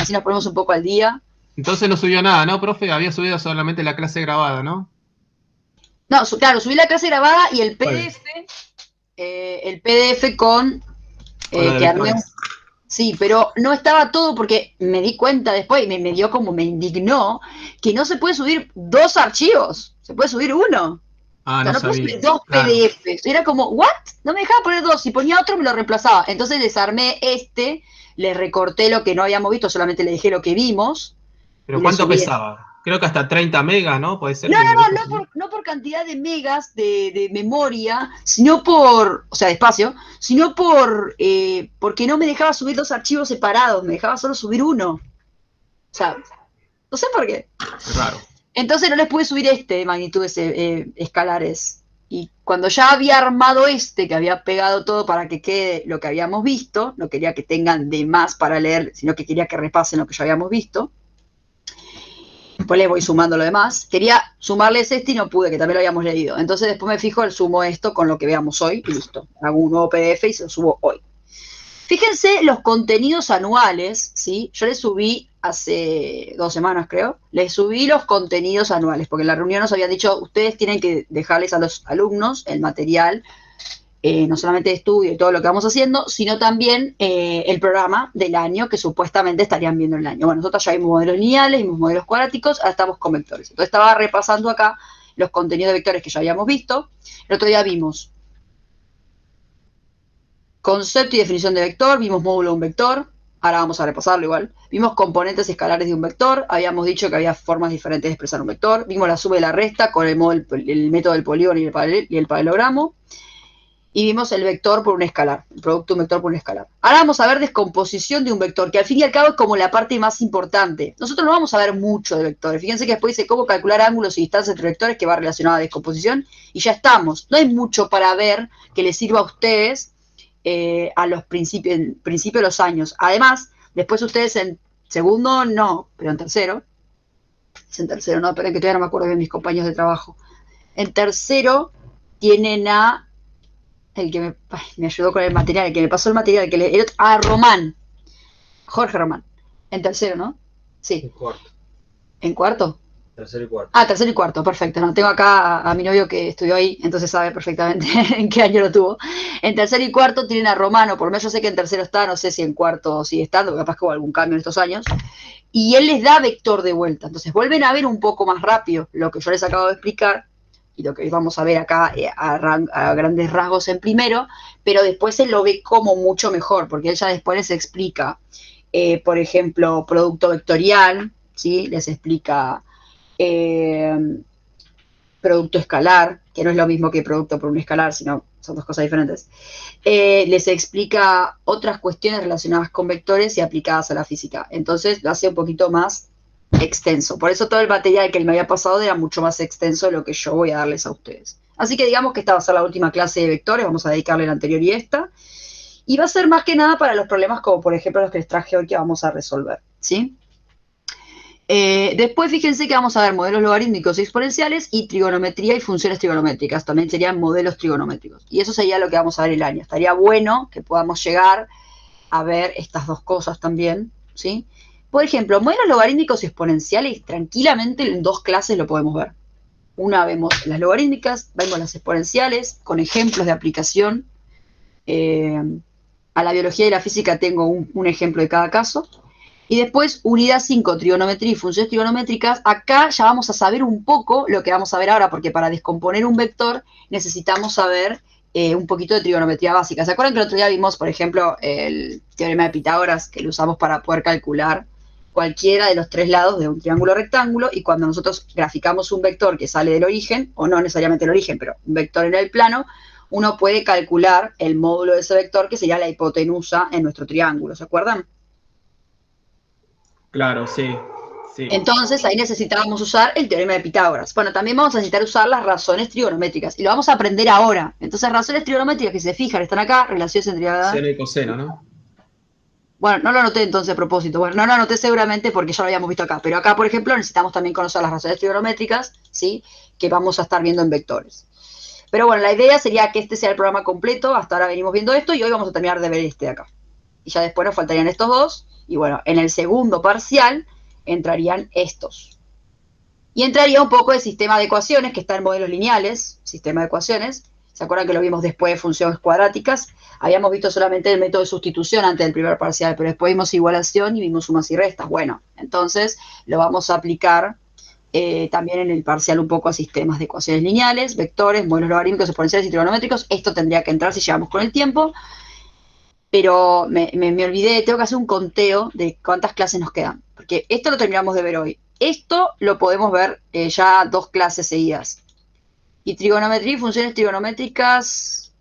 así nos ponemos un poco al día. Entonces no subió nada, ¿no, profe? Había subido solamente la clase grabada, ¿no? No, claro, subí la clase grabada y Bueno, el PDF con con lo de que armé. vectores. Sí, pero no estaba todo porque me di cuenta después y me dio como, me indignó que no se puede subir 2 archivos, se puede subir uno. O Ah, sea, no no puedo sabía. subir 2 Claro. PDFs. Era como, ¿what? No me dejaba poner 2. Si ponía otro, me lo reemplazaba. Entonces desarmé le recorté lo que no habíamos visto, solamente le dejé lo que vimos Pero y le ¿cuánto subí. pesaba? Creo que hasta 30 megas, ¿no? Puede ser No, que no, querés no, subir. no por cantidad de megas de memoria, sino por, o sea, de espacio, sino porque no me dejaba subir 2 archivos separados, me dejaba solo subir uno. O sea, no sé por qué. Qué raro. Entonces no les pude subir de magnitudes escalares. Y cuando ya había armado que había pegado todo para que quede lo que habíamos visto, no quería que tengan de más para leer, sino que quería que repasen lo que ya habíamos visto. Después les voy sumando lo demás. Quería sumarles y no pude, que también lo habíamos leído. Entonces después me fijo, sumo esto con lo que veamos hoy y listo. Hago un nuevo PDF y se lo subo hoy. Fíjense los contenidos anuales, ¿sí? Yo les subí hace 2 semanas, creo, les subí los contenidos anuales, porque en la reunión nos habían dicho, ustedes tienen que dejarles a los alumnos el material, no solamente de estudio y todo lo que vamos haciendo, sino también el programa del año que supuestamente estarían viendo en el año. Bueno, nosotros ya vimos modelos lineales, vimos modelos cuadráticos, ahora estamos con vectores. Entonces estaba repasando acá los contenidos de vectores que ya habíamos visto. El otro día vimos concepto y definición de vector, vimos módulo de un vector, ahora vamos a repasarlo igual. Vimos componentes escalares de un vector, habíamos dicho que había formas diferentes de expresar un vector. Vimos la suma y la resta con el método del polígono y el paralelogramo. Y vimos el vector por un escalar, el producto de un vector por un escalar. Ahora vamos a ver descomposición de un vector, que al fin y al cabo es como la parte más importante. Nosotros no vamos a ver mucho de vectores. Fíjense que después dice cómo calcular ángulos y distancias entre vectores, que va relacionado a descomposición, y ya estamos. No hay mucho para ver que les sirva a ustedes a los principios de los años. Además, después ustedes en segundo no, pero en tercero, es en tercero, no, esperen que todavía no me acuerdo de mis compañeros de trabajo. En tercero tienen el que me ayudó con el material, el que me pasó el material, Román, Jorge Román, en tercero, ¿no? Sí. En cuarto. ¿En cuarto? Tercero y cuarto. Ah, tercero y cuarto, perfecto. No, tengo acá a mi novio que estudió ahí, entonces sabe perfectamente en qué año lo tuvo. En tercero y cuarto tienen a Romano, por lo menos yo sé que en tercero está, no sé si en cuarto sigue estando, capaz que hubo algún cambio en estos años. Y él les da vector de vuelta. Entonces vuelven a ver un poco más rápido lo que yo les acabo de explicar y lo que vamos a ver acá a grandes rasgos en primero, pero después él lo ve como mucho mejor, porque él ya después les explica, por ejemplo, producto vectorial, ¿sí? Les explica eh, producto escalar, que no es lo mismo que producto por un escalar, sino son dos cosas diferentes. Les explica otras cuestiones relacionadas con vectores y aplicadas a la física. Entonces lo hace un poquito más extenso. Por eso todo el material que él me había pasado era mucho más extenso de lo que yo voy a darles a ustedes. Así que digamos que esta va a ser la última clase de vectores, vamos a dedicarle la anterior y esta. Y va a ser más que nada para los problemas como por ejemplo los que les traje hoy que vamos a resolver. ¿Sí? Después fíjense que vamos a ver modelos logarítmicos y exponenciales y trigonometría y funciones trigonométricas. También serían modelos trigonométricos. Y eso sería lo que vamos a ver el año. Estaría bueno que podamos llegar a ver estas dos cosas también, ¿sí? Por ejemplo, modelos logarítmicos y exponenciales, tranquilamente en 2 clases lo podemos ver. Una vemos las logarítmicas, vemos las exponenciales, con ejemplos de aplicación. A la biología y la física tengo un ejemplo de cada caso. Y después, unidad 5, trigonometría y funciones trigonométricas. Acá ya vamos a saber un poco lo que vamos a ver ahora, porque para descomponer un vector necesitamos saber un poquito de trigonometría básica. ¿Se acuerdan que el otro día vimos, por ejemplo, el teorema de Pitágoras, que lo usamos para poder calcular cualquiera de los 3 lados de un triángulo rectángulo? Y cuando nosotros graficamos un vector que sale del origen, o no necesariamente el origen, pero un vector en el plano, uno puede calcular el módulo de ese vector, que sería la hipotenusa en nuestro triángulo. ¿Se acuerdan? Claro, sí. Sí. Entonces ahí necesitábamos usar el teorema de Pitágoras. Bueno, también vamos a necesitar usar las razones trigonométricas y lo vamos a aprender ahora. Entonces, razones trigonométricas que se fijan, están acá, relaciones entre... Seno y coseno, ¿no? Bueno, no lo anoté entonces a propósito. Bueno, no lo anoté seguramente porque ya lo habíamos visto acá. Pero acá, por ejemplo, necesitamos también conocer las razones trigonométricas, ¿sí? Que vamos a estar viendo en vectores. Pero bueno, la idea sería que este sea el programa completo. Hasta ahora venimos viendo esto y hoy vamos a terminar de ver este de acá. y ya después nos faltarían estos dos, y bueno, en el segundo parcial entrarían estos. Y entraría un poco el sistema de ecuaciones, que está en modelos lineales, sistema de ecuaciones. ¿Se acuerdan que lo vimos después de funciones cuadráticas? Habíamos visto solamente el método de sustitución antes del primer parcial, pero después vimos igualación y vimos sumas y restas. Bueno, entonces lo vamos a aplicar también en el parcial un poco a sistemas de ecuaciones lineales, vectores, modelos logarítmicos, exponenciales y trigonométricos. Esto tendría que entrar si llevamos con el tiempo, pero me olvidé, tengo que hacer un conteo de cuántas clases nos quedan, porque esto lo terminamos de ver hoy. Esto lo podemos ver ya 2 clases seguidas. Y trigonometría y funciones trigonométricas,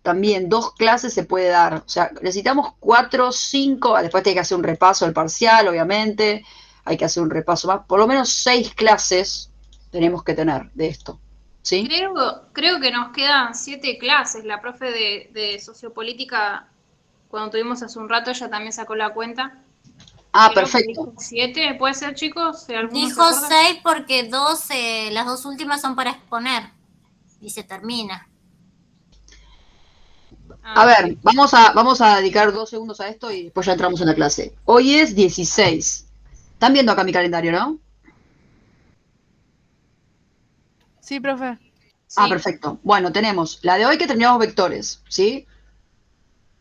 también 2 clases se puede dar. O sea, necesitamos 4, 5, después hay que hacer un repaso del parcial, obviamente, hay que hacer un repaso más, por lo menos 6 clases tenemos que tener de esto, ¿sí? Creo que nos quedan 7 clases. La profe de sociopolítica, cuando tuvimos hace un rato, ella también sacó la cuenta. Ah, Creo que perfecto. dijo 7, ¿puede ser, chicos? Dijo 6 porque las 2 últimas son para exponer y se termina. A ver, vamos a dedicar 2 segundos a esto y después ya entramos en la clase. Hoy es 16. Están viendo acá mi calendario, ¿no? Sí, profe. Ah, perfecto. Bueno, tenemos la de hoy que terminamos vectores, ¿sí?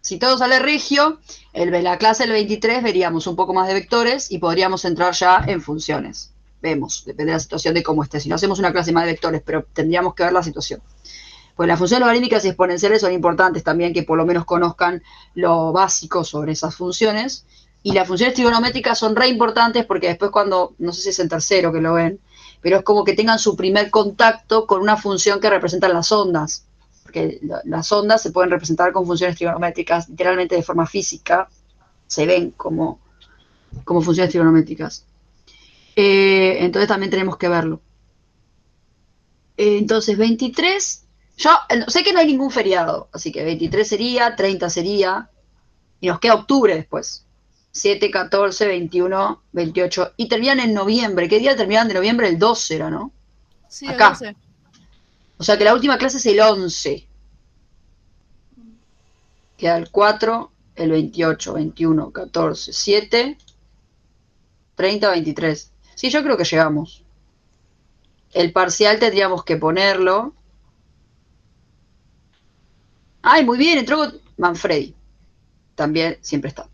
Si todo sale regio, la clase del 23 veríamos un poco más de vectores y podríamos entrar ya en funciones. Vemos, depende de la situación de cómo esté. Si no hacemos una clase más de vectores, pero tendríamos que ver la situación. Pues las funciones logarítmicas y exponenciales son importantes también que por lo menos conozcan lo básico sobre esas funciones. Y las funciones trigonométricas son re importantes porque después cuando, no sé si es en tercero que lo ven, pero es como que tengan su primer contacto con una función que representan las ondas. Porque las ondas se pueden representar con funciones trigonométricas, literalmente de forma física, se ven como funciones trigonométricas. Entonces también tenemos que verlo. Entonces 23... Yo sé que no hay ningún feriado, así que 23 sería, 30 sería, y nos queda octubre después. 7, 14, 21, 28, y terminan en noviembre. ¿Qué día terminan de noviembre? El 12 era, ¿no? Sí, Acá. el 12. O sea que la última clase es el 11. Queda el 4, el 28, 21, 14, 7, 30, 23. Sí, yo creo que llegamos. El parcial tendríamos que ponerlo. Ay, muy bien, entró Manfredi. También siempre está.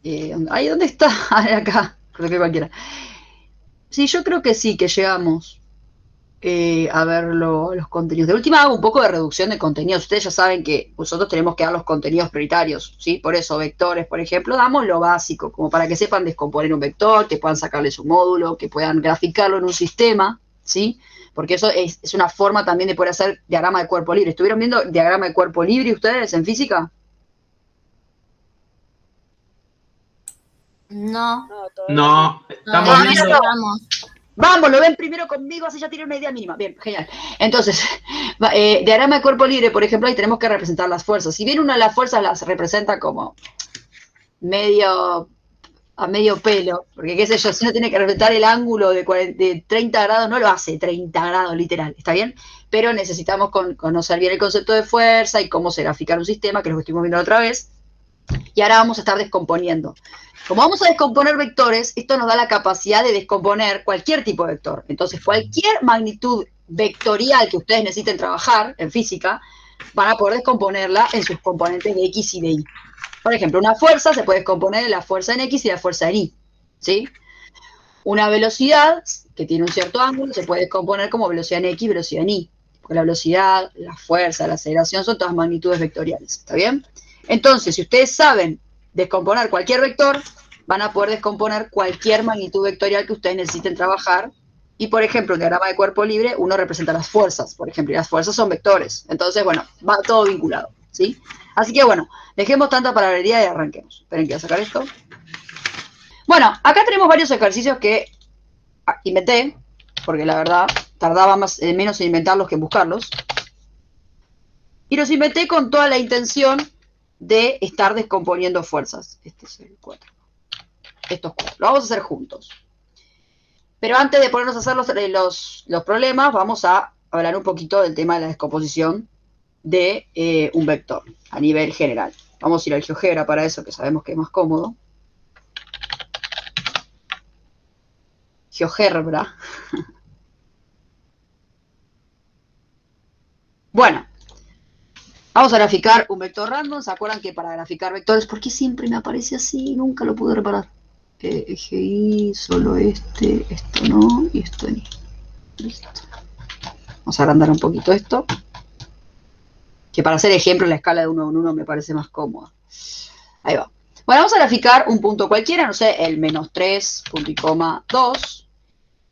Ay, ¿dónde está? Acá, creo que cualquiera. Sí, yo creo que sí, que llegamos a ver los contenidos. De última hago un poco de reducción de contenidos. Ustedes ya saben que nosotros tenemos que dar los contenidos prioritarios, ¿sí? Por eso, vectores, por ejemplo, damos lo básico, como para que sepan descomponer un vector, que puedan sacarle su módulo, que puedan graficarlo en un sistema, ¿sí? Porque eso es una forma también de poder hacer diagrama de cuerpo libre. ¿Estuvieron viendo diagrama de cuerpo libre ustedes en física? No. No, estamos Todavía no viendo. llegamos. Vamos, lo ven primero conmigo, así ya tienen una idea mínima. Bien, genial. Entonces, diagrama de cuerpo libre, por ejemplo, ahí tenemos que representar las fuerzas. Si bien una de las fuerzas las representa como a medio pelo, porque qué sé yo, si uno tiene que representar el ángulo de 30 grados, no lo hace 30 grados literal, ¿está bien? Pero necesitamos conocer bien el concepto de fuerza y cómo se graficar un sistema, que es lo que estuvimos viendo otra vez. Y ahora vamos a estar descomponiendo. Como vamos a descomponer vectores, esto nos da la capacidad de descomponer cualquier tipo de vector. Entonces, cualquier magnitud vectorial que ustedes necesiten trabajar en física, van a poder descomponerla en sus componentes de X y de Y. Por ejemplo, una fuerza se puede descomponer en la fuerza en X y la fuerza en Y, ¿sí? Una velocidad que tiene un cierto ángulo se puede descomponer como velocidad en X y velocidad en Y. Porque la velocidad, la fuerza, la aceleración son todas magnitudes vectoriales, ¿está bien? Entonces, si ustedes saben descomponer cualquier vector, van a poder descomponer cualquier magnitud vectorial que ustedes necesiten trabajar. Y, por ejemplo, en el diagrama de cuerpo libre, uno representa las fuerzas, por ejemplo, y las fuerzas son vectores. Entonces, bueno, va todo vinculado, ¿sí? Así que, bueno, dejemos tanta palabrería y arranquemos. Esperen que voy a sacar esto. Bueno, acá tenemos varios ejercicios que inventé, porque la verdad tardaba menos en inventarlos que en buscarlos. Y los inventé con toda la intención de estar descomponiendo fuerzas. Este es el 4. Estos 4. Lo vamos a hacer juntos. Pero antes de ponernos a hacer los problemas, vamos a hablar un poquito del tema de la descomposición de un vector a nivel general. Vamos a ir al GeoGebra para eso, que sabemos que es más cómodo. GeoGebra. Bueno, vamos a graficar un vector random. ¿Se acuerdan que para graficar vectores, por qué siempre me aparece así? Nunca lo pude reparar. Eje Y, solo esto no, y esto ni. Listo. Vamos a agrandar un poquito esto. Que para hacer ejemplo, la escala de 1 en 1 me parece más cómoda. Ahí va. Bueno, vamos a graficar un punto cualquiera, no sé, el -3, punto y coma 2.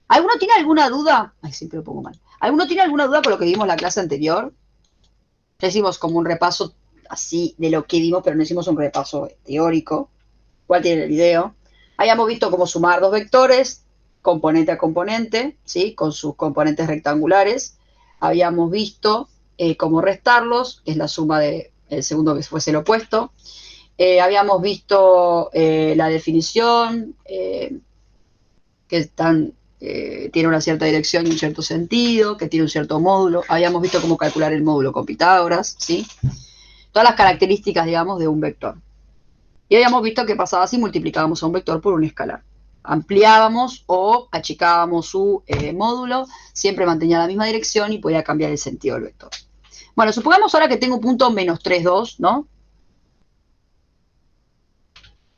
¿Alguno tiene alguna duda? Ay, siempre lo pongo mal. ¿Alguno tiene alguna duda por lo que vimos en la clase anterior? Ya hicimos como un repaso así de lo que vimos, pero no hicimos un repaso teórico. Igual tiene el video. Habíamos visto cómo sumar dos vectores, componente a componente, ¿sí? Con sus componentes rectangulares. Habíamos visto cómo restarlos, que es la suma del segundo que fuese el opuesto. Habíamos visto la definición, que tiene una cierta dirección y un cierto sentido, que tiene un cierto módulo. Habíamos visto cómo calcular el módulo con Pitágoras, ¿sí? Todas las características, digamos, de un vector. Y habíamos visto que pasaba si multiplicábamos a un vector por un escalar. Ampliábamos o achicábamos su módulo, siempre mantenía la misma dirección y podía cambiar el sentido del vector. Bueno, supongamos ahora que tengo un punto -3, 2, ¿no?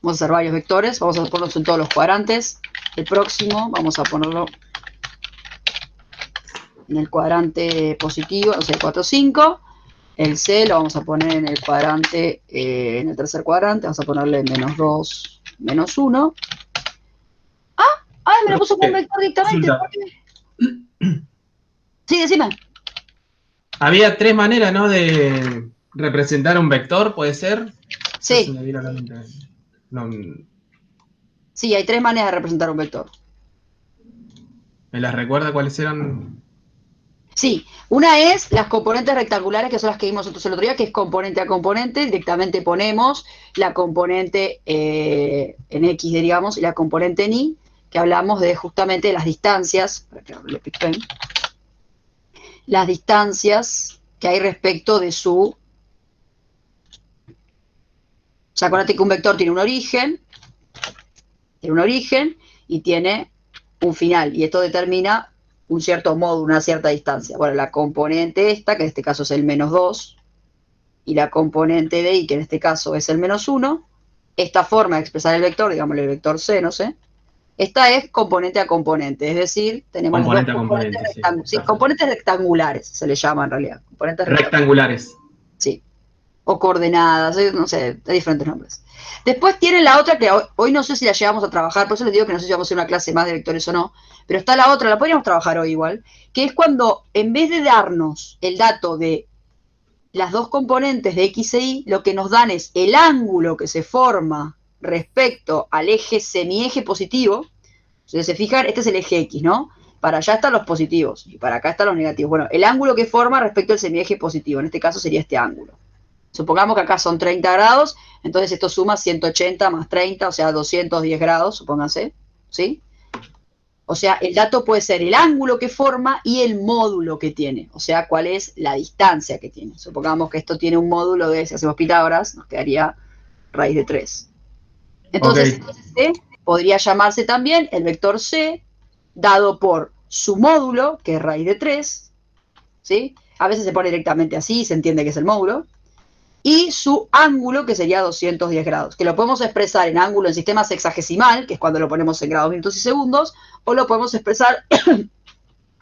Vamos a hacer varios vectores, vamos a ponerlos en todos los cuadrantes. El próximo vamos a ponerlo en el cuadrante positivo, o sea, 4, 5. El C lo vamos a poner en el cuadrante, en el tercer cuadrante, vamos a ponerle -2, -1. ¡Ay, me lo puso con un vector directamente! Sí, decime. Había 3 maneras, ¿no? De representar un vector, ¿puede ser? Sí. No, Sí, hay 3 maneras de representar un vector. ¿me las recuerda cuáles eran? Sí, una es las componentes rectangulares, que son las que vimos nosotros el otro día, que es componente a componente. Directamente ponemos la componente en X, digamos, y la componente en Y, que hablamos de justamente las distancias, para que lo piquen, las distancias que hay respecto de su... O sea, acuérdate que un vector tiene un origen y tiene un final, y esto determina un cierto módulo, una cierta distancia. Bueno, la componente esta, que en este caso es el -2, y la componente de Y, que en este caso es el -1, esta forma de expresar el vector, digámosle el vector C, no sé, esta es componente a componente, es decir, tenemos Componente los a dos componente, componentes, sí. sí, componentes rectangulares, se le llama en realidad. Componentes Rectangulares. Sí. O coordenadas, no sé, hay diferentes nombres. Después tienen la otra que hoy no sé si la llevamos a trabajar, por eso les digo que no sé si vamos a hacer una clase más de vectores o no, pero está la otra, la podríamos trabajar hoy igual, que es cuando en vez de darnos el dato de las dos componentes de X e Y, lo que nos dan es el ángulo que se forma respecto al eje semieje positivo. Si se fijan, este es el eje X, ¿no? Para allá están los positivos y para acá están los negativos. Bueno, el ángulo que forma respecto al semieje positivo, en este caso sería este ángulo. Supongamos que acá son 30 grados, entonces esto suma 180 más 30, o sea, 210 grados, supónganse, ¿sí? O sea, el dato puede ser el ángulo que forma y el módulo que tiene, o sea, cuál es la distancia que tiene. Supongamos que esto tiene un módulo de, si hacemos Pitágoras, nos quedaría raíz de 3. Entonces, C podría llamarse también el vector C, dado por su módulo, que es raíz de 3, ¿sí? A veces se pone directamente así, se entiende que es el módulo, y su ángulo, que sería 210 grados, que lo podemos expresar en ángulo en sistema sexagesimal, que es cuando lo ponemos en grados, minutos y segundos, o lo podemos expresar en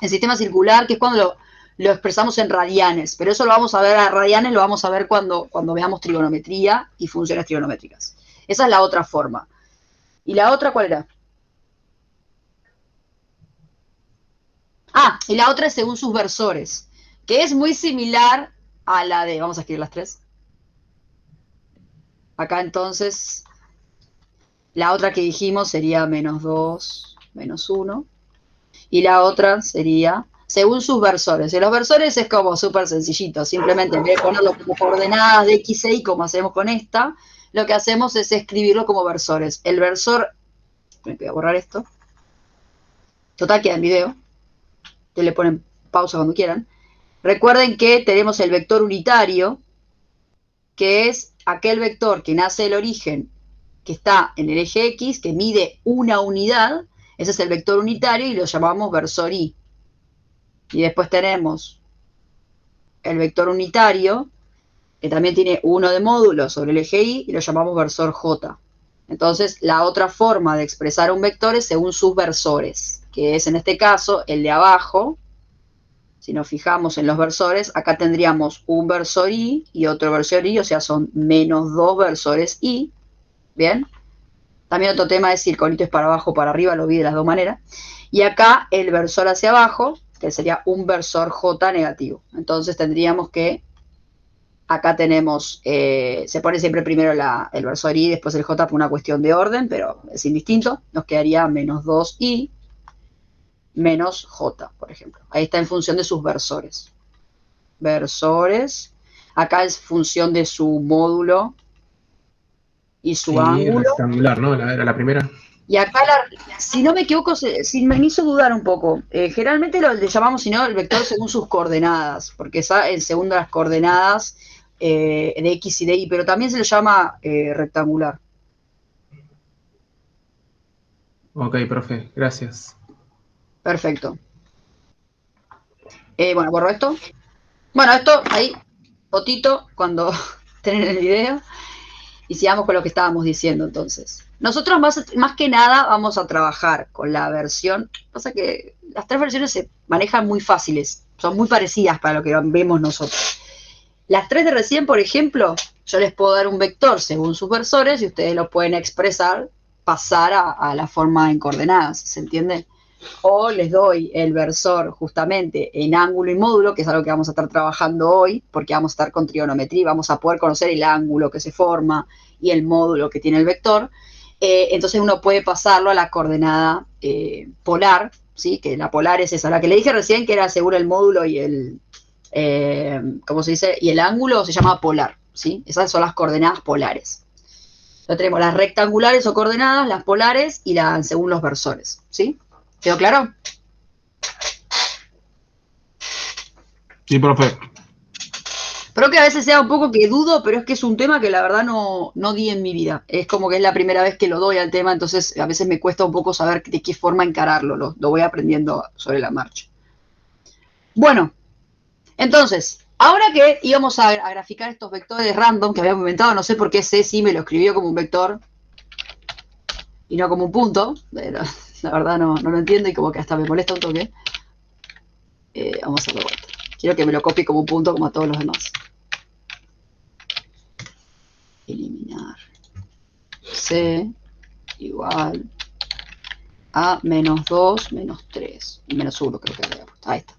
sistema circular, que es cuando lo expresamos en radianes, pero eso lo vamos a ver a radianes, lo vamos a ver cuando veamos trigonometría y funciones trigonométricas. Esa es la otra forma. ¿Y la otra cuál era? Ah, y la otra es según sus versores, que es muy similar a la de, vamos a escribir las 3. Acá entonces, la otra que dijimos sería -2, -1. Y la otra sería según sus versores. Y los versores es como súper sencillito. Simplemente en vez de ponerlo como coordenadas de X e Y, como hacemos con esta, lo que hacemos es escribirlo como versores. El versor, voy a borrar esto. Total, queda en video. Que le ponen pausa cuando quieran. Recuerden que tenemos el vector unitario, que es aquel vector que nace del origen, que está en el eje X, que mide una unidad. Ese es el vector unitario y lo llamamos versor Y. Y después tenemos el vector unitario, que también tiene 1 de módulo sobre el eje Y, y lo llamamos versor J. Entonces, la otra forma de expresar un vector es según sus versores, que es en este caso el de abajo. Si nos fijamos en los versores, acá tendríamos un versor Y y otro versor Y, o sea, son menos 2 versores Y. ¿Bien? También otro tema es si el conito es para abajo o para arriba, lo vi de las dos maneras. Y acá el versor hacia abajo, que sería un versor J negativo. Entonces tendríamos que, acá tenemos, se pone siempre primero el versor Y, después el J por una cuestión de orden, pero es indistinto. Nos quedaría menos 2Y menos J, por ejemplo. Ahí está en función de sus versores. Versores. Acá es función de su módulo y su Sí, ángulo. rectangular, ¿no? Era la primera. Y acá, si no me equivoco, si me hizo dudar un poco. Generalmente le llamamos, si no, el vector según sus coordenadas, porque está según las coordenadas de X y de Y, pero también se le llama rectangular. Ok, profe, gracias. Perfecto. Bueno, borro esto. Bueno, esto ahí, fotito, cuando tienen el video. Y sigamos con lo que estábamos diciendo entonces. Nosotros más que nada vamos a trabajar con la versión. Pasa que las tres versiones se manejan muy fáciles. Son muy parecidas para lo que vemos nosotros. Las tres de recién, por ejemplo, yo les puedo dar un vector según sus versores y ustedes lo pueden expresar, pasar a la forma en coordenadas. ¿Se entiende? O les doy el versor justamente en ángulo y módulo, que es algo que vamos a estar trabajando hoy, porque vamos a estar con trigonometría, vamos a poder conocer el ángulo que se forma y el módulo que tiene el vector. Entonces uno puede pasarlo a la coordenada polar, ¿sí? Que la polar es esa, la que le dije recién que era según el módulo y el, ¿cómo se dice? Y el ángulo se llama polar, ¿sí? Esas son las coordenadas polares. Entonces tenemos las rectangulares o coordenadas, las polares y según los versores, ¿sí? ¿Quedó claro? Sí, profe. Espero que a veces sea un poco que dudo, pero es que es un tema que la verdad no di en mi vida. Es como que es la primera vez que lo doy al tema, entonces a veces me cuesta un poco saber de qué forma encararlo. Lo voy aprendiendo sobre la marcha. Bueno, entonces, ahora que íbamos a graficar estos vectores random que habíamos inventado, no sé por qué Ceci me lo escribió como un vector y no como un punto, pero la verdad no lo entiendo y como que hasta me molesta un toque. Vamos a hacerlo de vuelta. Quiero que me lo copie como un punto como a todos los demás. Eliminar. C igual a menos 2 menos 3. Y menos 1 creo que había puesto. Ahí está.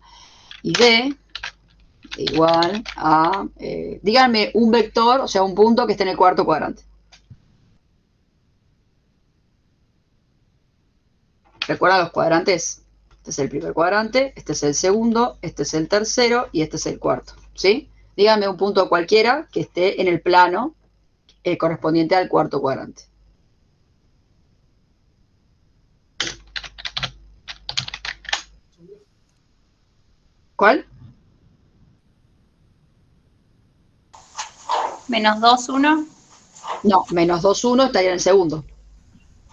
Y D igual a... díganme un vector, o sea, un punto que esté en el cuarto cuadrante. ¿Recuerdan los cuadrantes? Este es el primer cuadrante, este es el segundo, este es el tercero y este es el cuarto, ¿sí? Díganme un punto cualquiera que esté en el plano correspondiente al cuarto cuadrante. ¿Cuál? Menos 2, 1. No, menos 2, 1 estaría en el segundo.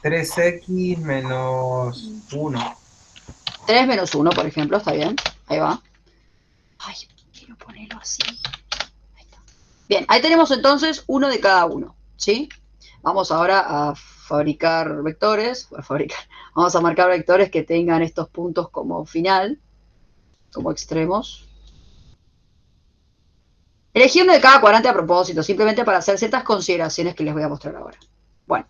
3x menos 1. 3 menos 1, por ejemplo, está bien. Ahí va. Ay, quiero ponerlo así. Ahí está. Bien, ahí tenemos entonces uno de cada uno, ¿sí? Vamos ahora a fabricar vectores. Vamos a marcar vectores que tengan estos puntos como final, como extremos. Elegí uno de cada cuadrante a propósito, simplemente para hacer ciertas consideraciones que les voy a mostrar ahora. Bueno.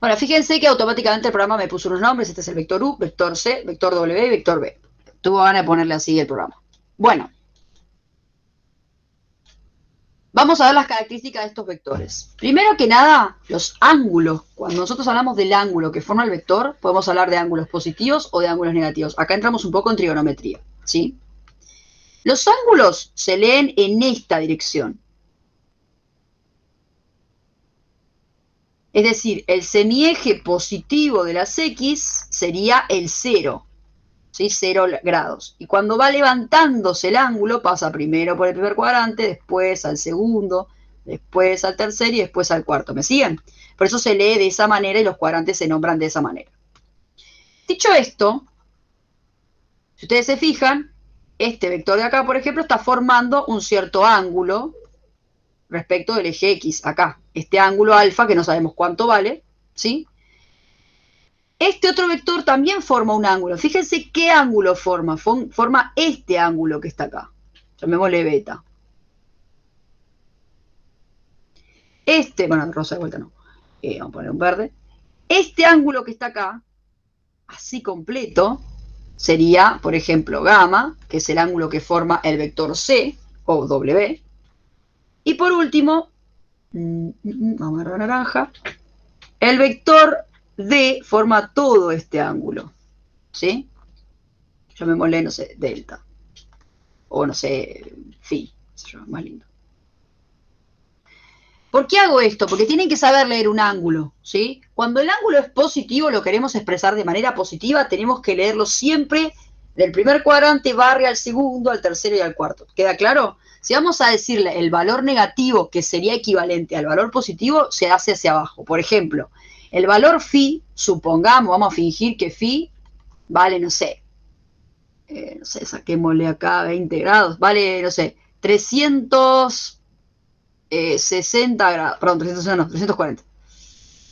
Bueno, fíjense que automáticamente el programa me puso unos nombres. Este es el vector U, vector C, vector W y vector B. Tuvo ganas de ponerle así el programa. Bueno. Vamos a ver las características de estos vectores. Primero que nada, los ángulos. Cuando nosotros hablamos del ángulo que forma el vector, podemos hablar de ángulos positivos o de ángulos negativos. Acá entramos un poco en trigonometría, ¿sí? Los ángulos se leen en esta dirección. Es decir, el semieje positivo de las X sería el 0, ¿sí? 0 grados. Y cuando va levantándose el ángulo, pasa primero por el primer cuadrante, después al segundo, después al tercero y después al cuarto. ¿Me siguen? Por eso se lee de esa manera y los cuadrantes se nombran de esa manera. Dicho esto, si ustedes se fijan, este vector de acá, por ejemplo, está formando un cierto ángulo respecto del eje X, acá. Este ángulo alfa, que no sabemos cuánto vale, ¿sí? Este otro vector también forma un ángulo. Fíjense qué ángulo forma. Forma este ángulo que está acá. Llamémosle beta. Bueno, rosa de vuelta no. Vamos a poner un verde. Este ángulo que está acá, así completo, sería, por ejemplo, gamma, que es el ángulo que forma el vector C, o W. Y por último, vamos a agarrar naranja, el vector D forma todo este ángulo, ¿sí? Llamémosle, no sé, delta, o no sé, phi, más lindo. ¿Por qué hago esto? Porque tienen que saber leer un ángulo, ¿sí? Cuando el ángulo es positivo, lo queremos expresar de manera positiva, tenemos que leerlo siempre del primer cuadrante barre al segundo, al tercero y al cuarto. ¿Queda claro? Si vamos a decirle el valor negativo, que sería equivalente al valor positivo, se hace hacia abajo. Por ejemplo, el valor phi, supongamos, vamos a fingir que phi vale, no sé, saquémosle acá 20 grados, vale, no sé, 360 grados, perdón, 340.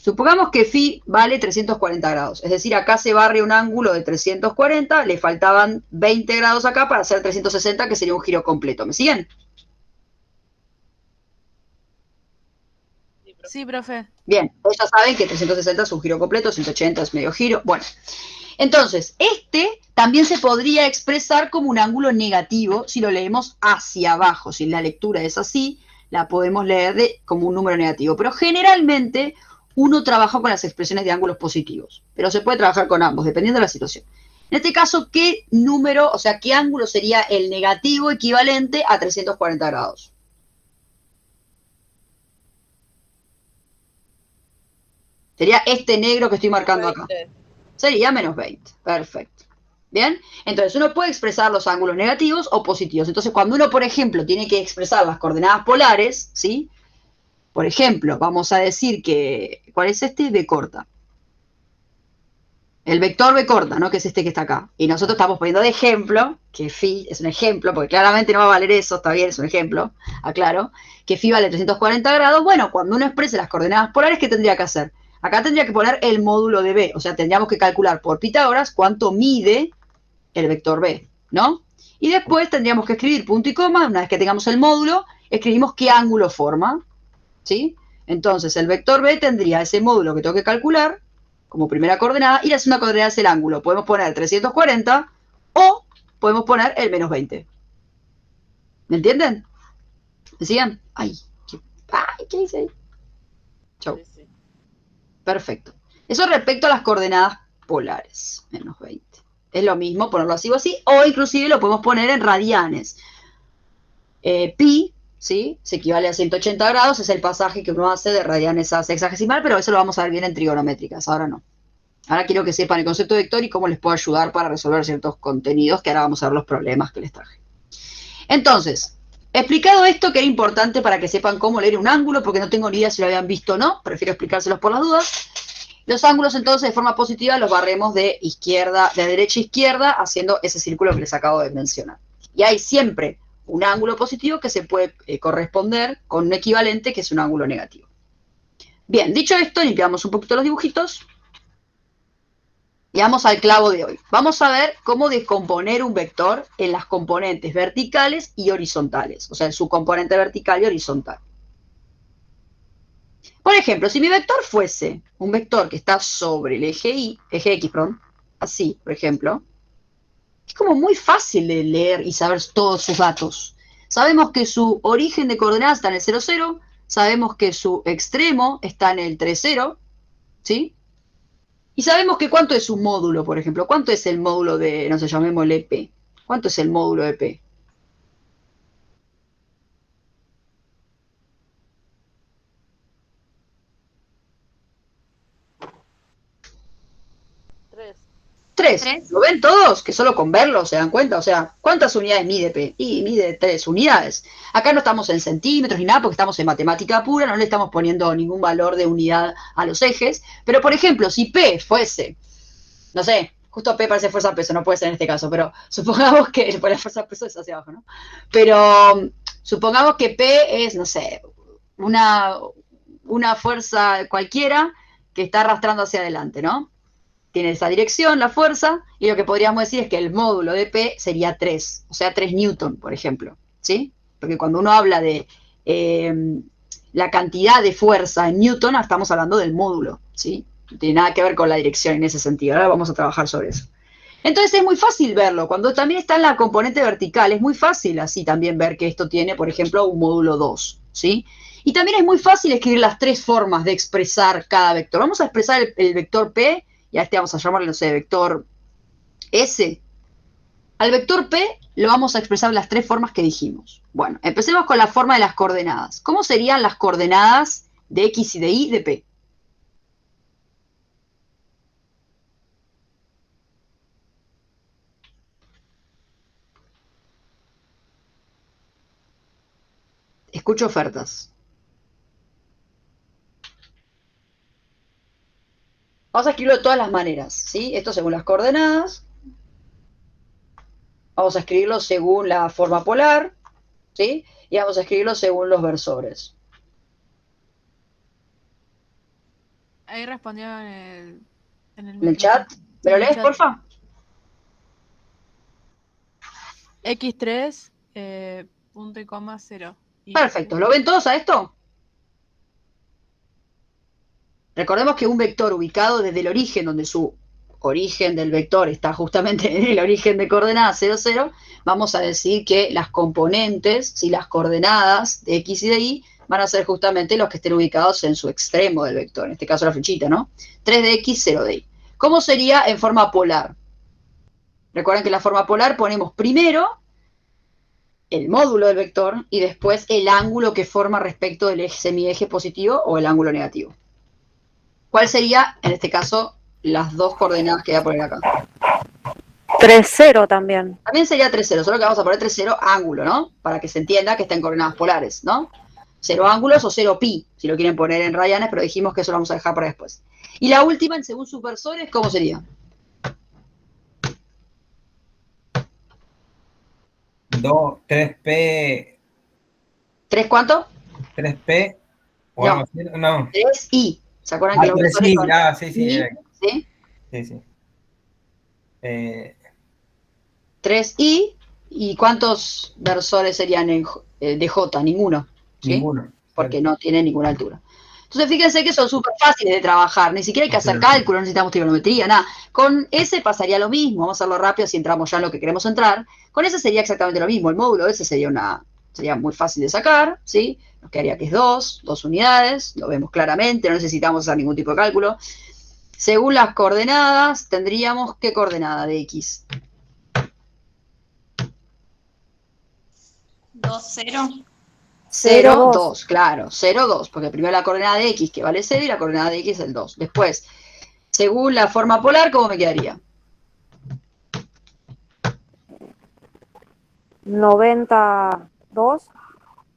Supongamos que phi vale 340 grados, es decir, acá se barre un ángulo de 340, le faltaban 20 grados acá para hacer 360, que sería un giro completo. ¿Me siguen? Sí, profe. Bien, ya saben que 360 es un giro completo, 180 es medio giro. Bueno, entonces, este también se podría expresar como un ángulo negativo si lo leemos hacia abajo. Si la lectura es así, la podemos leer como un número negativo. Pero generalmente uno trabaja con las expresiones de ángulos positivos, pero se puede trabajar con ambos, dependiendo de la situación. En este caso, ¿qué número, o sea, qué ángulo sería el negativo equivalente a 340 grados? Sería este negro que estoy marcando acá. Sería menos 20. Perfecto. ¿Bien? Entonces, uno puede expresar los ángulos negativos o positivos. Entonces, cuando uno, por ejemplo, tiene que expresar las coordenadas polares, ¿sí? Por ejemplo, vamos a decir que, ¿cuál es este? B corta. El vector B corta, ¿no? Que es este que está acá. Y nosotros estamos poniendo de ejemplo, que phi es un ejemplo, porque claramente no va a valer eso, está bien, es un ejemplo, aclaro, que phi vale 340 grados. Bueno, cuando uno exprese las coordenadas polares, ¿qué tendría que hacer? Acá tendría que poner el módulo de B, o sea, tendríamos que calcular por Pitágoras cuánto mide el vector B, ¿no? Y después tendríamos que escribir punto y coma, una vez que tengamos el módulo, escribimos qué ángulo forma, ¿sí? Entonces, el vector B tendría ese módulo que tengo que calcular como primera coordenada, y la segunda coordenada es el ángulo. Podemos poner 340 o podemos poner el menos 20. ¿Me entienden? ¿Me siguen? Ay, ¿qué hice ahí? Chau. Perfecto. Eso respecto a las coordenadas polares, menos 20. Es lo mismo ponerlo así o así, o inclusive lo podemos poner en radianes. Pi, ¿sí? Se equivale a 180 grados, es el pasaje que uno hace de radianes a sexagesimal, pero eso lo vamos a ver bien en trigonométricas, ahora no. Ahora quiero que sepan el concepto de vector y cómo les puedo ayudar para resolver ciertos contenidos, que ahora vamos a ver los problemas que les traje. Entonces, explicado esto, que era importante para que sepan cómo leer un ángulo, porque no tengo ni idea si lo habían visto o no, prefiero explicárselos por las dudas. Los ángulos, entonces, de forma positiva, los barremos de derecha a izquierda, haciendo ese círculo que les acabo de mencionar. Y hay siempre un ángulo positivo que se puede corresponder con un equivalente que es un ángulo negativo. Bien, dicho esto, limpiamos un poquito los dibujitos. Y vamos al clavo de hoy. Vamos a ver cómo descomponer un vector en las componentes verticales y horizontales. O sea, en su componente vertical y horizontal. Por ejemplo, si mi vector fuese un vector que está sobre el eje X, así, por ejemplo, es como muy fácil de leer y saber todos sus datos. Sabemos que su origen de coordenadas está en el 0, 0, sabemos que su extremo está en el 3, 0, ¿sí? Y sabemos que cuánto es su módulo, por ejemplo. ¿Cuánto es el módulo de, no sé, llamémosle P? ¿Cuánto es el módulo de P? 3. ¿Tres? ¿Lo ven todos? Que solo con verlo se dan cuenta. O sea, ¿cuántas unidades mide P? Y mide 3 unidades. Acá no estamos en centímetros ni nada porque estamos en matemática pura, no le estamos poniendo ningún valor de unidad a los ejes. Pero, por ejemplo, si P fuese, no sé, justo P parece fuerza peso, no puede ser en este caso, pero supongamos que, pues la fuerza peso es hacia abajo, ¿no? Pero supongamos que P es, no sé, una fuerza cualquiera que está arrastrando hacia adelante, ¿no? Tiene esa dirección, la fuerza, y lo que podríamos decir es que el módulo de P sería 3, o sea, 3 newton, por ejemplo, ¿sí? Porque cuando uno habla de la cantidad de fuerza en newton, estamos hablando del módulo, ¿sí? No tiene nada que ver con la dirección en ese sentido. Ahora vamos a trabajar sobre eso. Entonces es muy fácil verlo. Cuando también está en la componente vertical, es muy fácil así también ver que esto tiene, por ejemplo, un módulo 2, ¿sí? Y también es muy fácil escribir las 3 formas de expresar cada vector. Vamos a expresar el vector P, y a este vamos a llamarle, no sé, vector S. Al vector P lo vamos a expresar de las 3 formas que dijimos. Bueno, empecemos con la forma de las coordenadas. ¿Cómo serían las coordenadas de X y de Y de P? Escucho ofertas. Vamos a escribirlo de todas las maneras, ¿sí? Esto según las coordenadas. Vamos a escribirlo según la forma polar, ¿sí? Y vamos a escribirlo según los versores. Ahí respondió ¿En el chat? ¿Me lo lees, porfa? X3, punto y coma 0. Perfecto. ¿Lo ven todos a esto? Recordemos que un vector ubicado desde el origen, donde su origen del vector está justamente en el origen de coordenadas 0, 0, vamos a decir que las componentes, ¿sí? Las coordenadas de X y de Y, van a ser justamente los que estén ubicados en su extremo del vector, en este caso la flechita, ¿no? 3 de X, 0 de Y. ¿Cómo sería en forma polar? Recuerden que en la forma polar ponemos primero el módulo del vector y después el ángulo que forma respecto del semieje positivo o el ángulo negativo. ¿Cuál sería, en este caso, las 2 coordenadas que voy a poner acá? 3, 0 también. También sería 3, 0, solo que vamos a poner 3, 0 ángulo, ¿no? Para que se entienda que está en coordenadas polares, ¿no? 0 ángulos o 0 pi, si lo quieren poner en radianes, pero dijimos que eso lo vamos a dejar para después. Y la última, en según sus versores, ¿cómo sería? 3P. ¿3 cuánto? 3P. No. No. 3i. ¿Se acuerdan que los 3i. versores son Sí. ¿sí? Sí. 3i. ¿Y cuántos versores serían de j? Ninguno. ¿Sí? Ninguno. Porque no tiene ninguna altura. Entonces fíjense que son súper fáciles de trabajar, ni siquiera hay que hacer cálculo, no necesitamos trigonometría, nada. Con S pasaría lo mismo, vamos a hacerlo rápido si entramos ya en lo que queremos entrar. Con S sería exactamente lo mismo, el módulo S sería muy fácil de sacar, ¿sí? Nos quedaría que es 2 unidades, lo vemos claramente, no necesitamos hacer ningún tipo de cálculo. Según las coordenadas, tendríamos, ¿qué coordenada de X? 2, 0. 0, 2, claro, 0, 2, porque primero la coordenada de X que vale 0 y la coordenada de X es el 2. Después, según la forma polar, ¿cómo me quedaría? 92.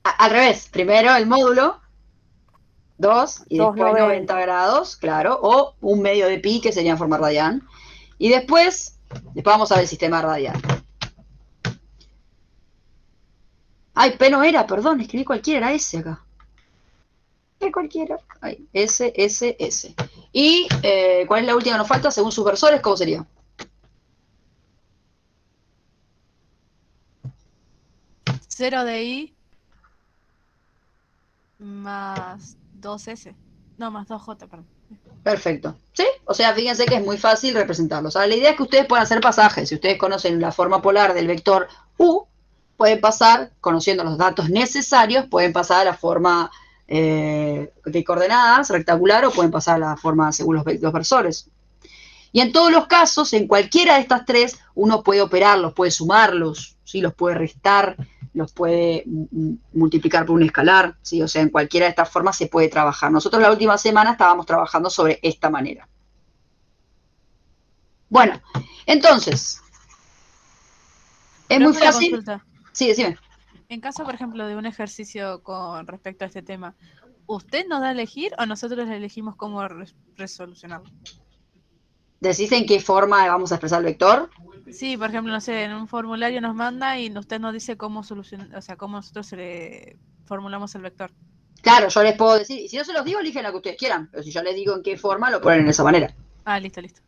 Al revés, primero el módulo, 2, y después 2,90. 90 grados, claro, o un medio de pi, que sería en forma radian. Y después vamos a ver el sistema radial. Ay, P no era, perdón, escribí cualquiera, era S acá. Cualquiera. Ahí, S, S, S. Y, ¿cuál es la última que nos falta? Según sus versores, ¿cómo sería? Cero de I más 2S. No, más 2J, perdón. Perfecto. ¿Sí? O sea, fíjense que es muy fácil representarlos. Ahora, la idea es que ustedes puedan hacer pasajes. Si ustedes conocen la forma polar del vector U, pueden pasar, conociendo los datos necesarios, pueden pasar a la forma de coordenadas rectangular o pueden pasar a la forma según los versores. Y en todos los casos, en cualquiera de estas 3, uno puede operarlos, puede sumarlos, ¿sí? Los puede restar, los puede multiplicar por un escalar, ¿sí? O sea, en cualquiera de estas formas se puede trabajar. Nosotros la última semana estábamos trabajando sobre esta manera. Bueno, Entonces, es muy Profe, una fácil. consulta. Sí, decime. En caso, por ejemplo, de un ejercicio con respecto a este tema, ¿usted nos da a elegir o nosotros elegimos cómo resolucionarlo? ¿Decís en qué forma vamos a expresar el vector? Sí, por ejemplo, no sé, en un formulario nos manda y usted nos dice cómo solucionar, o sea, cómo nosotros formulamos el vector. Claro, yo les puedo decir, y si no se los digo, eligen la que ustedes quieran, pero si yo les digo en qué forma, lo ponen de esa manera. Ah, listo, listo.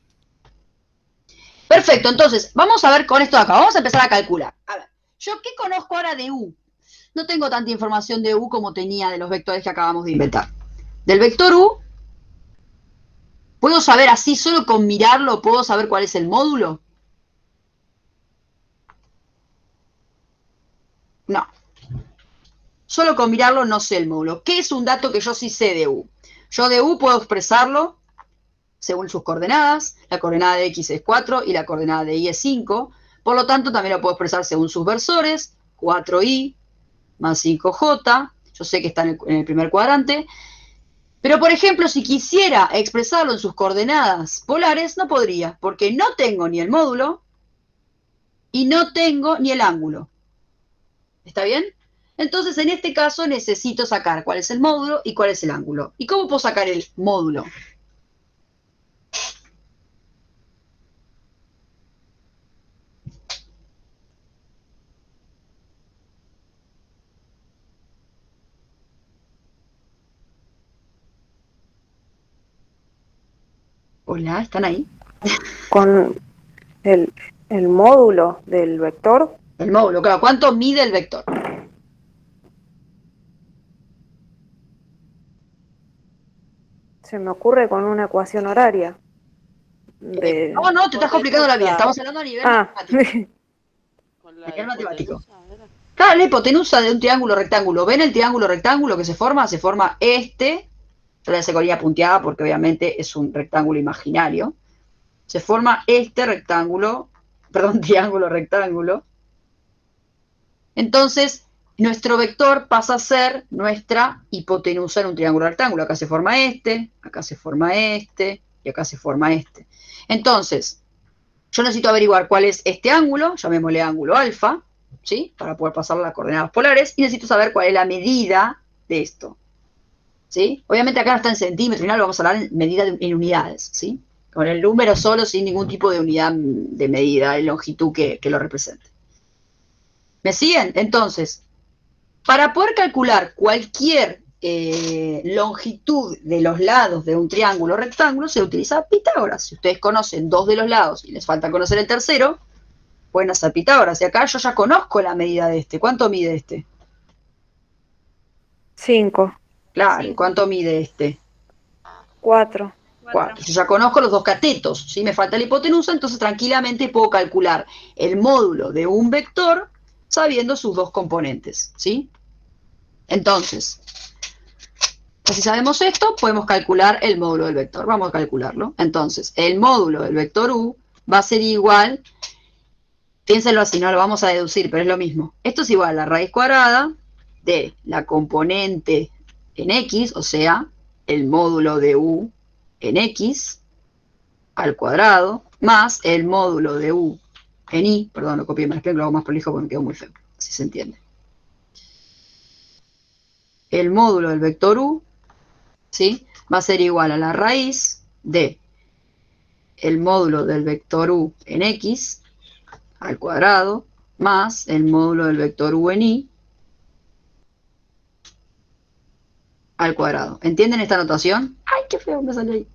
Perfecto, entonces, vamos a ver con esto de acá, vamos a empezar a calcular. A ver, ¿yo qué conozco ahora de U? No tengo tanta información de U como tenía de los vectores que acabamos de inventar. Del vector U, ¿puedo saber así, solo con mirarlo, puedo saber cuál es el módulo? No. Solo con mirarlo no sé el módulo. ¿Qué es un dato que yo sí sé de U? Yo de U puedo expresarlo según sus coordenadas. La coordenada de X es 4 y la coordenada de Y es 5. Por lo tanto, también lo puedo expresar según sus versores. 4Y más 5J. Yo sé que está en el primer cuadrante. Pero, por ejemplo, si quisiera expresarlo en sus coordenadas polares, no podría, porque no tengo ni el módulo y no tengo ni el ángulo. ¿Está bien? Entonces, en este caso, necesito sacar cuál es el módulo y cuál es el ángulo. ¿Y cómo puedo sacar el módulo? Hola, ¿están ahí? Con el módulo del vector, El módulo, claro. ¿Cuánto mide el vector? se me ocurre con una ecuación horaria. No, no, te estás complicando la vida. Estamos hablando a nivel matemático. Con A la nivel matemático. hipotenusa, ¿era? Claro, la hipotenusa de un triángulo rectángulo. ¿Ven el triángulo rectángulo que se forma? Se forma este. Yo le hice con línea punteada porque obviamente es un rectángulo imaginario. Se forma este rectángulo, perdón, triángulo rectángulo. Entonces, nuestro vector pasa a ser nuestra hipotenusa en un triángulo rectángulo. Acá se forma este, acá se forma este y acá se forma este. Entonces, yo necesito averiguar cuál es este ángulo, llamémosle ángulo alfa, ¿sí? Para poder pasar las coordenadas polares, y necesito saber cuál es la medida de esto, ¿sí? Obviamente acá no está en centímetros, y nada, lo vamos a hablar en medida en unidades, ¿sí? Con el número solo, sin ningún tipo de unidad de medida, de longitud que lo represente. ¿Me siguen? Entonces, para poder calcular cualquier longitud de los lados de un triángulo rectángulo, se utiliza Pitágoras. Si ustedes conocen dos de los lados y les falta conocer el tercero, pueden hacer Pitágoras. Y acá yo ya conozco la medida de este. ¿Cuánto mide este? 5, Claro, ¿y 5, cuánto mide este? 4. 4. Yo ya conozco los dos catetos, ¿sí? Me falta la hipotenusa, entonces tranquilamente puedo calcular el módulo de un vector sabiendo sus dos componentes, ¿sí? Entonces, si sabemos esto, podemos calcular el módulo del vector. Vamos a calcularlo. Entonces, el módulo del vector U va a ser igual, piénsenlo así, no lo vamos a deducir, pero es lo mismo. Esto es igual a la raíz cuadrada de la componente en X, o sea, el módulo de U en X al cuadrado, más el módulo de U en Y, perdón, lo copié, me lo hago más prolijo porque me quedó muy feo, así se entiende. El módulo del vector U, ¿sí? Va a ser igual a la raíz de el módulo del vector U en X al cuadrado más el módulo del vector U en Y al cuadrado. ¿Entienden esta notación? ¡Ay, qué feo me salió ahí!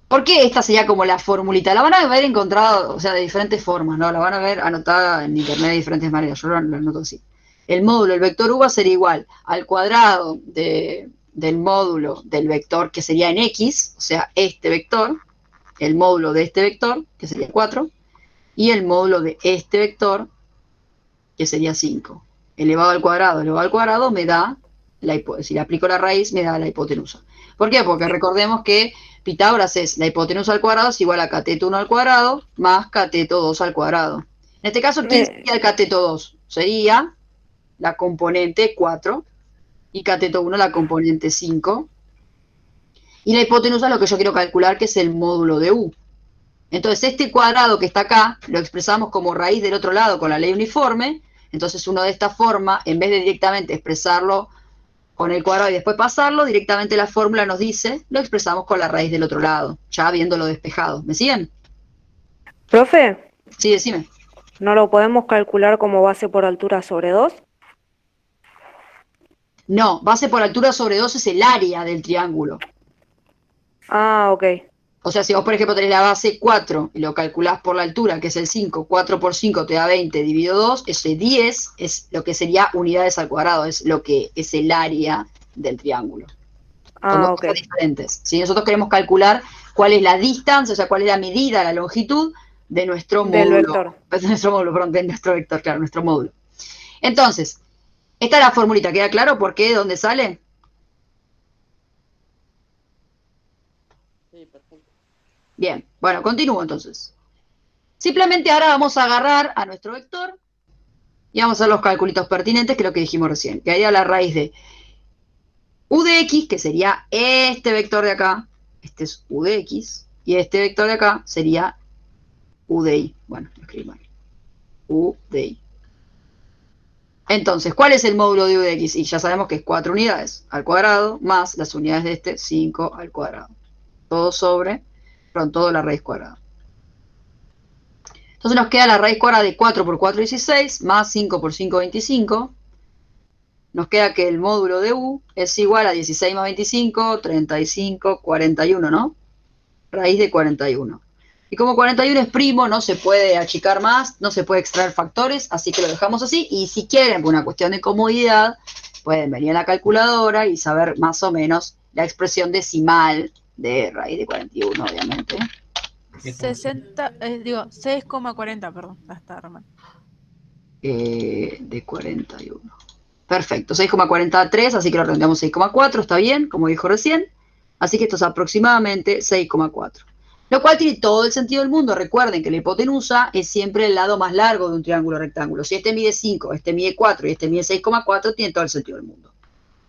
¿Por qué esta sería como la formulita? La van a haber encontrado, o sea, de diferentes formas, ¿no? La van a ver anotada en internet de diferentes maneras. Yo lo anoto así. El módulo del vector U va a ser igual al cuadrado del módulo del vector que sería en X, o sea, este vector, el módulo de este vector, que sería 4, y el módulo de este vector, que sería 5. Elevado al cuadrado me da, si le aplico la raíz, me da la hipotenusa. ¿Por qué? Porque recordemos que Pitágoras es la hipotenusa al cuadrado es igual a cateto 1 al cuadrado más cateto 2 al cuadrado. En este caso, ¿quién sería el cateto 2? Sería la componente 4 y cateto 1 la componente 5. Y la hipotenusa es lo que yo quiero calcular, que es el módulo de U. Entonces este cuadrado que está acá lo expresamos como raíz del otro lado con la ley uniforme. Entonces uno de esta forma, en vez de directamente expresarlo con el cuadrado y después pasarlo, directamente la fórmula nos dice, lo expresamos con la raíz del otro lado, ya viéndolo despejado. ¿Me siguen? Profe, Sí, decime. ¿no lo podemos calcular como base por altura sobre 2? No, base por altura sobre 2 es el área del triángulo. Ah, ok. O sea, si vos, por ejemplo, tenés la base 4 y lo calculás por la altura, que es el 5, 4 por 5 te da 20, dividido 2, ese 10 es lo que sería unidades al cuadrado, es lo que es el área del triángulo. Son Ah, dos ok. cosas diferentes. Si nosotros queremos calcular cuál es la distancia, o sea, cuál es la medida, la longitud de nuestro Del módulo. vector. De nuestro módulo, perdón, de nuestro vector, claro, nuestro módulo. Entonces, esta es la formulita, ¿queda claro por qué? ¿De dónde sale? Sí, perfecto. Bien, bueno, continúo entonces. Simplemente ahora vamos a agarrar a nuestro vector y vamos a hacer los calculitos pertinentes, que es lo que dijimos recién, que haría la raíz de u de x, que sería este vector de acá, este es u de x, y este vector de acá sería u de y. Bueno, lo escribí mal. U de y. Entonces, ¿cuál es el módulo de u de x? Y ya sabemos que es 4 unidades al cuadrado más las unidades de este 5 al cuadrado. Todo sobre, perdón, todo la raíz cuadrada. Entonces nos queda la raíz cuadrada de 4 por 4, 16, más 5 por 5, 25. Nos queda que el módulo de u es igual a 16 más 25, 35, 41, ¿no? Raíz de 41. Y como 41 es primo, no se puede achicar más, no se puede extraer factores, así que lo dejamos así. Y si quieren, por una cuestión de comodidad, pueden venir a la calculadora y saber más o menos la expresión decimal de raíz de 41, obviamente. 6,40, perdón. Está Román. De 41. Perfecto, 6,43, así que lo redondeamos 6,4, está bien, como dijo recién. Así que esto es aproximadamente 6,4. Lo cual tiene todo el sentido del mundo. Recuerden que la hipotenusa es siempre el lado más largo de un triángulo rectángulo. Si este mide 5, este mide 4 y este mide 6,4, tiene todo el sentido del mundo.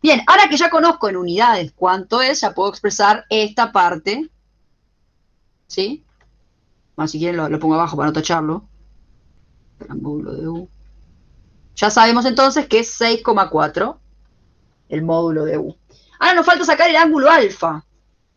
Bien, ahora que ya conozco en unidades cuánto es, ya puedo expresar esta parte. ¿Sí? Bueno, si quieren lo pongo abajo para no tacharlo. El módulo de U. Ya sabemos entonces que es 6,4 el módulo de U. Ahora nos falta sacar el ángulo alfa.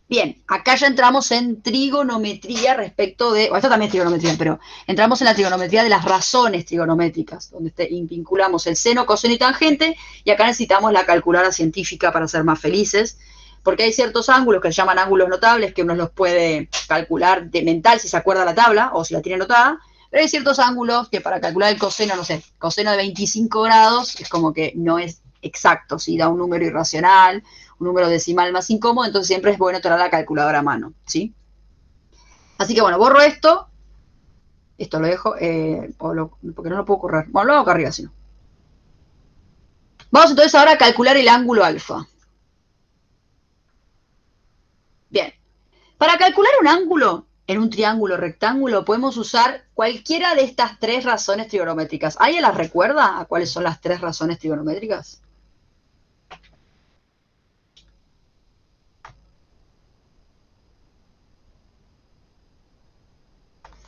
Bien, acá ya entramos en trigonometría respecto de... Bueno, esto también es trigonometría, pero entramos en la trigonometría de las razones trigonométricas, donde vinculamos el seno, coseno y tangente, y acá necesitamos la calculadora científica para ser más felices, porque hay ciertos ángulos que se llaman ángulos notables, que uno los puede calcular de mental si se acuerda la tabla, o si la tiene anotada, pero hay ciertos ángulos que para calcular el coseno, no sé, coseno de 25 grados, es como que no es exacto, si da un número irracional, un número decimal más incómodo, entonces siempre es bueno tener la calculadora a mano, ¿sí? Así que bueno, borro esto lo dejo, porque no lo puedo correr, bueno, lo hago acá arriba, si no. Vamos entonces ahora a calcular el ángulo alfa. Bien, para calcular un ángulo en un triángulo rectángulo podemos usar cualquiera de estas tres razones trigonométricas. ¿Alguien las recuerda a cuáles son las tres razones trigonométricas?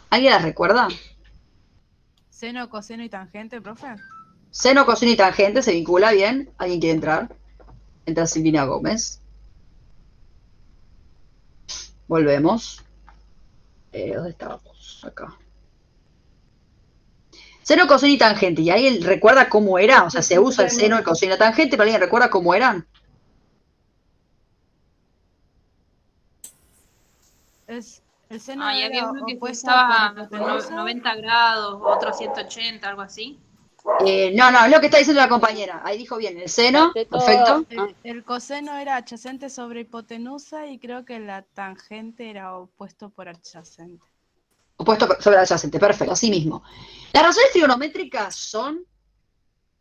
¿Alguien las recuerda? Seno, coseno y tangente, profe. Seno, coseno y tangente se vincula bien. ¿Alguien quiere entrar? Entra Silvina Gómez. Volvemos. ¿Dónde estábamos? Acá. Seno, coseno y tangente. ¿Y alguien recuerda cómo era? O sea, se usa el seno, el coseno y la tangente, pero ¿alguien recuerda cómo eran? El seno Y había era uno que opuesto usaba por hipotenusa. 90 grados, otro 180, algo así. No, es lo que está diciendo la compañera. Ahí dijo bien, el seno, perfecto. El coseno era adyacente sobre hipotenusa y creo que la tangente era opuesto por adyacente. Opuesto sobre adyacente, perfecto, así mismo. Las razones trigonométricas son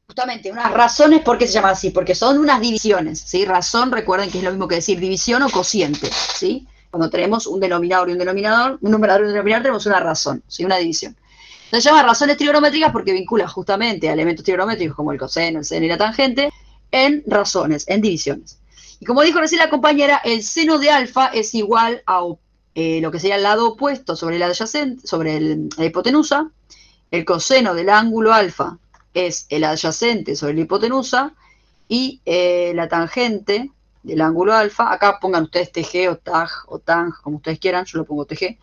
justamente unas razones, ¿por qué se llama así? Porque son unas divisiones, ¿sí? Razón, recuerden que es lo mismo que decir división o cociente, ¿sí? Cuando tenemos un denominador y un denominador, un numerador y un denominador, tenemos una razón, ¿sí? Una división. Se llama razones trigonométricas porque vincula justamente a elementos trigonométricos como el coseno, el seno y la tangente en razones, en divisiones. Y como dijo recién la compañera, el seno de alfa es igual a lo que sería el lado opuesto sobre el adyacente, sobre la hipotenusa. El coseno del ángulo alfa es el adyacente sobre la hipotenusa y la tangente del ángulo alfa, acá pongan ustedes TG o TAG o TANG, como ustedes quieran, yo lo pongo TG,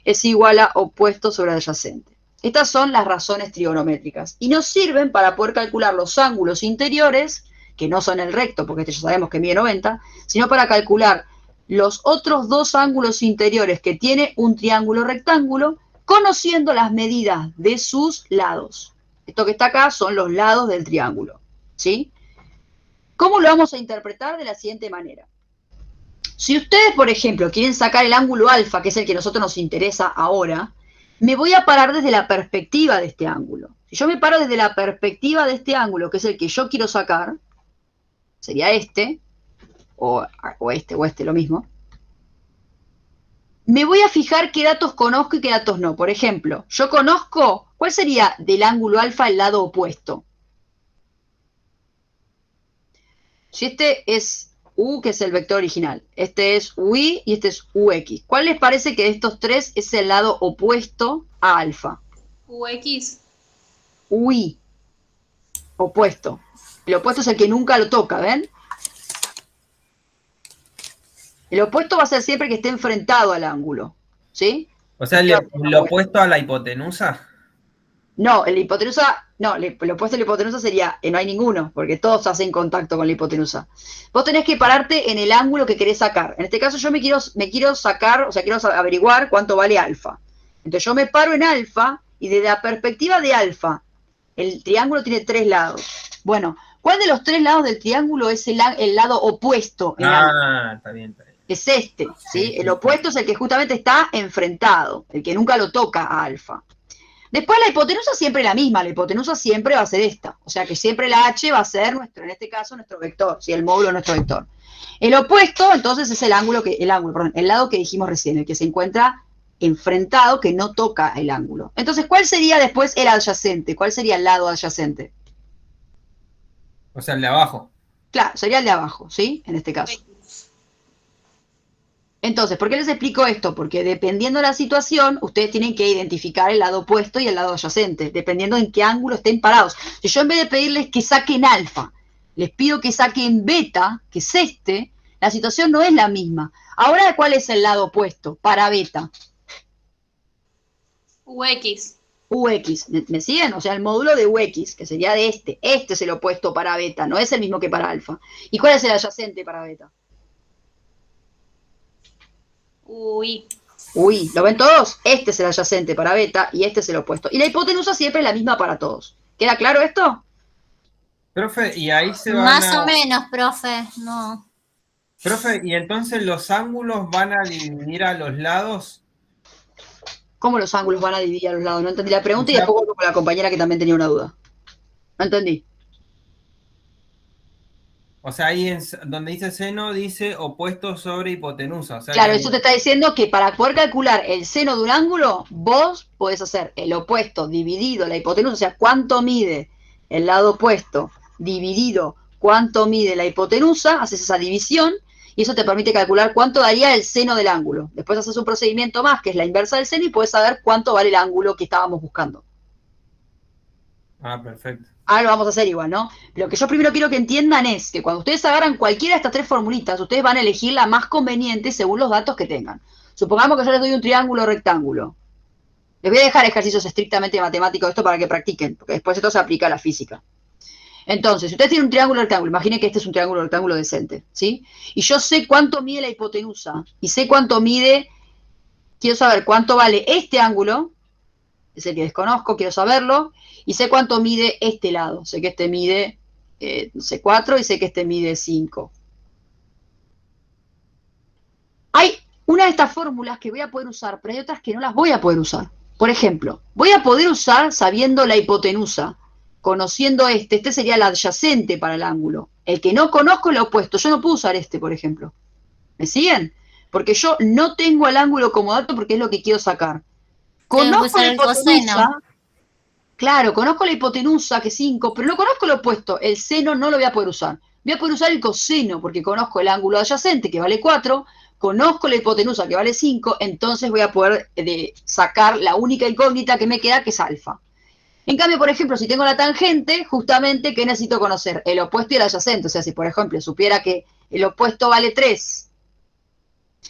es igual a opuesto sobre adyacente. Estas son las razones trigonométricas y nos sirven para poder calcular los ángulos interiores, que no son el recto, porque este ya sabemos que mide 90, sino para calcular los otros dos ángulos interiores que tiene un triángulo rectángulo, conociendo las medidas de sus lados. Esto que está acá son los lados del triángulo, ¿sí? ¿Cómo lo vamos a interpretar? De la siguiente manera. Si ustedes, por ejemplo, quieren sacar el ángulo alfa, que es el que a nosotros nos interesa ahora, me voy a parar desde la perspectiva de este ángulo. Si yo me paro desde la perspectiva de este ángulo, que es el que yo quiero sacar, sería este, o este, lo mismo. Me voy a fijar qué datos conozco y qué datos no. Por ejemplo, yo conozco, ¿cuál sería del ángulo alfa el lado opuesto? Si este es U, que es el vector original, este es UI y este es UX. ¿Cuál les parece que de estos tres es el lado opuesto a alfa? UX. UI. Opuesto. El opuesto es el que nunca lo toca, ¿ven? El opuesto va a ser siempre que esté enfrentado al ángulo, ¿sí? O sea, lo opuesto a la hipotenusa. No, el hipotenusa, no, el opuesto a la hipotenusa sería, no hay ninguno, porque todos hacen contacto con la hipotenusa. Vos tenés que pararte en el ángulo que querés sacar. En este caso yo me quiero sacar, o sea, quiero averiguar cuánto vale alfa. Entonces yo me paro en alfa, y desde la perspectiva de alfa, el triángulo tiene 3 lados. Bueno, ¿cuál de los 3 lados del triángulo es el lado opuesto? Está bien, está bien. Es este, ¿sí? El opuesto es el que justamente está enfrentado, el que nunca lo toca a alfa. Después la hipotenusa siempre es la misma, la hipotenusa siempre va a ser esta, o sea que siempre la h va a ser nuestro, en este caso, nuestro vector, ¿sí? El módulo de nuestro vector. El opuesto, entonces, es el lado que dijimos recién, el que se encuentra enfrentado, que no toca el ángulo. Entonces, ¿cuál sería después el adyacente? ¿Cuál sería el lado adyacente? O sea, el de abajo. Claro, sería el de abajo, ¿sí? En este caso. Entonces, ¿por qué les explico esto? Porque dependiendo de la situación, ustedes tienen que identificar el lado opuesto y el lado adyacente, dependiendo en qué ángulo estén parados. Si yo en vez de pedirles que saquen alfa, les pido que saquen beta, que es este, la situación no es la misma. Ahora, ¿cuál es el lado opuesto para beta? UX. UX, ¿me siguen? O sea, el módulo de UX, que sería de este. Este es el opuesto para beta, no es el mismo que para alfa. ¿Y cuál es el adyacente para beta? UI. Uy, ¿lo ven todos? Este es el adyacente para beta y este es el opuesto. Y la hipotenusa siempre es la misma para todos. ¿Queda claro esto? Profe, y ahí se van Más o menos, profe, no. Profe, ¿y entonces los ángulos van a dividir a los lados? ¿Cómo los ángulos van a dividir a los lados? No entendí la pregunta y después vuelvo con la compañera que también tenía una duda. No entendí. O sea, ahí donde dice seno, dice opuesto sobre hipotenusa. O sea, Claro, eso te está diciendo que para poder calcular el seno de un ángulo, vos podés hacer el opuesto dividido la hipotenusa, o sea, cuánto mide el lado opuesto dividido cuánto mide la hipotenusa, haces esa división y eso te permite calcular cuánto daría el seno del ángulo. Después haces un procedimiento más, que es la inversa del seno, y podés saber cuánto vale el ángulo que estábamos buscando. Ah, perfecto. Ahora lo vamos a hacer igual, ¿no? Lo que yo primero quiero que entiendan es que cuando ustedes agarran cualquiera de estas 3 formulitas, ustedes van a elegir la más conveniente según los datos que tengan. Supongamos que yo les doy un triángulo rectángulo. Les voy a dejar ejercicios estrictamente matemáticos de esto para que practiquen, porque después esto se aplica a la física. Entonces, si ustedes tienen un triángulo rectángulo, imaginen que este es un triángulo rectángulo decente, ¿sí? Y yo sé cuánto mide la hipotenusa, y sé cuánto mide, quiero saber cuánto vale este ángulo, es el que desconozco, quiero saberlo, y sé cuánto mide este lado. Sé que este mide, no sé, 4 y sé que este mide 5. Hay una de estas fórmulas que voy a poder usar, pero hay otras que no las voy a poder usar. Por ejemplo, voy a poder usar sabiendo la hipotenusa, conociendo este sería el adyacente para el ángulo. El que no conozco es el opuesto. Yo no puedo usar este, por ejemplo. ¿Me siguen? Porque yo no tengo el ángulo como dato porque es lo que quiero sacar. Conozco la hipotenusa. Claro, conozco la hipotenusa, que es 5, pero no conozco el opuesto. El seno no lo voy a poder usar. Voy a poder usar el coseno, porque conozco el ángulo adyacente, que vale 4, conozco la hipotenusa que vale 5, entonces voy a poder sacar la única incógnita que me queda, que es alfa. En cambio, por ejemplo, si tengo la tangente, justamente, ¿qué necesito conocer? El opuesto y el adyacente. O sea, si por ejemplo supiera que el opuesto vale 3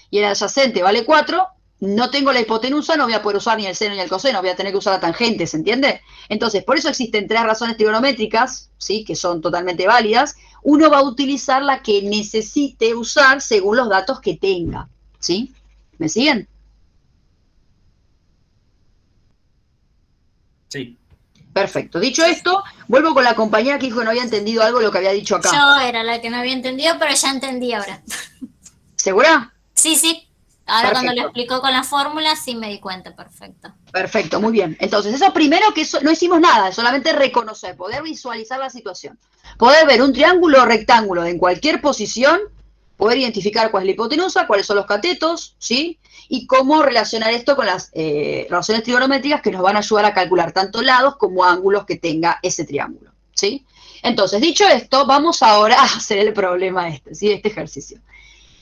y el adyacente vale 4, no tengo la hipotenusa, no voy a poder usar ni el seno ni el coseno, voy a tener que usar la tangente, ¿se entiende? Entonces, por eso existen 3 razones trigonométricas, ¿sí? Que son totalmente válidas. Uno va a utilizar la que necesite usar según los datos que tenga, ¿sí? ¿Me siguen? Sí. Perfecto. Dicho esto, vuelvo con la compañera que dijo que no había entendido algo de lo que había dicho acá. Yo era la que no había entendido, pero ya entendí ahora. ¿Segura? Sí, sí. Ahora cuando lo Perfecto. explicó con la fórmula, sí me di cuenta, perfecto. Perfecto, muy bien. Entonces, eso primero que no hicimos nada, es solamente reconocer, poder visualizar la situación. Poder ver un triángulo o rectángulo en cualquier posición, poder identificar cuál es la hipotenusa, cuáles son los catetos, ¿sí? Y cómo relacionar esto con las relaciones trigonométricas que nos van a ayudar a calcular tanto lados como ángulos que tenga ese triángulo, ¿sí? Entonces, dicho esto, vamos ahora a hacer el problema ¿sí? Este ejercicio.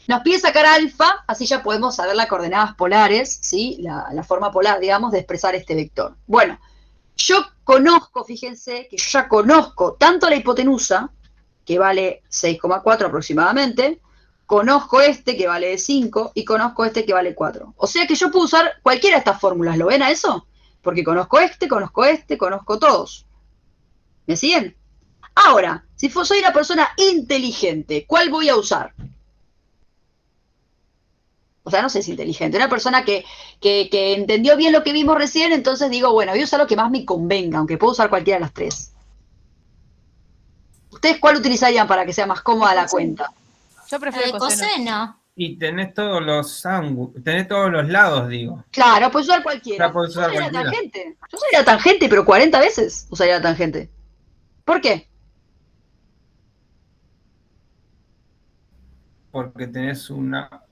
Nos pide sacar alfa, así ya podemos saber las coordenadas polares, ¿sí? La forma polar, digamos, de expresar este vector. Bueno, yo conozco, fíjense, que yo ya conozco tanto la hipotenusa, que vale 6,4 aproximadamente, conozco este que vale 5 y conozco este que vale 4. O sea que yo puedo usar cualquiera de estas fórmulas, ¿lo ven a eso? Porque conozco conozco todos. ¿Me siguen? Ahora, si soy una persona inteligente, ¿cuál voy a usar? O sea, no sé si inteligente, una persona que entendió bien lo que vimos recién, entonces digo, bueno, voy a usar lo que más me convenga, aunque puedo usar cualquiera de las 3. ¿Ustedes cuál utilizarían para que sea más cómoda la cuenta? Yo prefiero coseno. Coseno. Y tenés todos los ángulos, tenés todos los lados, digo. Claro, puedes usar cualquiera. Ya podés Yo usar usaría la cualquiera. tangente. Yo usaría la tangente, pero 40 veces usaría la tangente. ¿Por qué? Porque tenés un ángulo.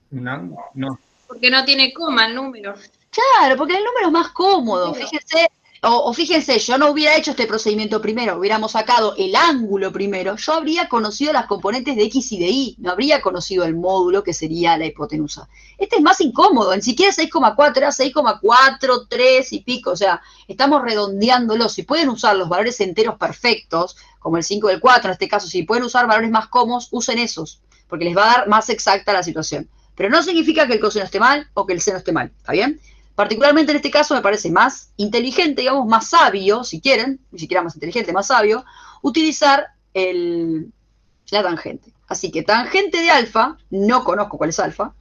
No. Porque no tiene coma el número. Claro, porque el número es más cómodo. Fíjense, o fíjense, yo no hubiera hecho este procedimiento primero, hubiéramos sacado el ángulo primero, yo habría conocido las componentes de X y de Y, no habría conocido el módulo que sería la hipotenusa. Este es más incómodo, ni siquiera 6,4, era 6,4, 3 y pico, o sea, estamos redondeándolo. Si pueden usar los valores enteros perfectos, como el 5 y el 4 en este caso, si pueden usar valores más cómodos, usen esos, porque les va a dar más exacta la situación. Pero no significa que el coseno esté mal o que el seno esté mal, ¿está bien? Particularmente en este caso me parece más inteligente, digamos, más sabio, si quieren, ni siquiera más inteligente, más sabio, utilizar la tangente. Así que tangente de alfa, no conozco cuál es alfa,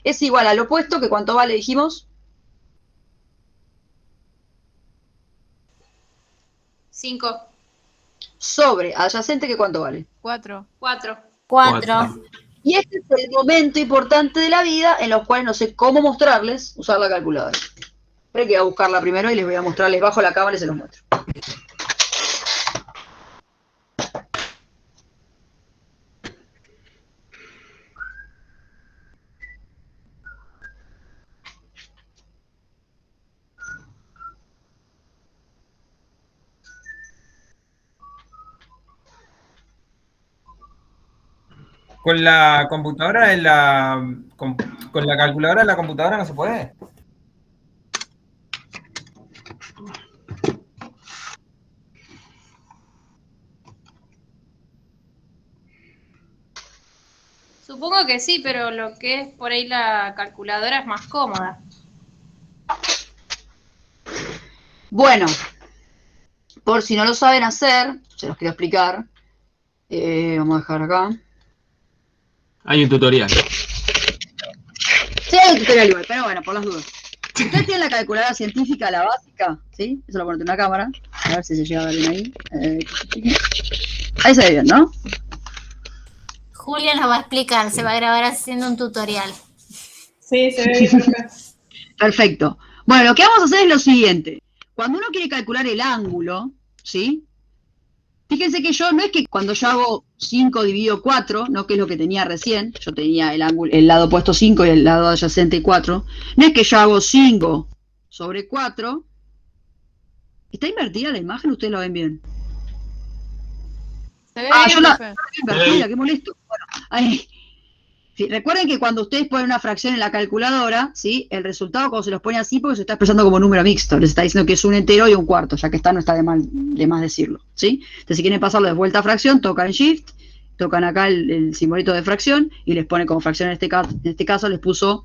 es igual al opuesto, que ¿cuánto vale, dijimos? 5, Sobre adyacente, que ¿cuánto vale? 4. 4. 4. Y este es el momento importante de la vida en los cuales no sé cómo mostrarles usar la calculadora. Espero que voy a buscarla primero y les voy a mostrarles bajo la cámara y se los muestro. Con la computadora con la calculadora de la computadora no se puede. Supongo que sí, pero lo que es por ahí la calculadora es más cómoda. Bueno, por si no lo saben hacer, se los quiero explicar. Vamos a dejar acá. Hay un tutorial. Sí, hay un tutorial igual, pero bueno, por las dudas. Si ustedes tienen la calculadora científica, la básica, ¿sí? Eso lo ponen en una cámara. A ver si se llega a ver bien ahí. Ahí se ve bien, ¿no? Julia nos va a explicar, se va a grabar haciendo un tutorial. Sí, se ve bien acá. Perfecto. Bueno, lo que vamos a hacer es lo siguiente. Cuando uno quiere calcular el ángulo, ¿sí? Fíjense que yo, no es que cuando yo hago 5 dividido 4, no que es lo que tenía recién, yo tenía el lado opuesto 5 y el lado adyacente 4, no es que yo hago 5 sobre 4. ¿Está invertida la imagen? ¿Ustedes lo ven bien? Se ve Ah, bien, yo la profe. invertida, qué molesto. Bueno, ahí. Recuerden que cuando ustedes ponen una fracción en la calculadora, ¿sí? El resultado cuando se los pone así porque se está expresando como número mixto, les está diciendo que es un entero y un cuarto, ya que no está de más decirlo, ¿sí? Entonces si quieren pasarlo de vuelta a fracción, tocan Shift, tocan acá el simbolito de fracción y les pone como fracción en este caso les puso,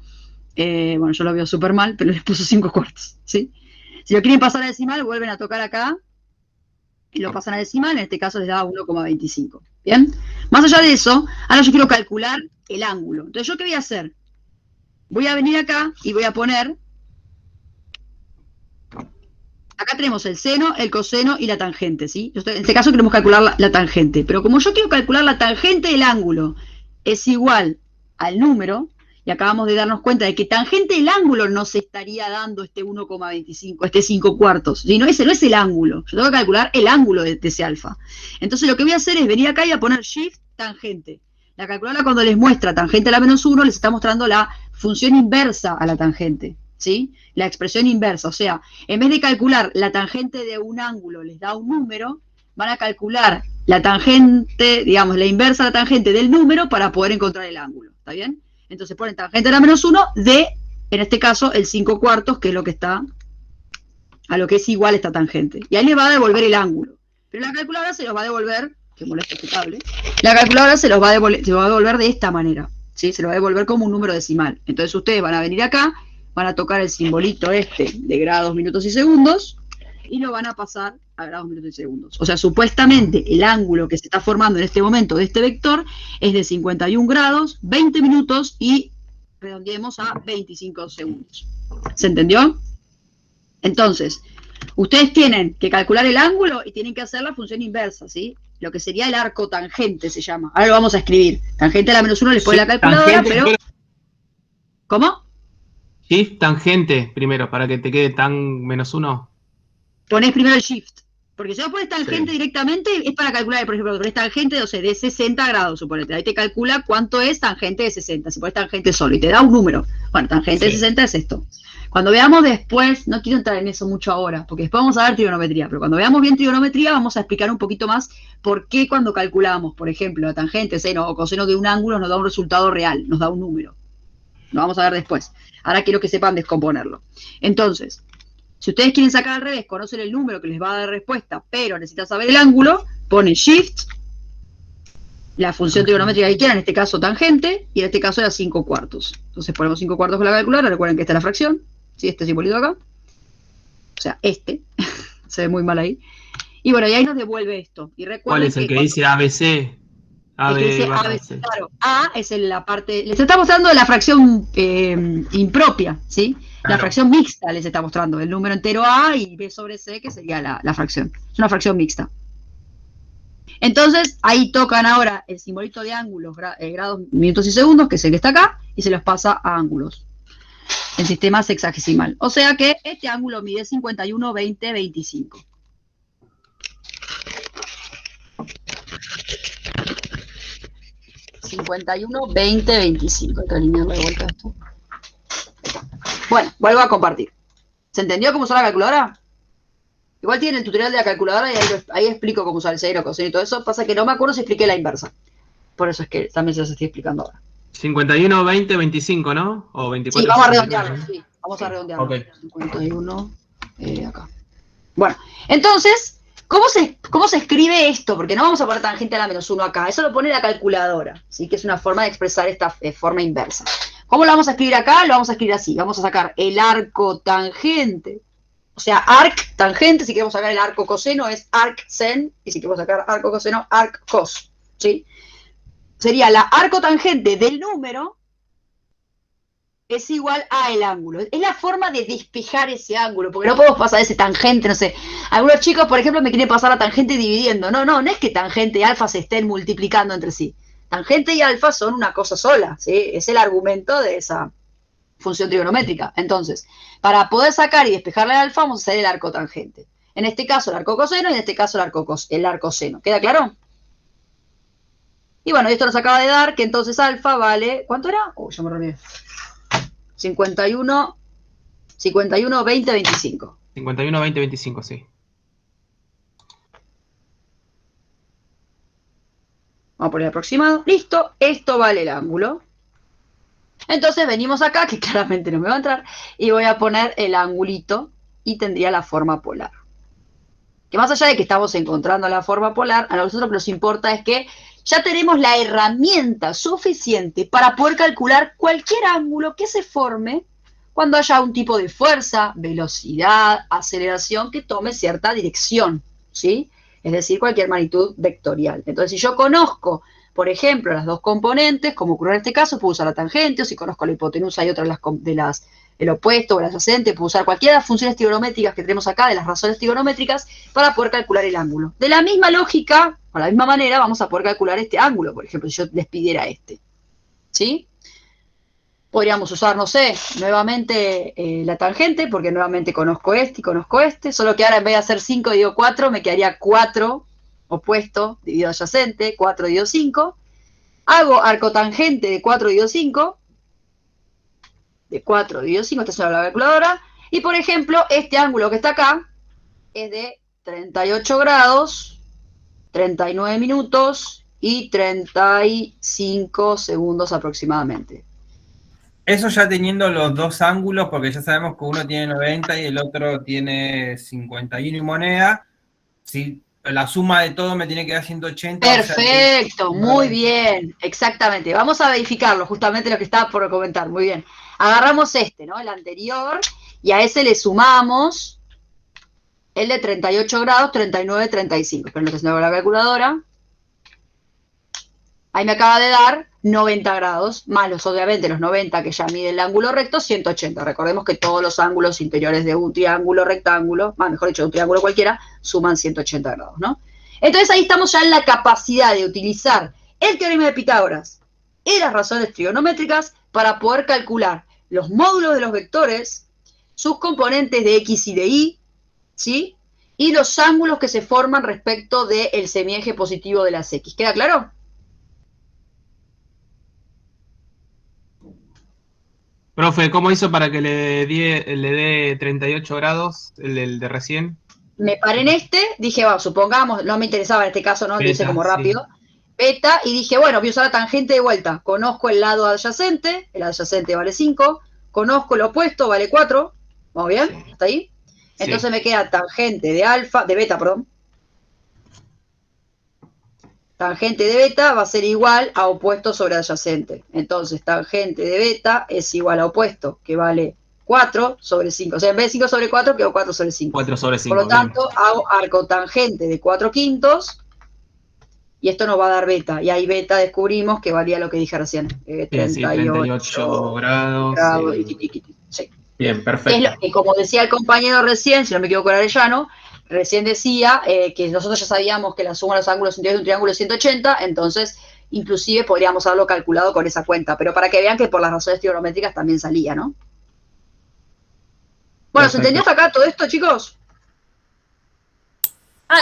bueno, yo lo veo súper mal, pero les puso 5 cuartos, ¿sí? Si lo quieren pasar a decimal, vuelven a tocar acá y lo pasan a decimal, en este caso les da 1,25, ¿bien? Más allá de eso, ahora yo quiero calcular el ángulo. Entonces, ¿yo qué voy a hacer? Voy a venir acá y voy a poner, acá tenemos el seno, el coseno y la tangente, ¿sí? En este caso queremos calcular la tangente, pero como yo quiero calcular la tangente del ángulo es igual al número, y acabamos de darnos cuenta de que tangente del ángulo no se estaría dando este 1,25, este 5 cuartos, ¿sí? No es el ángulo, yo tengo que calcular el ángulo de ese alfa. Entonces lo que voy a hacer es venir acá y a poner Shift tangente. La calculadora cuando les muestra tangente a la menos 1, les está mostrando la función inversa a la tangente, ¿sí? La expresión inversa, o sea, en vez de calcular la tangente de un ángulo, les da un número, van a calcular la tangente, digamos, la inversa a la tangente del número para poder encontrar el ángulo, ¿está bien? Entonces ponen tangente a la menos 1 de, en este caso, el 5 cuartos, que es lo que está, a lo que es igual esta tangente. Y ahí les va a devolver el ángulo. Pero la calculadora se los va a devolver, que molesta este cable, la calculadora se los va a devolver de esta manera, ¿sí? Se lo va a devolver como un número decimal. Entonces ustedes van a venir acá, van a tocar el simbolito este de grados, minutos y segundos, y lo van a pasar a grados, minutos y segundos. O sea, supuestamente el ángulo que se está formando en este momento de este vector es de 51 grados, 20 minutos y redondeemos a 25 segundos. ¿Se entendió? Entonces, ustedes tienen que calcular el ángulo y tienen que hacer la función inversa, ¿sí? Lo que sería el arco tangente se llama. Ahora lo vamos a escribir. Tangente a la menos 1 les pone la calculadora, pero... ¿Cómo? Shift tangente primero, para que te quede tan menos 1. Ponés primero el Shift. Porque si vos pones tangente directamente, es para calcular, por ejemplo, pones tangente, no sé, de 60 grados, suponete. Ahí te calcula cuánto es tangente de 60. Si pones tangente solo y te da un número. Bueno, tangente de 60 es esto. Cuando veamos después, no quiero entrar en eso mucho ahora, porque después vamos a ver trigonometría, pero cuando veamos bien trigonometría vamos a explicar un poquito más por qué cuando calculamos, por ejemplo, la tangente, seno o coseno de un ángulo nos da un resultado real, nos da un número. Lo vamos a ver después. Ahora quiero que sepan descomponerlo. Entonces, si ustedes quieren sacar al revés, conocen el número que les va a dar respuesta, pero necesitan saber el ángulo, ponen Shift, la función trigonométrica que quieran, en este caso tangente, y en este caso era 5 cuartos. Entonces ponemos 5 cuartos con la calculadora, recuerden que esta es la fracción, ¿sí? Este simbolito acá, o sea, este, se ve muy mal ahí. Y bueno, y ahí nos devuelve esto. Y recuerden ¿Cuál es el que dice ABC? El que dice ABC, claro. A es en la parte, les está mostrando la fracción impropia, ¿sí? La fracción mixta les está mostrando, el número entero A y B sobre C, que sería la fracción. Es una fracción mixta. Entonces, ahí tocan ahora el simbolito de ángulos, grados, minutos y segundos, que es el que está acá, y se los pasa a ángulos. El sistema sexagesimal. O sea que este ángulo mide 51, 20, 25. ...51, 20, 25. Hay que alinearlo de vuelta a esto. Bueno, vuelvo a compartir. ¿Se entendió cómo usar la calculadora? Igual tienen el tutorial de la calculadora y ahí explico cómo usar el seno, coseno y todo eso. Pasa que no me acuerdo si expliqué la inversa. Por eso es que también se los estoy explicando ahora. 51, 20, 25, ¿no? O 24. Sí, vamos a redondearlo. Sí, vamos a redondearlo. Okay. 51, acá. Bueno, entonces, ¿cómo se escribe esto? Porque no vamos a poner tangente a la menos 1 acá. Eso lo pone la calculadora, ¿sí? Que es una forma de expresar esta forma inversa. ¿Cómo lo vamos a escribir acá? Lo vamos a escribir así. Vamos a sacar el arco tangente. O sea, arc tangente. Si queremos sacar el arco coseno es arc sen. Y si queremos sacar arco coseno, arc cos. ¿Sí? Sería la arco tangente del número es igual a el ángulo. Es la forma de despejar ese ángulo, porque no podemos pasar ese tangente, no sé. Algunos chicos, por ejemplo, me quieren pasar la tangente dividiendo. No es que tangente y alfa se estén multiplicando entre sí. Tangente y alfa son una cosa sola, ¿sí? Es el argumento de esa función trigonométrica. Entonces, para poder sacar y despejarle al alfa, vamos a hacer el arco tangente. En este caso el arco coseno y en este caso el arco seno. ¿Queda claro? Y bueno, esto nos acaba de dar que entonces alfa vale... ¿Cuánto era? Ya me olvidé. 51, 20, 25. 51, 20, 25, sí. Vamos a poner aproximado. Listo, esto vale el ángulo. Entonces venimos acá, que claramente no me va a entrar, y voy a poner el angulito y tendría la forma polar. Que más allá de que estamos encontrando la forma polar, a nosotros lo que nos importa es que ya tenemos la herramienta suficiente para poder calcular cualquier ángulo que se forme cuando haya un tipo de fuerza, velocidad, aceleración que tome cierta dirección, ¿sí? Es decir, cualquier magnitud vectorial. Entonces, si yo conozco, por ejemplo, las dos componentes, como ocurre en este caso, puedo usar la tangente, o si conozco la hipotenusa y otra el opuesto o el adyacente, puedo usar cualquiera de las funciones trigonométricas que tenemos acá, de las razones trigonométricas, para poder calcular el ángulo. De la misma lógica, o de la misma manera, vamos a poder calcular este ángulo, por ejemplo, si yo les pidiera este. ¿Sí? Podríamos usar, no sé, nuevamente la tangente, porque nuevamente conozco este y conozco este, solo que ahora en vez de hacer 5 dividido 4, me quedaría 4 opuesto dividido adyacente, 4 dividido 5. Hago arcotangente de 4 dividido 5, de 4 dividido 5, esta es una calculadora, y por ejemplo, este ángulo que está acá es de 38 grados, 39 minutos y 35 segundos aproximadamente. Eso ya teniendo los dos ángulos, porque ya sabemos que uno tiene 90 y el otro tiene 51 y moneda. Si la suma de todo me tiene que dar 180. Perfecto, O sea, muy bien, exactamente. Vamos a verificarlo, justamente lo que estaba por comentar, muy bien. Agarramos este, ¿no? El anterior, y a ese le sumamos el de 38 grados, 39, 35. Esperen lo que se me va la calculadora. Ahí me acaba de dar 90 grados, más obviamente los 90 que ya mide el ángulo recto, 180. Recordemos que todos los ángulos interiores de un triángulo rectángulo, mejor dicho, de un triángulo cualquiera, suman 180 grados, ¿no? Entonces ahí estamos ya en la capacidad de utilizar el teorema de Pitágoras y las razones trigonométricas para poder calcular los módulos de los vectores, sus componentes de x y de y, ¿sí? Y los ángulos que se forman respecto del semieje positivo de las x. ¿Queda claro? Profe, ¿cómo hizo para que le dé 38 grados el de recién? Me paré en este, dije, bueno, supongamos, no me interesaba en este caso, ¿no? Lo hice como rápido. Sí. Beta, y dije, bueno, voy a usar la tangente de vuelta. Conozco el lado adyacente, el adyacente vale 5. Conozco el opuesto, vale 4. ¿Vamos bien? Sí. ¿Hasta ahí? Entonces Sí. me queda tangente de beta, perdón. Tangente de beta va a ser igual a opuesto sobre adyacente. Entonces, tangente de beta es igual a opuesto, que vale 4 sobre 5. O sea, en vez de 5 sobre 4, quedó 4 sobre 5. 4 sobre 5. Por lo tanto, hago arcotangente de 4 quintos, y esto nos va a dar beta. Y ahí beta descubrimos que valía lo que dije recién. 38 grados. Sí. Bien, perfecto. Es lo que, como decía el compañero recién, si no me equivoco, era Arellano, recién decía que nosotros ya sabíamos que la suma de los ángulos interiores de un triángulo es 180, entonces inclusive podríamos haberlo calculado con esa cuenta, pero para que vean que por las razones trigonométricas también salía, ¿no? Bueno, ¿se entendió hasta acá todo esto, chicos?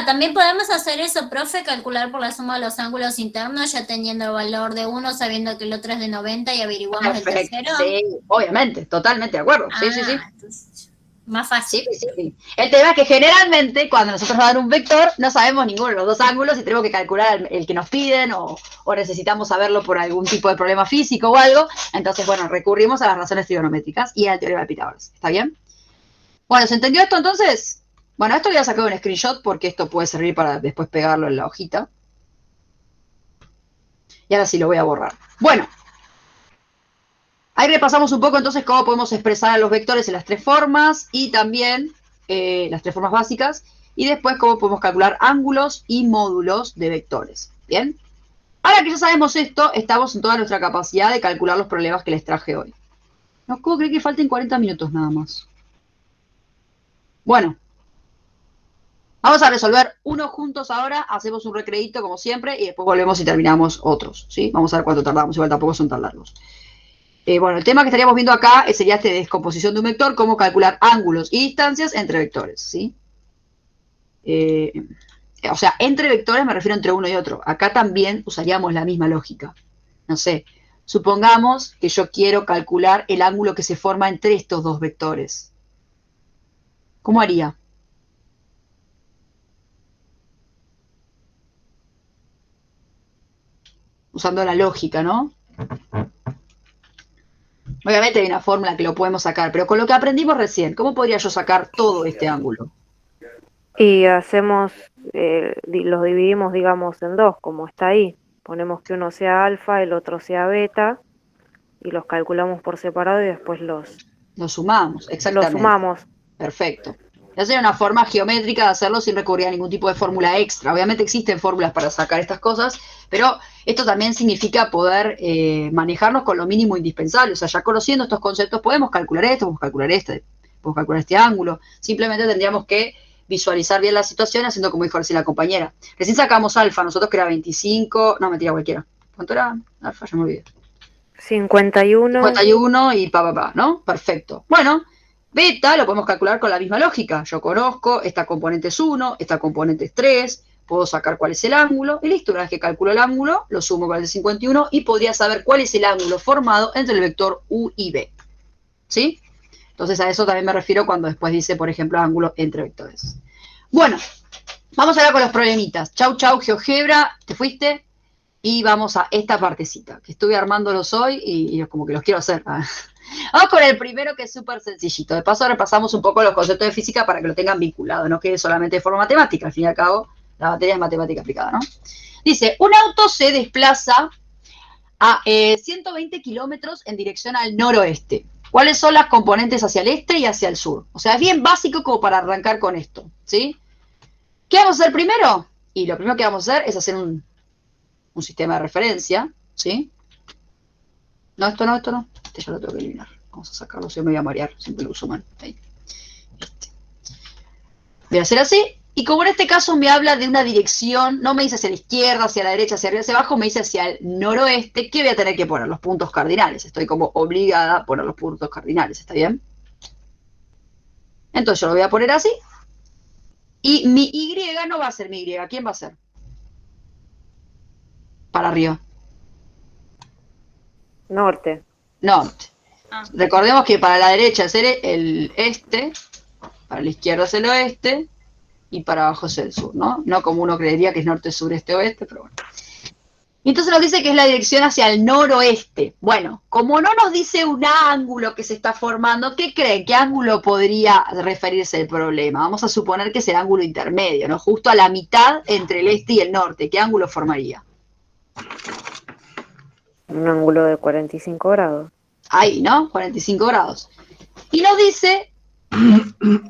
También podemos hacer eso, profe, calcular por la suma de los ángulos internos, ya teniendo el valor de uno, sabiendo que el otro es de 90 y averiguamos Perfecto, el tercero. sí, obviamente, totalmente de acuerdo. Sí. Entonces, más fácil. Sí. El tema es que generalmente cuando nosotros nos dan un vector no sabemos ninguno de los dos ángulos y tenemos que calcular el que nos piden o necesitamos saberlo por algún tipo de problema físico o algo. Entonces, bueno, recurrimos a las razones trigonométricas y al teorema de Pitágoras. ¿Está bien? Bueno, ¿se entendió esto entonces? Bueno, esto voy a sacar un screenshot porque esto puede servir para después pegarlo en la hojita. Y ahora sí lo voy a borrar. Bueno, ahí repasamos un poco entonces cómo podemos expresar a los vectores en las tres formas y también las tres formas básicas. Y después cómo podemos calcular ángulos y módulos de vectores. ¿Bien? Ahora que ya sabemos esto, estamos en toda nuestra capacidad de calcular los problemas que les traje hoy. No puedo creer que falten 40 minutos nada más. Bueno. Vamos a resolver uno juntos ahora, hacemos un recreíto como siempre y después volvemos y terminamos otros, ¿sí? Vamos a ver cuánto tardamos, igual tampoco son tan largos. Bueno, el tema que estaríamos viendo acá sería de descomposición de un vector, cómo calcular ángulos y distancias entre vectores, ¿sí? O sea, entre vectores me refiero entre uno y otro. Acá también usaríamos la misma lógica. No sé, supongamos que yo quiero calcular el ángulo que se forma entre estos dos vectores. ¿Cómo haría? Usando la lógica, ¿no? Obviamente hay una fórmula que lo podemos sacar, pero con lo que aprendimos recién, ¿cómo podría yo sacar todo este ángulo? Y hacemos, los dividimos, digamos, en dos, como está ahí. Ponemos que uno sea alfa, el otro sea beta, y los calculamos por separado y después los sumamos, exactamente. Los sumamos. Perfecto. Esa sería una forma geométrica de hacerlo sin recurrir a ningún tipo de fórmula extra. Obviamente existen fórmulas para sacar estas cosas, pero esto también significa poder manejarnos con lo mínimo indispensable. O sea, ya conociendo estos conceptos podemos calcular esto, podemos calcular este ángulo. Simplemente tendríamos que visualizar bien la situación haciendo como dijo recién la compañera. Recién sacamos alfa, nosotros que era 25, no, mentira, cualquiera. ¿Cuánto era alfa? Ya me olvidé. 51. 51 y ¿no? Perfecto. Bueno, beta lo podemos calcular con la misma lógica. Yo conozco, esta componente es 1, esta componente es 3, puedo sacar cuál es el ángulo, y listo, una vez que calculo el ángulo, lo sumo con el de 51 y podría saber cuál es el ángulo formado entre el vector U y B. ¿Sí? Entonces a eso también me refiero cuando después dice, por ejemplo, ángulo entre vectores. Bueno, vamos ahora con los problemitas. Chau, chau, GeoGebra, te fuiste. Y vamos a esta partecita, que estuve armándolos hoy y como que los quiero hacer. Vamos con el primero, que es súper sencillito. De paso repasamos un poco los conceptos de física para que lo tengan vinculado, no quede solamente de forma matemática. Al fin y al cabo, la materia es matemática aplicada, ¿no? Dice, un auto se desplaza a 120 kilómetros en dirección al noroeste. ¿Cuáles son las componentes hacia el este y hacia el sur? O sea, es bien básico como para arrancar con esto, ¿sí? ¿Qué vamos a hacer primero? Y lo primero que vamos a hacer es hacer un sistema de referencia, ¿sí? No, esto no. Este ya lo tengo que eliminar. Vamos a sacarlo, si no me voy a marear, siempre lo uso mal. Ahí. Voy a hacer así, y como en este caso me habla de una dirección, no me dice hacia la izquierda, hacia la derecha, hacia arriba, hacia abajo, me dice hacia el noroeste, que voy a tener que poner los puntos cardinales. Estoy como obligada a poner los puntos cardinales, ¿está bien? Entonces yo lo voy a poner así, y mi Y no va a ser mi Y, ¿quién va a ser? Para arriba. Norte. Recordemos que para la derecha es el este, para la izquierda es el oeste, y para abajo es el sur, ¿no? No como uno creería que es norte, sur, este, oeste, pero bueno. Y entonces nos dice que es la dirección hacia el noroeste. Bueno, como no nos dice un ángulo que se está formando, ¿qué creen? ¿Qué ángulo podría referirse el problema? Vamos a suponer que es el ángulo intermedio, ¿no? Justo a la mitad entre el este y el norte. ¿Qué ángulo formaría? Un ángulo de 45 grados. Ahí, ¿no? 45 grados. Y nos dice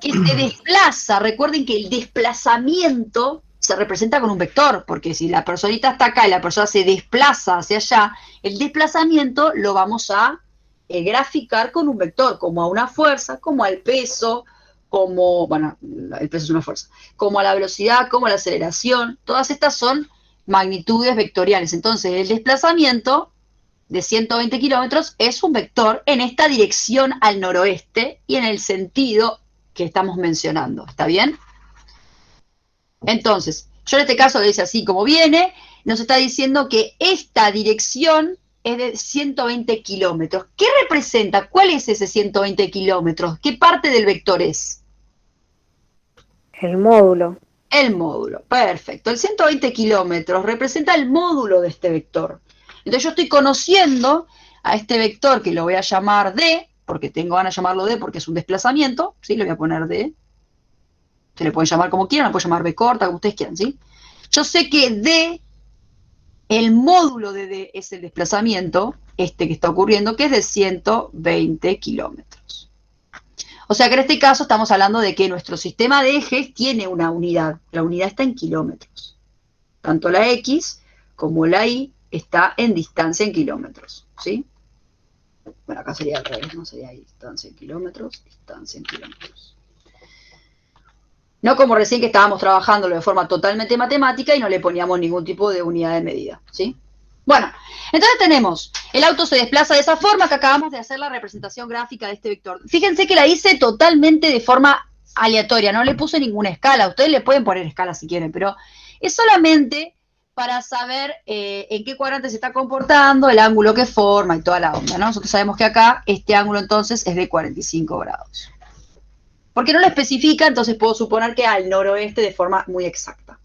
que se desplaza. Recuerden que el desplazamiento se representa con un vector, porque si la personita está acá y la persona se desplaza hacia allá, el desplazamiento lo vamos a graficar con un vector, como a una fuerza, como al peso, como, bueno, el peso es una fuerza, como a la velocidad, como a la aceleración. Todas estas son magnitudes vectoriales. Entonces, el desplazamiento de 120 kilómetros es un vector en esta dirección al noroeste y en el sentido que estamos mencionando. ¿Está bien? Entonces, yo en este caso lo dice así como viene, nos está diciendo que esta dirección es de 120 kilómetros. ¿Qué representa? ¿Cuál es ese 120 kilómetros? ¿Qué parte del vector es? El módulo. El módulo, perfecto. El 120 kilómetros representa el módulo de este vector. Entonces yo estoy conociendo a este vector que lo voy a llamar D, porque tengo ganas de llamarlo D porque es un desplazamiento, ¿sí? Le voy a poner D. Se le pueden llamar como quieran, lo pueden llamar B corta, como ustedes quieran, ¿sí? Yo sé que D, el módulo de D es el desplazamiento, este que está ocurriendo, que es de 120 kilómetros. O sea que en este caso estamos hablando de que nuestro sistema de ejes tiene una unidad. La unidad está en kilómetros. Tanto la X como la Y está en distancia en kilómetros, ¿sí? Bueno, acá sería al revés, ¿no? Sería ahí, distancia en kilómetros, distancia en kilómetros. No como recién que estábamos trabajándolo de forma totalmente matemática y no le poníamos ningún tipo de unidad de medida, ¿sí? Bueno, entonces tenemos, el auto se desplaza de esa forma que acabamos de hacer la representación gráfica de este vector. Fíjense que la hice totalmente de forma aleatoria, no le puse ninguna escala. Ustedes le pueden poner escala si quieren, pero es solamente para saber en qué cuadrante se está comportando, el ángulo que forma y toda la onda, ¿no? Nosotros sabemos que acá este ángulo entonces es de 45 grados. Porque no lo especifica, entonces puedo suponer que al noroeste de forma muy exacta.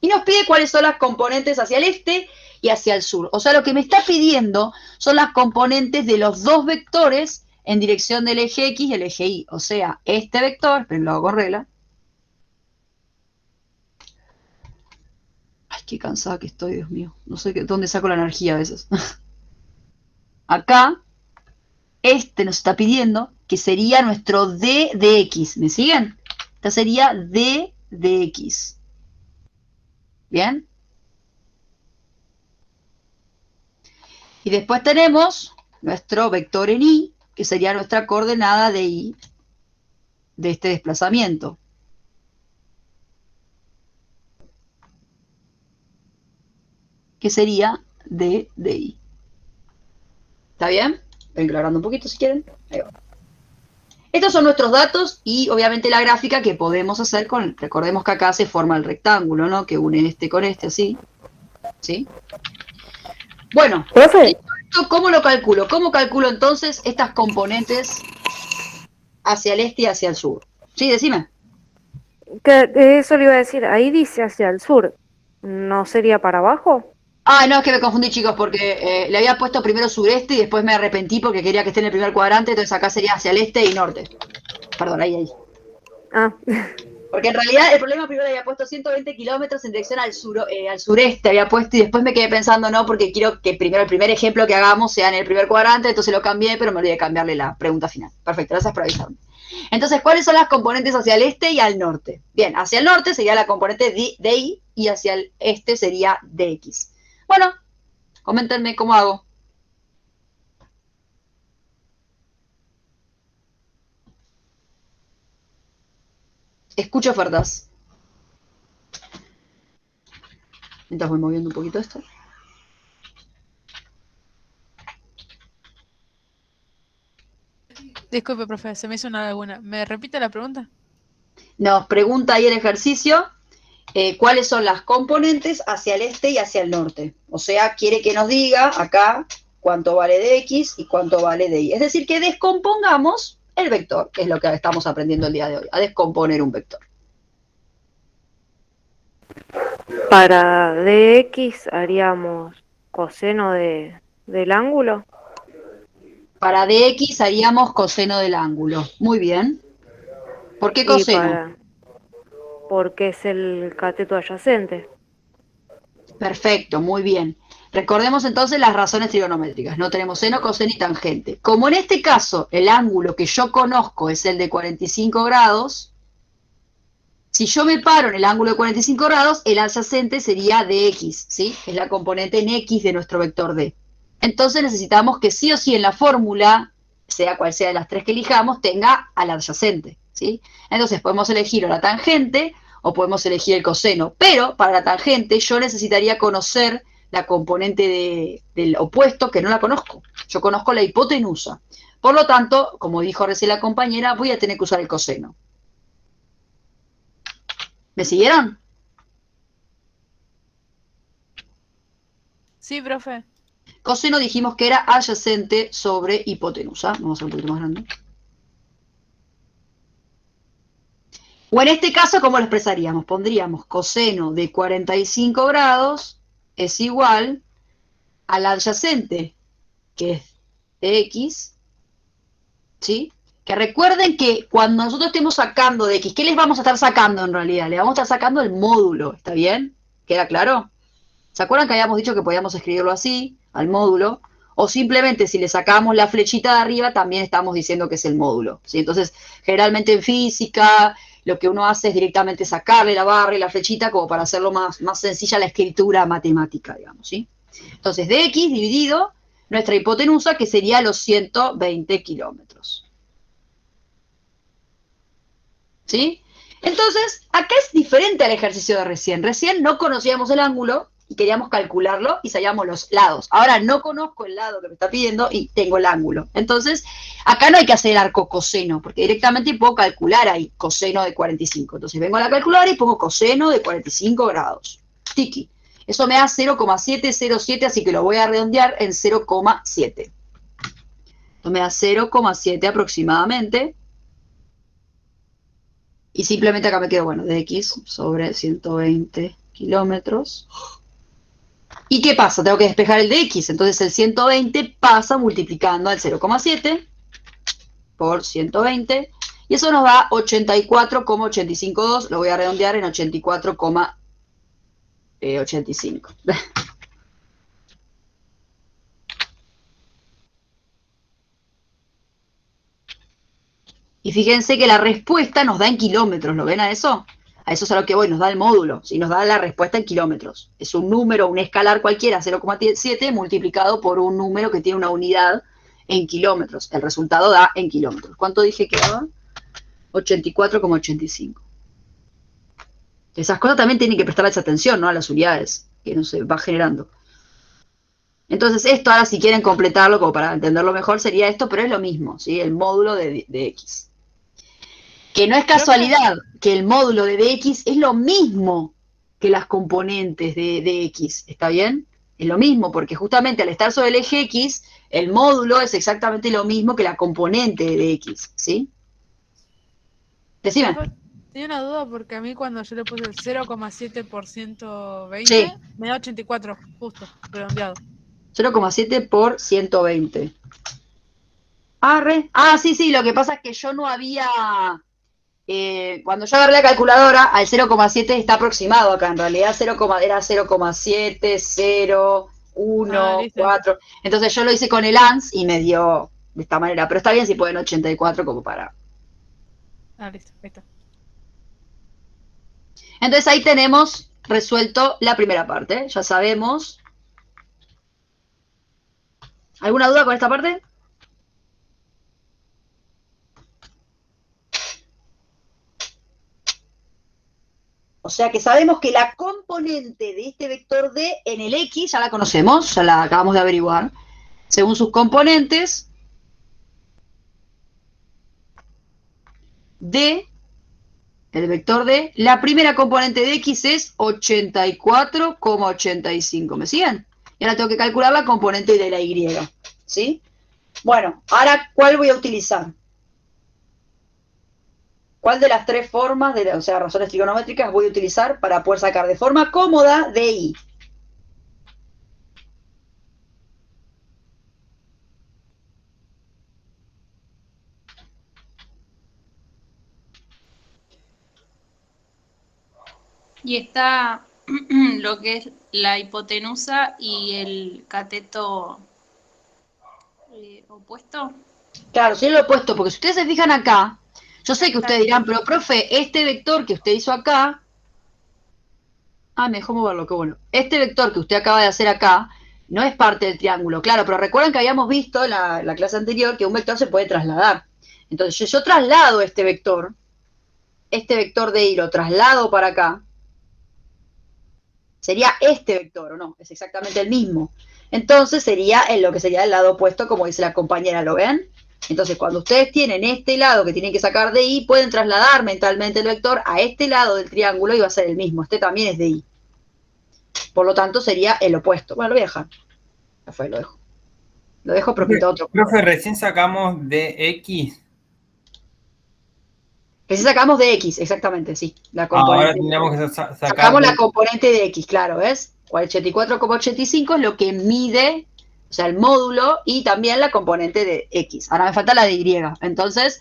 Y nos pide cuáles son las componentes hacia el este y hacia el sur. O sea, lo que me está pidiendo son las componentes de los dos vectores en dirección del eje X y el eje Y. O sea, este vector, pero lo hago con regla. Ay, qué cansada que estoy, Dios mío. No sé dónde saco la energía a veces. Acá, este nos está pidiendo que sería nuestro D de X. ¿Me siguen? Esta sería D de X. ¿Bien? Y después tenemos nuestro vector en Y, que sería nuestra coordenada de Y de este desplazamiento. Que sería D de Y. ¿Está bien? Ven aclarando un poquito si quieren. Ahí va. Estos son nuestros datos y obviamente la gráfica que podemos hacer con... Recordemos que acá se forma el rectángulo, ¿no? Que une este con este, así. ¿Sí? Bueno, Profe, ¿cómo lo calculo? ¿Cómo calculo entonces estas componentes hacia el este y hacia el sur? Sí, decime. eso le iba a decir, ahí dice hacia el sur, ¿no sería para abajo? Ah, no, es que me confundí, chicos, porque le había puesto primero sureste y después me arrepentí porque quería que esté en el primer cuadrante, entonces acá sería hacia el este y norte. Perdón, ahí. Ah, Porque en realidad el problema primero le había puesto 120 kilómetros en dirección al sureste, había puesto, y después me quedé pensando, no, porque quiero que primero el primer ejemplo que hagamos sea en el primer cuadrante, entonces lo cambié, pero me olvidé de cambiarle la pregunta final. Perfecto, gracias por avisarme. Entonces, ¿cuáles son las componentes hacia el este y al norte? Bien, hacia el norte sería la componente de Y y hacia el este sería dx. Bueno, coméntenme cómo hago. Escucho ofertas. Mientras voy moviendo un poquito esto. Disculpe, profe, se me hizo una laguna. ¿Me repite la pregunta? Nos pregunta ahí el ejercicio, cuáles son las componentes hacia el este y hacia el norte. O sea, quiere que nos diga acá cuánto vale de X y cuánto vale de Y. Es decir, que descompongamos el vector, que es lo que estamos aprendiendo el día de hoy, a descomponer un vector. para dx haríamos coseno del ángulo. Para dx haríamos coseno del ángulo. Muy bien. ¿Por qué coseno? Porque es el cateto adyacente. Perfecto, muy bien. Recordemos entonces las razones trigonométricas. No tenemos seno, coseno y tangente. Como en este caso el ángulo que yo conozco es el de 45 grados, si yo me paro en el ángulo de 45 grados, el adyacente sería dx, ¿sí? Es la componente en x de nuestro vector d. Entonces necesitamos que sí o sí en la fórmula, sea cual sea de las tres que elijamos, tenga al adyacente, ¿sí? Entonces podemos elegir o la tangente o podemos elegir el coseno, pero para la tangente yo necesitaría conocer la componente del opuesto que no la conozco. Yo conozco la hipotenusa. Por lo tanto, como dijo recién la compañera, voy a tener que usar el coseno. ¿Me siguieron? Sí, profe. Coseno dijimos que era adyacente sobre hipotenusa. Vamos a hacer un poquito más grande. O en este caso, ¿cómo lo expresaríamos? Pondríamos coseno de 45 grados es igual al adyacente, que es x, ¿sí? Que recuerden que cuando nosotros estemos sacando de x, ¿qué les vamos a estar sacando en realidad? Le vamos a estar sacando el módulo, ¿está bien? ¿Queda claro? ¿Se acuerdan que habíamos dicho que podíamos escribirlo así, al módulo? O simplemente si le sacamos la flechita de arriba, también estamos diciendo que es el módulo, ¿sí? Entonces, generalmente en física, lo que uno hace es directamente sacarle la barra y la flechita como para hacerlo más sencilla la escritura matemática, digamos, ¿sí? Entonces, dx dividido nuestra hipotenusa, que sería los 120 kilómetros. ¿Sí? Entonces, acá es diferente al ejercicio de recién. Recién no conocíamos el ángulo y queríamos calcularlo y sabíamos los lados. Ahora no conozco el lado que me está pidiendo y tengo el ángulo. Entonces, acá no hay que hacer el arco coseno, porque directamente puedo calcular ahí coseno de 45. Entonces vengo a la calculadora y pongo coseno de 45 grados. Tiki. Eso me da 0,707, así que lo voy a redondear en 0,7. Esto me da 0,7 aproximadamente. Y simplemente acá me quedo, bueno, de x sobre 120 kilómetros. ¿Y qué pasa? Tengo que despejar el de x, entonces el 120 pasa multiplicando al 0,7 por 120, y eso nos da 84,852, lo voy a redondear en 84,85. Y fíjense que la respuesta nos da en kilómetros, ¿lo ven a eso? A eso es a lo que voy, nos da el módulo, ¿sí? Nos da la respuesta en kilómetros. Es un número, un escalar cualquiera, 0,7, multiplicado por un número que tiene una unidad en kilómetros. El resultado da en kilómetros. ¿Cuánto dije que daba? 84,85. Esas cosas también tienen que prestarles atención, ¿no? A las unidades que no se va generando. Entonces esto ahora, si quieren completarlo como para entenderlo mejor, sería esto, pero es lo mismo, ¿sí? El módulo de x. Que no es casualidad que el módulo de dx es lo mismo que las componentes de x, ¿está bien? Es lo mismo, porque justamente al estar sobre el eje x, el módulo es exactamente lo mismo que la componente de x, ¿sí? Decime. Tenía una duda porque a mí cuando yo le puse el 0,7 por 120, Sí. me da 84, justo, redondeado. 0,7 por 120. Ah, sí, lo que pasa es que yo no había... cuando yo agarré la calculadora, al 0,7 está aproximado acá, en realidad era 0,7, 0, 1, listo. 4. Entonces yo lo hice con el ANS y me dio de esta manera, pero está bien si pueden 84 como para... Listo, ahí está. Entonces ahí tenemos resuelto la primera parte, ya sabemos. ¿Alguna duda con esta parte? O sea que sabemos que la componente de este vector D en el X ya la conocemos, ya la acabamos de averiguar. Según sus componentes, D, el vector D, la primera componente de X es 84,85. ¿Me siguen? Y ahora tengo que calcular la componente de la Y. ¿Sí? Bueno, ahora, ¿cuál voy a utilizar? ¿Cuál de las tres formas, o sea, razones trigonométricas, voy a utilizar para poder sacar de forma cómoda DI? Y está lo que es la hipotenusa y el cateto opuesto. Claro, sí lo he puesto, porque si ustedes se fijan acá, yo sé que ustedes dirán, pero profe, este vector que usted hizo acá, me dejó moverlo, qué bueno. Este vector que usted acaba de hacer acá no es parte del triángulo, claro, pero recuerdan que habíamos visto en la clase anterior que un vector se puede trasladar. Entonces, yo traslado este vector de Y lo traslado para acá, sería este vector, ¿o no? Es exactamente el mismo. Entonces sería en lo que sería el lado opuesto, como dice la compañera, ¿lo ven? Entonces, cuando ustedes tienen este lado que tienen que sacar de Y, pueden trasladar mentalmente el vector a este lado del triángulo y va a ser el mismo. Este también es de Y. Por lo tanto, sería el opuesto. Bueno, lo voy a dejar. Ya fue, lo dejo. Lo dejo, pero pinta otro. Profe, recién sacamos de X. Recién sacamos de X, exactamente, sí. La componente. Ahora tendríamos que sacar. Sacamos la componente de X, claro, ¿ves? 84,85 es lo que mide, o sea, el módulo y también la componente de X. Ahora me falta la de Y. Entonces,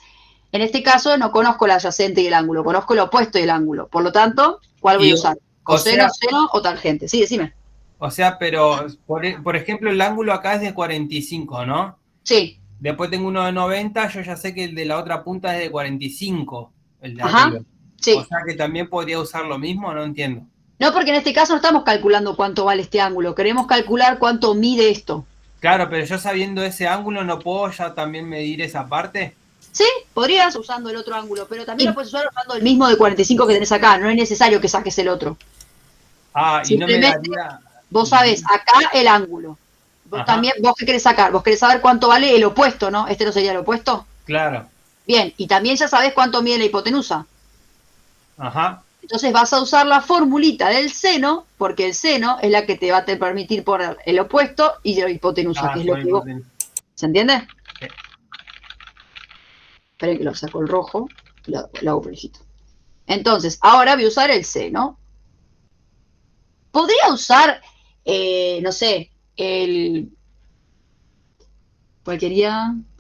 en este caso no conozco la adyacente y el ángulo, conozco el opuesto y el ángulo. Por lo tanto, ¿cuál voy a usar? ¿Coseno, seno o tangente? Sí, decime. O sea, pero, por ejemplo, el ángulo acá es de 45, ¿no? Sí. Después tengo uno de 90, yo ya sé que el de la otra punta es de 45, el de Ajá, arriba. sí. O sea que también podría usar lo mismo, no entiendo. No, porque en este caso no estamos calculando cuánto vale este ángulo, queremos calcular cuánto mide esto. Claro, pero yo sabiendo ese ángulo, ¿no puedo ya también medir esa parte? Sí, podrías usando el otro ángulo, pero también lo puedes usar usando el mismo de 45 que tenés acá, no es necesario que saques el otro. Y no me daría... Vos sabés acá el ángulo. Vos también, ¿vos qué querés sacar? Vos querés saber cuánto vale el opuesto, ¿no? ¿Este no sería el opuesto? Claro. Bien, y también ya sabés cuánto mide la hipotenusa. Ajá. Entonces vas a usar la formulita del seno, porque el seno es la que te va a permitir poner el opuesto y la hipotenusa, que es lo que vos... ¿Se entiende? Sí. Esperen que lo saco el rojo, lo hago parejito. Entonces, ahora voy a usar el seno. Podría usar no sé,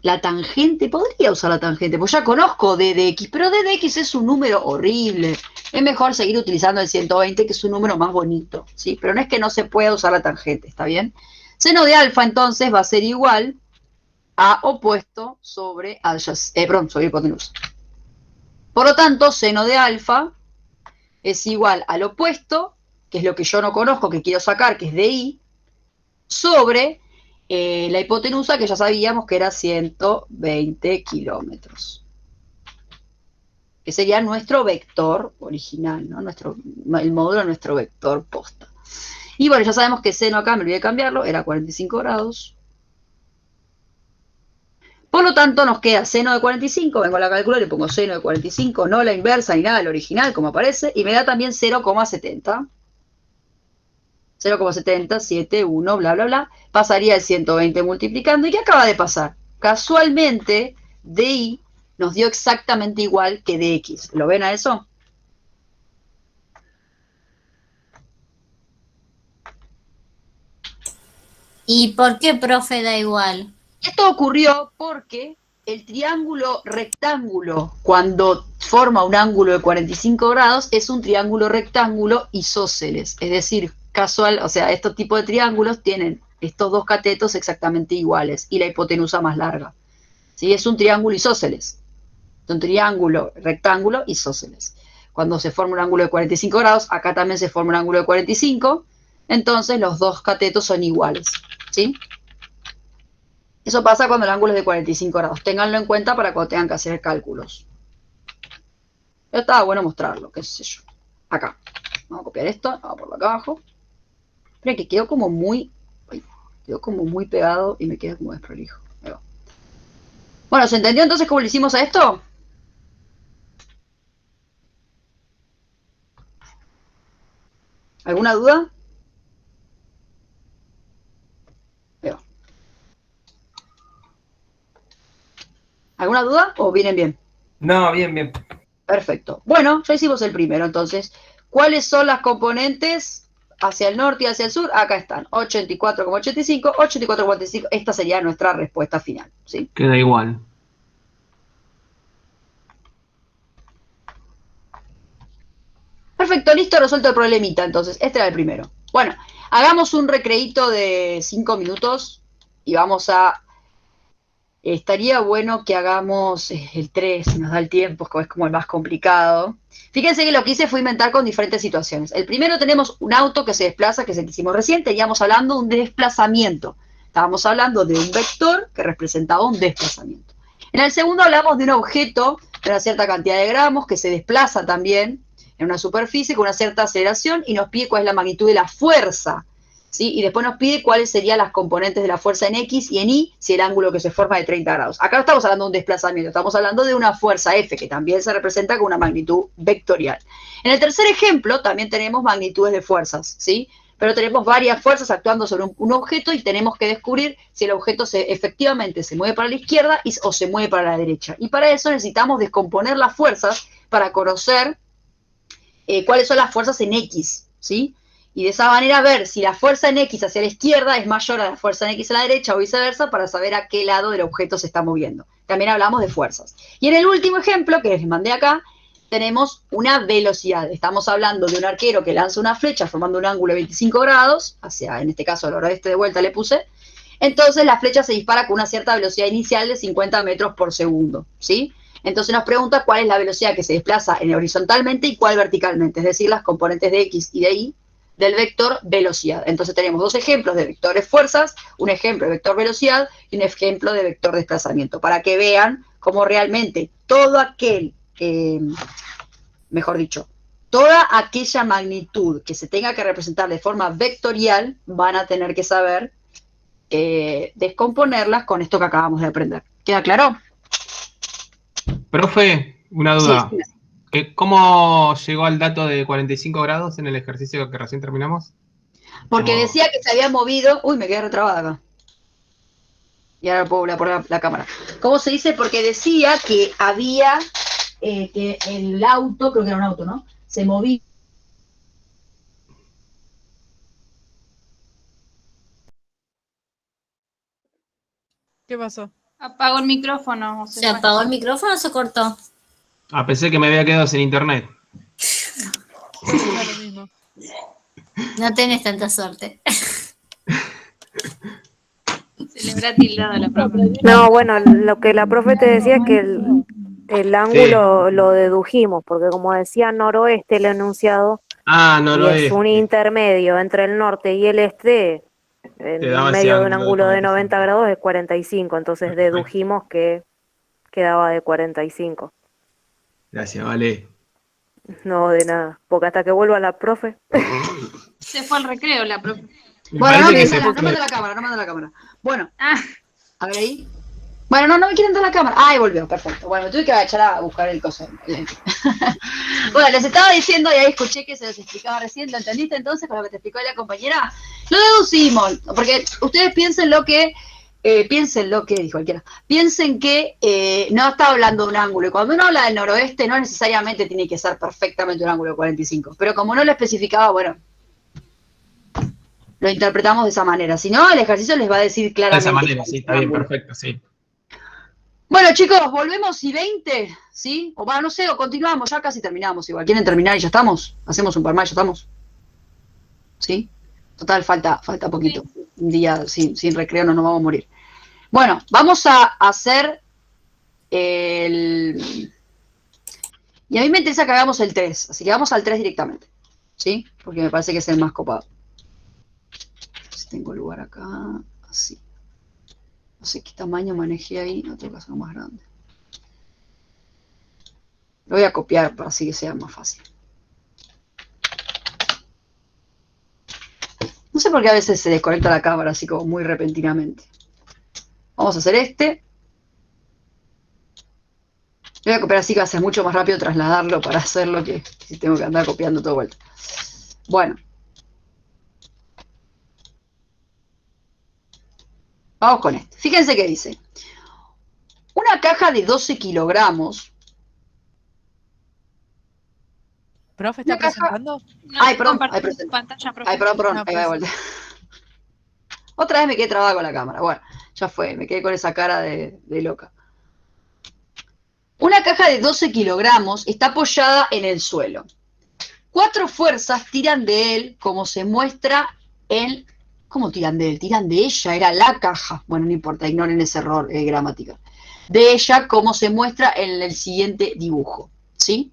la tangente, podría usar la tangente, pues ya conozco d de x, pero d de x es un número horrible. Es mejor seguir utilizando el 120, que es un número más bonito, ¿sí? Pero no es que no se pueda usar la tangente, ¿está bien? Seno de alfa, entonces, va a ser igual a opuesto sobre sobre hipotenusa. Por lo tanto, seno de alfa es igual al opuesto, que es lo que yo no conozco, que quiero sacar, que es DI, sobre la hipotenusa, que ya sabíamos que era 120 kilómetros. Que sería nuestro vector original, ¿no? El módulo de nuestro vector posta. Y bueno, ya sabemos que seno acá, me olvidé de cambiarlo, era 45 grados. Por lo tanto, nos queda seno de 45, vengo a la calculadora y pongo seno de 45, no la inversa ni nada, el original, como aparece, y me da también 0,70. 0,70, 7, 1, bla, bla, bla. Pasaría el 120 multiplicando. ¿Y qué acaba de pasar? Casualmente, DI nos dio exactamente igual que DX. ¿Lo ven a eso? ¿Y por qué, profe, da igual? Esto ocurrió porque el triángulo rectángulo, cuando forma un ángulo de 45 grados, es un triángulo rectángulo isósceles. Es decir, casual, o sea, estos tipos de triángulos tienen estos dos catetos exactamente iguales y la hipotenusa más larga. ¿Sí? Es un triángulo isósceles. Es un triángulo rectángulo isósceles. Cuando se forma un ángulo de 45 grados, acá también se forma un ángulo de 45, entonces los dos catetos son iguales. ¿Sí? Eso pasa cuando el ángulo es de 45 grados. Ténganlo en cuenta para cuando tengan que hacer cálculos. Pero estaba bueno mostrarlo, qué sé yo. Acá. Vamos a copiar esto, vamos por acá abajo. Espera que quedó como muy... quedó como muy pegado y me queda como desprolijo. Ahí va. Bueno, ¿se entendió entonces cómo le hicimos a esto? ¿Alguna duda? Ahí va. ¿Alguna duda o vienen bien? No, bien, bien. Perfecto. Bueno, ya hicimos el primero, entonces. ¿Cuáles son las componentes hacia el norte y hacia el sur? Acá están. 84,85, 84,45. Esta sería nuestra respuesta final, ¿sí? Queda igual. Perfecto, listo, resuelto el problemita, entonces. Este era el primero. Bueno, hagamos un recreíto de 5 minutos y vamos a... Estaría bueno que hagamos el 3, si nos da el tiempo, que es como el más complicado. Fíjense que lo que hice fue inventar con diferentes situaciones. El primero tenemos un auto que se desplaza, que es el que hicimos recién, teníamos hablando de un desplazamiento. Estábamos hablando de un vector que representaba un desplazamiento. En el segundo hablamos de un objeto de una cierta cantidad de gramos que se desplaza también en una superficie con una cierta aceleración y nos pide cuál es la magnitud de la fuerza, ¿sí? Y después nos pide cuáles serían las componentes de la fuerza en X y en Y si el ángulo que se forma es de 30 grados. Acá no estamos hablando de un desplazamiento, estamos hablando de una fuerza F, que también se representa con una magnitud vectorial. En el tercer ejemplo también tenemos magnitudes de fuerzas, ¿sí? Pero tenemos varias fuerzas actuando sobre un objeto y tenemos que descubrir si el objeto efectivamente se mueve para la izquierda o se mueve para la derecha. Y para eso necesitamos descomponer las fuerzas para conocer cuáles son las fuerzas en X, ¿sí? Y de esa manera ver si la fuerza en X hacia la izquierda es mayor a la fuerza en X a la derecha o viceversa para saber a qué lado del objeto se está moviendo. También hablamos de fuerzas. Y en el último ejemplo que les mandé acá, tenemos una velocidad. Estamos hablando de un arquero que lanza una flecha formando un ángulo de 25 grados, hacia, en este caso, al oeste de vuelta le puse. Entonces la flecha se dispara con una cierta velocidad inicial de 50 metros por segundo, ¿sí? Entonces nos pregunta cuál es la velocidad que se desplaza horizontalmente y cuál verticalmente, es decir, las componentes de X y de Y del vector velocidad. Entonces tenemos dos ejemplos de vectores fuerzas, un ejemplo de vector velocidad y un ejemplo de vector desplazamiento, para que vean cómo realmente todo aquel, mejor dicho, toda aquella magnitud que se tenga que representar de forma vectorial, van a tener que saber descomponerlas con esto que acabamos de aprender. ¿Queda claro? Profe, una duda. Sí. ¿Cómo llegó al dato de 45 grados en el ejercicio que recién terminamos? Porque Como... decía que se había movido... Uy, me quedé retrabada acá. Y ahora puedo poner la cámara. ¿Cómo se dice? Porque decía que había... que el auto, creo que era un auto, ¿no? Se movía... ¿Qué pasó? Apagó el micrófono. O ¿Se apagó el micrófono o se cortó? Ah, pensé que me había quedado sin internet. Pasa lo mismo. No tenés tanta suerte. Se le habrá tildado la profe. No, bueno, lo que la profe te decía es que el ángulo lo dedujimos, porque como decía noroeste el enunciado, Ah, no, y no es es. un intermedio entre el norte y el este, Te en daba ese medio de un ángulo ángulo de 45. 90 grados es 45, entonces dedujimos que quedaba de 45. Gracias, vale. No, de nada, porque hasta que vuelva la profe. Se fue al recreo la profe. Me Bueno, parece no, que se no fue. manda la cámara, no manda la cámara. Bueno, Ah, a ver ahí. Bueno, no me quieren dar la cámara. Ahí volvió, perfecto. Bueno, tuve que echar a buscar el coso. Bueno, les estaba diciendo, y ahí escuché que se les explicaba recién, ¿lo entendiste entonces con lo que te explicó la compañera? Lo deducimos, porque ustedes piensen lo que, dijo cualquiera, piensen que no está hablando de un ángulo, y cuando uno habla del noroeste no necesariamente tiene que ser perfectamente un ángulo de 45, pero como no lo especificaba, bueno, lo interpretamos de esa manera, si no, el ejercicio les va a decir De claramente. esa manera, cuál sí, es está el bien, ángulo. perfecto, sí. Bueno, chicos, volvemos y 20, ¿sí? O bueno, no sé, o continuamos, ya casi terminamos igual. ¿Quieren terminar y ya estamos? Hacemos un par más y ya estamos. ¿Sí? Total, falta poquito. Un día sin recreo no nos vamos a morir. Bueno, vamos a hacer el... Y a mí me interesa que hagamos el 3, así que vamos al 3 directamente. ¿Sí? Porque me parece que es el más copado. Si tengo lugar acá, así. No sé qué tamaño manejé ahí, no tengo que hacerlo más grande. Lo voy a copiar para así que sea más fácil. No sé por qué a veces se desconecta la cámara así como muy repentinamente. Vamos a hacer este. Lo voy a copiar así que va a ser mucho más rápido trasladarlo para hacerlo que si tengo que andar copiando todo vuelta. Bueno. Vamos con este. Fíjense que dice. Una caja de 12 kilogramos. ¿Profe está Una caja... presentando? no Ay, te perdón. compartí Ay, presento. pantalla, profe. Ay, perdón. No, Ahí va de pues, vuelta. Otra vez me quedé trabada con la cámara. Bueno, ya fue. Me quedé con esa cara de loca. Una caja de 12 kilogramos está apoyada en el suelo. 4 fuerzas tiran de él, como se muestra en... ¿Cómo tiran de él? Tiran de ella, era la caja. Bueno, no importa, ignoren ese error gramatical. De ella, como se muestra en el siguiente dibujo. ¿Sí?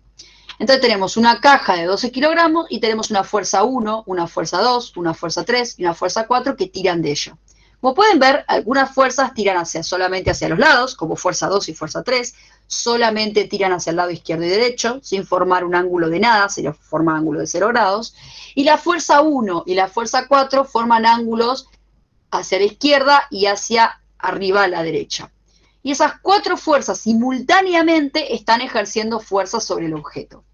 Entonces tenemos una caja de 12 kilogramos y tenemos una fuerza 1, una fuerza 2, una fuerza 3 y una fuerza 4 que tiran de ella. Como pueden ver, algunas fuerzas tiran solamente hacia los lados, como fuerza 2 y fuerza 3, solamente tiran hacia el lado izquierdo y derecho, sin formar un ángulo de nada, se forma ángulo de 0 grados, y la fuerza 1 y la fuerza 4 forman ángulos hacia la izquierda y hacia arriba a la derecha. Y esas 4 fuerzas simultáneamente están ejerciendo fuerzas sobre el objeto.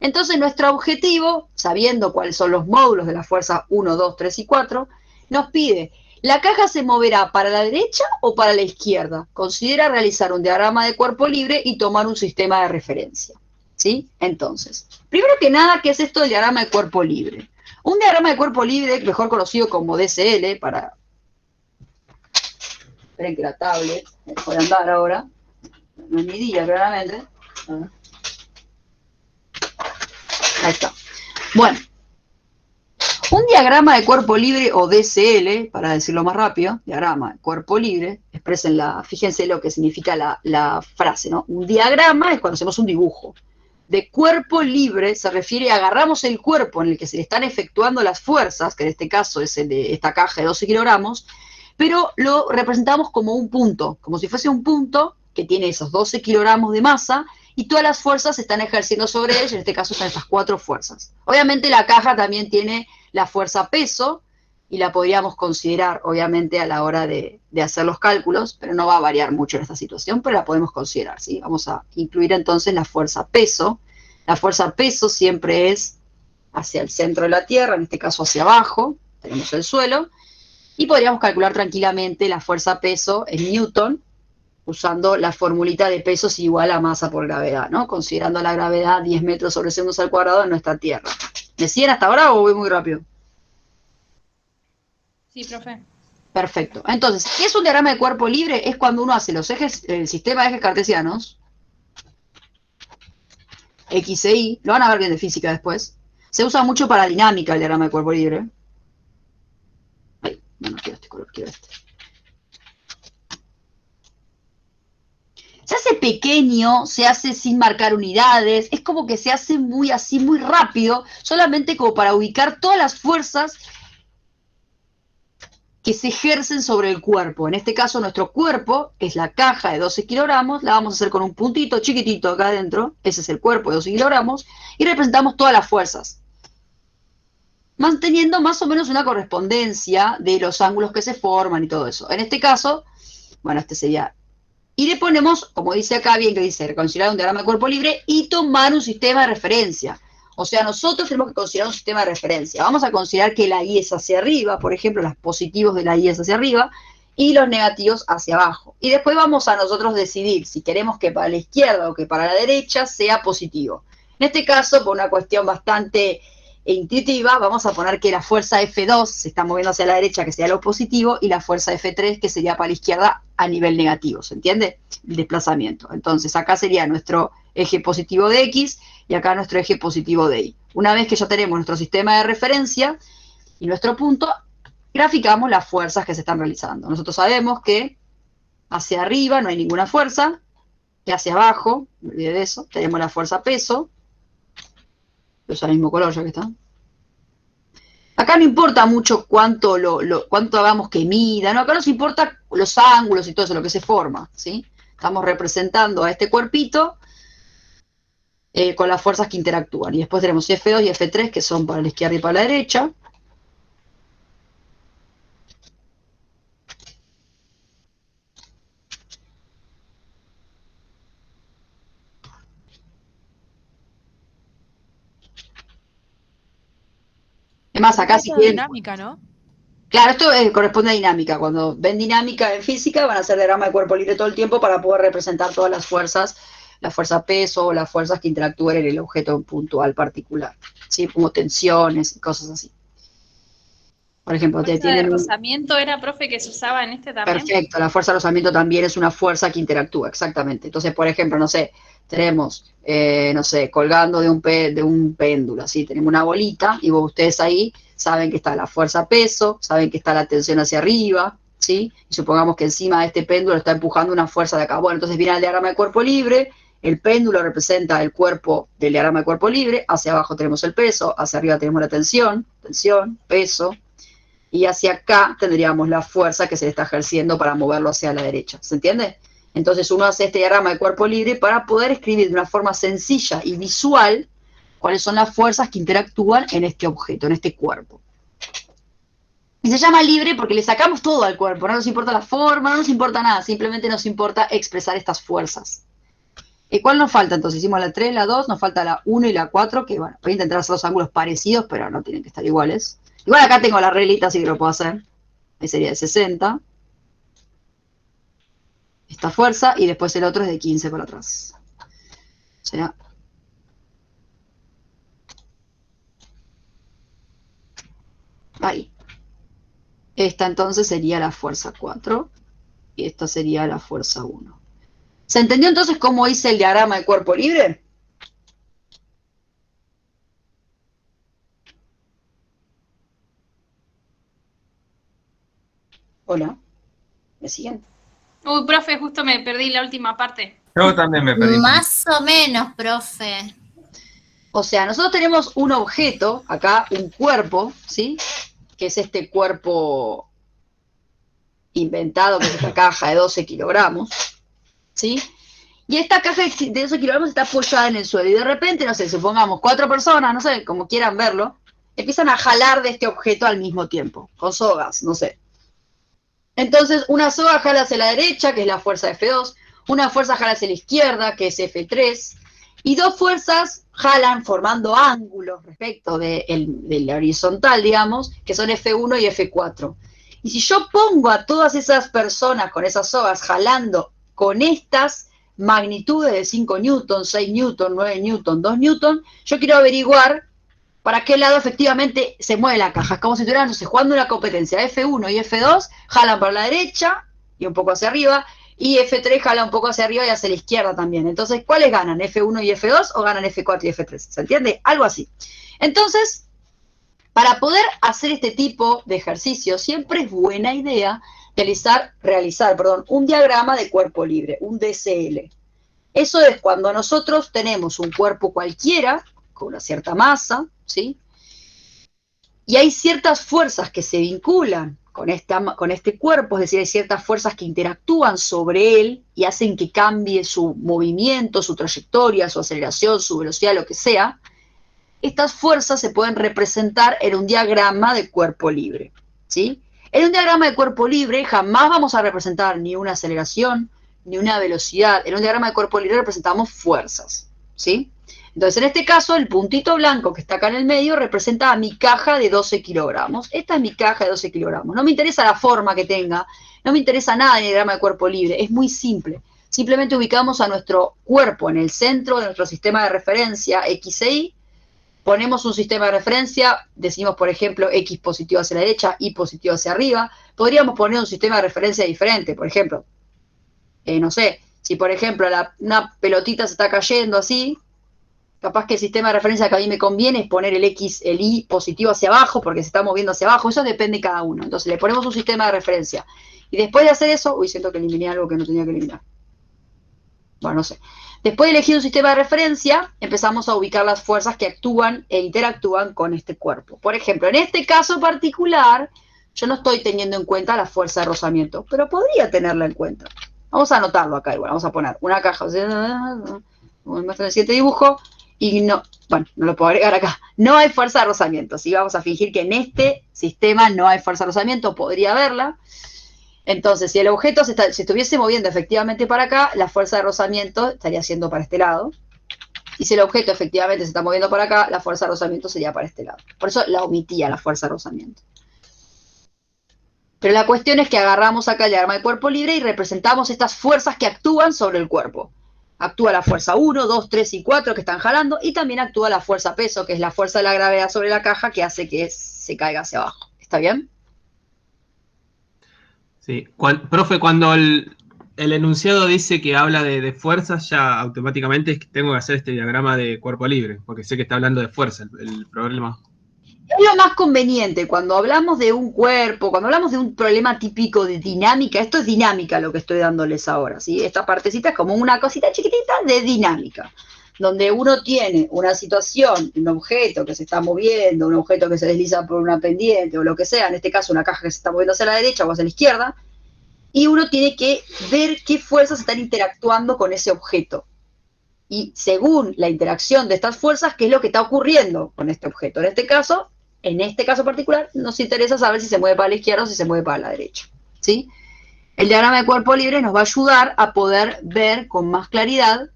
Entonces nuestro objetivo, sabiendo cuáles son los módulos de las fuerzas 1, 2, 3 y 4, nos pide, ¿la caja se moverá para la derecha o para la izquierda? Considera realizar un diagrama de cuerpo libre y tomar un sistema de referencia. ¿Sí? Entonces, primero que nada, ¿qué es esto del diagrama de cuerpo libre? Un diagrama de cuerpo libre, mejor conocido como DCL, para... Esperen que la tablet puede andar ahora. No es mi día, claramente. Ahí está. Bueno, un diagrama de cuerpo libre o DCL, para decirlo más rápido, diagrama de cuerpo libre, fíjense lo que significa la frase, ¿no? Un diagrama es cuando hacemos un dibujo. De cuerpo libre se refiere a agarramos el cuerpo en el que se le están efectuando las fuerzas, que en este caso es el de esta caja de 12 kilogramos, pero lo representamos como un punto, como si fuese un punto que tiene esos 12 kilogramos de masa y todas las fuerzas se están ejerciendo sobre él, en este caso están estas 4 fuerzas. Obviamente la caja también tiene la fuerza peso y la podríamos considerar, obviamente, a la hora de hacer los cálculos, pero no va a variar mucho en esta situación, pero la podemos considerar, ¿sí? Vamos a incluir entonces la fuerza peso. La fuerza peso siempre es hacia el centro de la Tierra, en este caso hacia abajo, tenemos el suelo, y podríamos calcular tranquilamente la fuerza peso en Newton, usando la formulita de pesos igual a masa por gravedad, ¿no? Considerando la gravedad 10 metros sobre segundos al cuadrado en nuestra Tierra. ¿Me siguen hasta ahora o voy muy rápido? Sí, profe. Perfecto. Entonces, ¿qué es un diagrama de cuerpo libre? Es cuando uno hace los ejes, el sistema de ejes cartesianos, X e Y, lo van a ver bien de física después. Se usa mucho para dinámica el diagrama de cuerpo libre. Ay, no quiero este color, quiero este. Se hace pequeño, se hace sin marcar unidades, es como que se hace muy así, muy rápido, solamente como para ubicar todas las fuerzas que se ejercen sobre el cuerpo. En este caso, nuestro cuerpo es la caja de 12 kilogramos, la vamos a hacer con un puntito chiquitito acá adentro, ese es el cuerpo de 12 kilogramos, y representamos todas las fuerzas, manteniendo más o menos una correspondencia de los ángulos que se forman y todo eso. En este caso, bueno, este sería... Y le ponemos, como dice acá, bien que dice, considerar un diagrama de cuerpo libre y tomar un sistema de referencia. O sea, nosotros tenemos que considerar un sistema de referencia. Vamos a considerar que la Y es hacia arriba, por ejemplo, los positivos de la Y es hacia arriba y los negativos hacia abajo. Y después vamos a nosotros decidir si queremos que para la izquierda o que para la derecha sea positivo. En este caso, por una cuestión bastante intuitiva, vamos a poner que la fuerza F2 se está moviendo hacia la derecha, que sería lo positivo, y la fuerza F3, que sería para la izquierda a nivel negativo, ¿se entiende? El desplazamiento. Entonces, acá sería nuestro eje positivo de X, y acá nuestro eje positivo de Y. Una vez que ya tenemos nuestro sistema de referencia y nuestro punto, graficamos las fuerzas que se están realizando. Nosotros sabemos que hacia arriba no hay ninguna fuerza, que hacia abajo, me olvidé de eso, tenemos la fuerza peso, usa el mismo color ya que está. Acá no importa mucho cuánto hagamos que mida, ¿no? Acá nos importa los ángulos y todo eso, lo que se forma, ¿sí? Estamos representando a este cuerpito con las fuerzas que interactúan. Y después tenemos F2 y F3, que son para la izquierda y para la derecha. Además, acá si quieren... dinámica, ¿no? Claro, esto corresponde a dinámica. Cuando ven dinámica en física, van a hacer diagrama de cuerpo libre todo el tiempo para poder representar todas las fuerzas, la fuerza peso o las fuerzas que interactúan en el objeto puntual particular, ¿sí? Como tensiones y cosas así. Por ejemplo, ¿La fuerza de rozamiento era, profe, que se usaba en este también? Perfecto, la fuerza de rozamiento también es una fuerza que interactúa, exactamente. Entonces, por ejemplo, no sé, tenemos, no sé, colgando de un péndulo, ¿sí? Tenemos una bolita y ustedes ahí saben que está la fuerza peso, saben que está la tensión hacia arriba, ¿sí? Y supongamos que encima de este péndulo está empujando una fuerza de acá. Bueno, entonces viene el diagrama de cuerpo libre, el péndulo representa el cuerpo del diagrama de cuerpo libre, hacia abajo tenemos el peso, hacia arriba tenemos la tensión, peso, y hacia acá tendríamos la fuerza que se le está ejerciendo para moverlo hacia la derecha, ¿se entiende? Entonces uno hace este diagrama de cuerpo libre para poder escribir de una forma sencilla y visual cuáles son las fuerzas que interactúan en este objeto, en este cuerpo. Y se llama libre porque le sacamos todo al cuerpo, no nos importa la forma, no nos importa nada, simplemente nos importa expresar estas fuerzas. ¿Cuál nos falta entonces? Hicimos la 3, la 2, nos falta la 1 y la 4, que bueno, voy a intentar hacer los ángulos parecidos, pero no tienen que estar iguales. Igual acá tengo la reglita, así que lo puedo hacer. Ahí sería de 60. Esta fuerza, y después el otro es de 15 para atrás. O sea, ahí. Esta entonces sería la fuerza 4, y esta sería la fuerza 1. ¿Se entendió entonces cómo hice el diagrama de cuerpo libre? Hola, ¿me siguen? Uy, profe, justo me perdí la última parte. Yo también me perdí. Más o menos, profe. O sea, nosotros tenemos un objeto, acá un cuerpo, ¿sí? Que es este cuerpo inventado, que es esta caja de 12 kilogramos, ¿sí? Y esta caja de 12 kilogramos está apoyada en el suelo. Y de repente, no sé, supongamos 4 personas, no sé, como quieran verlo, empiezan a jalar de este objeto al mismo tiempo, con sogas, no sé. Entonces, una soga jala hacia la derecha, que es la fuerza F2, una fuerza jala hacia la izquierda, que es F3, y dos fuerzas jalan formando ángulos respecto de la horizontal, digamos, que son F1 y F4. Y si yo pongo a todas esas personas con esas sogas jalando con estas magnitudes de 5 newton, 6 newton, 9 newton, 2 newton, yo quiero averiguar para qué lado efectivamente se mueve la caja. Es como si estuvieran, no sé, jugando una competencia. F1 y F2 jalan para la derecha y un poco hacia arriba, y F3 jala un poco hacia arriba y hacia la izquierda también. Entonces, ¿cuáles ganan? ¿F1 y F2 o ganan F4 y F3? ¿Se entiende? Algo así. Entonces, para poder hacer este tipo de ejercicio, siempre es buena idea realizar un diagrama de cuerpo libre, un DCL. Eso es cuando nosotros tenemos un cuerpo cualquiera, con una cierta masa, ¿sí? Y hay ciertas fuerzas que se vinculan con este cuerpo, es decir, hay ciertas fuerzas que interactúan sobre él y hacen que cambie su movimiento, su trayectoria, su aceleración, su velocidad, lo que sea. Estas fuerzas se pueden representar en un diagrama de cuerpo libre, ¿sí? En un diagrama de cuerpo libre jamás vamos a representar ni una aceleración, ni una velocidad. En un diagrama de cuerpo libre representamos fuerzas, ¿sí? Entonces, en este caso, el puntito blanco que está acá en el medio representa a mi caja de 12 kilogramos. Esta es mi caja de 12 kilogramos. No me interesa la forma que tenga, no me interesa nada en el diagrama de cuerpo libre. Es muy simple. Simplemente ubicamos a nuestro cuerpo en el centro de nuestro sistema de referencia X e Y. Ponemos un sistema de referencia, decimos, por ejemplo, X positivo hacia la derecha, Y positivo hacia arriba. Podríamos poner un sistema de referencia diferente, por ejemplo. No sé, si por ejemplo una pelotita se está cayendo así, capaz que el sistema de referencia que a mí me conviene es poner el X, el Y positivo hacia abajo, porque se está moviendo hacia abajo. Eso depende de cada uno. Entonces le ponemos un sistema de referencia. Y después de hacer eso, siento que eliminé algo que no tenía que eliminar. Bueno, no sé. Después de elegir un sistema de referencia, empezamos a ubicar las fuerzas que actúan e interactúan con este cuerpo. Por ejemplo, en este caso particular, yo no estoy teniendo en cuenta la fuerza de rozamiento, pero podría tenerla en cuenta. Vamos a anotarlo acá igual. Vamos a poner una caja. Muestro el siguiente dibujo. Y no, bueno, no lo puedo agregar acá. No hay fuerza de rozamiento. ¿Sí? Vamos a fingir que en este sistema no hay fuerza de rozamiento. Podría haberla. Entonces, si el objeto se estuviese moviendo efectivamente para acá, la fuerza de rozamiento estaría siendo para este lado. Y si el objeto efectivamente se está moviendo para acá, la fuerza de rozamiento sería para este lado. Por eso la omitía, la fuerza de rozamiento. Pero la cuestión es que agarramos acá el diagrama de cuerpo libre y representamos estas fuerzas que actúan sobre el cuerpo. Actúa la fuerza 1, 2, 3 y 4 que están jalando, y también actúa la fuerza peso, que es la fuerza de la gravedad sobre la caja que hace que se caiga hacia abajo. ¿Está bien? Sí. Profe, cuando el enunciado dice que habla de fuerzas, ya automáticamente tengo que hacer este diagrama de cuerpo libre, porque sé que está hablando de fuerza el problema. Es lo más conveniente cuando hablamos de un cuerpo, cuando hablamos de un problema típico de dinámica. Esto es dinámica lo que estoy dándoles ahora, ¿sí? Esta partecita es como una cosita chiquitita de dinámica, donde uno tiene una situación, un objeto que se está moviendo, un objeto que se desliza por una pendiente o lo que sea, en este caso una caja que se está moviendo hacia la derecha o hacia la izquierda, y uno tiene que ver qué fuerzas están interactuando con ese objeto. Y según la interacción de estas fuerzas, qué es lo que está ocurriendo con este objeto. En este caso particular, nos interesa saber si se mueve para la izquierda o si se mueve para la derecha, ¿sí? El diagrama de cuerpo libre nos va a ayudar a poder ver con más claridad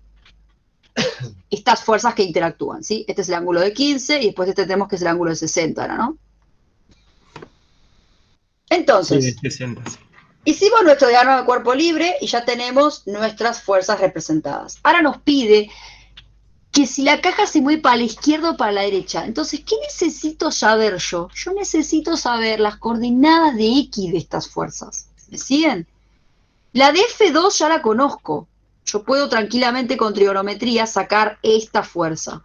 estas fuerzas que interactúan, ¿sí? Este es el ángulo de 15 y después tenemos que es el ángulo de 60, ¿no? Entonces, Sí, 60, sí. hicimos nuestro diagrama de cuerpo libre y ya tenemos nuestras fuerzas representadas. Ahora nos pide que si la caja se mueve para la izquierda o para la derecha. Entonces, ¿qué necesito saber yo? Yo necesito saber las coordenadas de X de estas fuerzas. ¿Me siguen? La de F2 ya la conozco. Yo puedo tranquilamente con trigonometría sacar esta fuerza,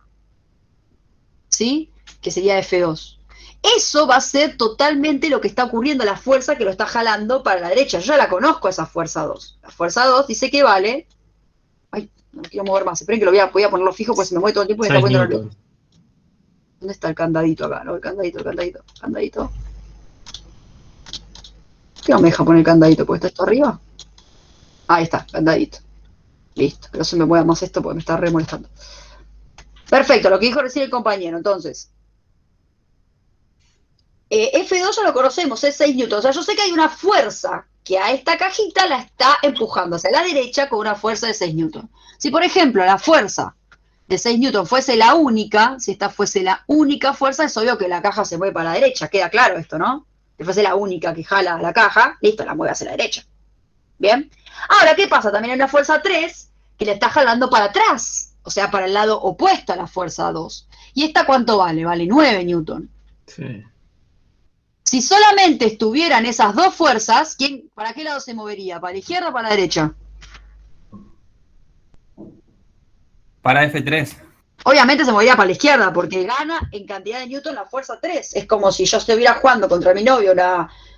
¿sí? Que sería F2. Eso va a ser totalmente lo que está ocurriendo, la fuerza que lo está jalando para la derecha. Yo ya la conozco, esa fuerza 2. La fuerza 2 dice que vale... Ay, no quiero mover más. Esperen que voy a ponerlo fijo porque se me mueve todo el tiempo y me está poniendo nervioso. ¿Dónde está el candadito acá? ¿No? El candadito. ¿Por qué no me deja poner el candadito? ¿Porque está esto arriba? Ahí está, candadito. Listo, que no se me mueva más esto porque me está re molestando. Perfecto, lo que dijo recién el compañero. Entonces, F2 ya lo conocemos, es 6 newtons. O sea, yo sé que hay una fuerza que a esta cajita la está empujando hacia la derecha con una fuerza de 6 newtons. Si, por ejemplo, la fuerza de 6 newtons fuese la única, si esta fuese la única fuerza, es obvio que la caja se mueve para la derecha. Queda claro esto, ¿no? Si fuese la única que jala la caja, listo, la mueve hacia la derecha. ¿Bien? Ahora, ¿qué pasa? También hay una fuerza 3 que le está jalando para atrás, o sea, para el lado opuesto a la fuerza 2. ¿Y esta cuánto vale? Vale 9 newton. Sí. Si solamente estuvieran esas dos fuerzas, ¿para qué lado se movería? ¿Para la izquierda o para la derecha? Para F3. Obviamente se movería para la izquierda, porque gana en cantidad de newton la fuerza 3. Es como si yo estuviera jugando contra mi novio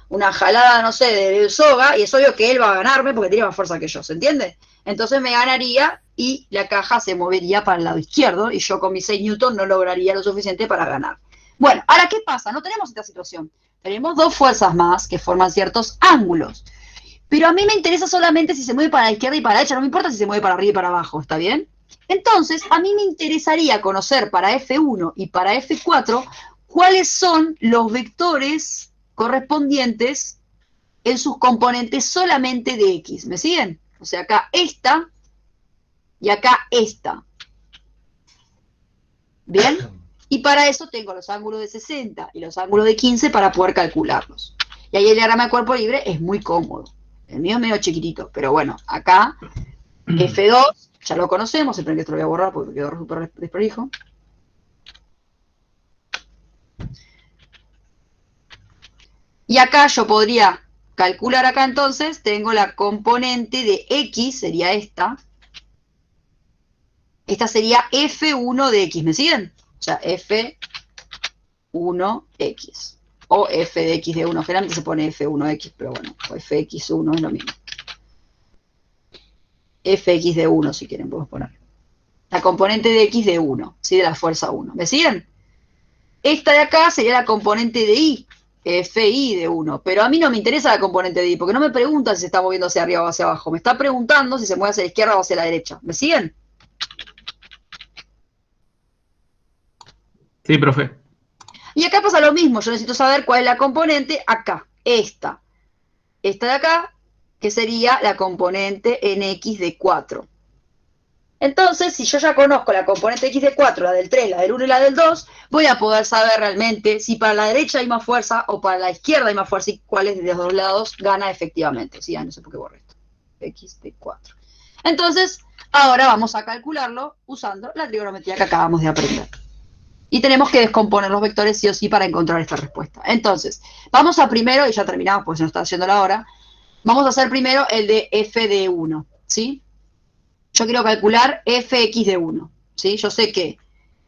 una jalada, no sé, de soga, y es obvio que él va a ganarme porque tiene más fuerza que yo, ¿se entiende? Entonces me ganaría y la caja se movería para el lado izquierdo y yo con mis 6 newton no lograría lo suficiente para ganar. Bueno, ahora, ¿qué pasa? No tenemos esta situación. Tenemos dos fuerzas más que forman ciertos ángulos. Pero a mí me interesa solamente si se mueve para la izquierda y para la derecha, no me importa si se mueve para arriba y para abajo, ¿está bien? Entonces, a mí me interesaría conocer para F1 y para F4 cuáles son los vectores correspondientes en sus componentes solamente de X. ¿Me siguen? O sea, acá esta y acá esta. ¿Bien? Y para eso tengo los ángulos de 60 y los ángulos de 15 para poder calcularlos. Y ahí el diagrama de cuerpo libre es muy cómodo. El mío es medio chiquitito, pero bueno, acá F2, ya lo conocemos, esperen que esto lo voy a borrar porque quedó súper desprolijo. Y acá yo podría calcular acá entonces, tengo la componente de X, sería esta. Esta sería F1 de X, ¿me siguen? O sea, F1X. O F de X de 1. Generalmente se pone F1X, pero bueno, o FX1 es lo mismo. Fx de 1, si quieren, podemos poner. La componente de X de 1, ¿sí? De la fuerza 1. ¿Me siguen? Esta de acá sería la componente de Y, Fi de 1. Pero a mí no me interesa la componente de Y, porque no me pregunta si se está moviendo hacia arriba o hacia abajo. Me está preguntando si se mueve hacia la izquierda o hacia la derecha. ¿Me siguen? Sí, profe. Y acá pasa lo mismo, yo necesito saber cuál es la componente acá, esta. Esta de acá, que sería la componente en X de 4. Entonces, si yo ya conozco la componente X de 4, la del 3, la del 1 y la del 2, voy a poder saber realmente si para la derecha hay más fuerza o para la izquierda hay más fuerza y cuáles de los dos lados gana efectivamente. Sí, no sé por qué borré esto. X de 4. Entonces, ahora vamos a calcularlo usando la trigonometría que acabamos de aprender. Y tenemos que descomponer los vectores sí o sí para encontrar esta respuesta. Entonces, vamos a primero, y ya terminamos porque se nos está haciendo la hora, vamos a hacer primero el de f de 1, ¿sí? Yo quiero calcular fx de 1, ¿sí? Yo sé que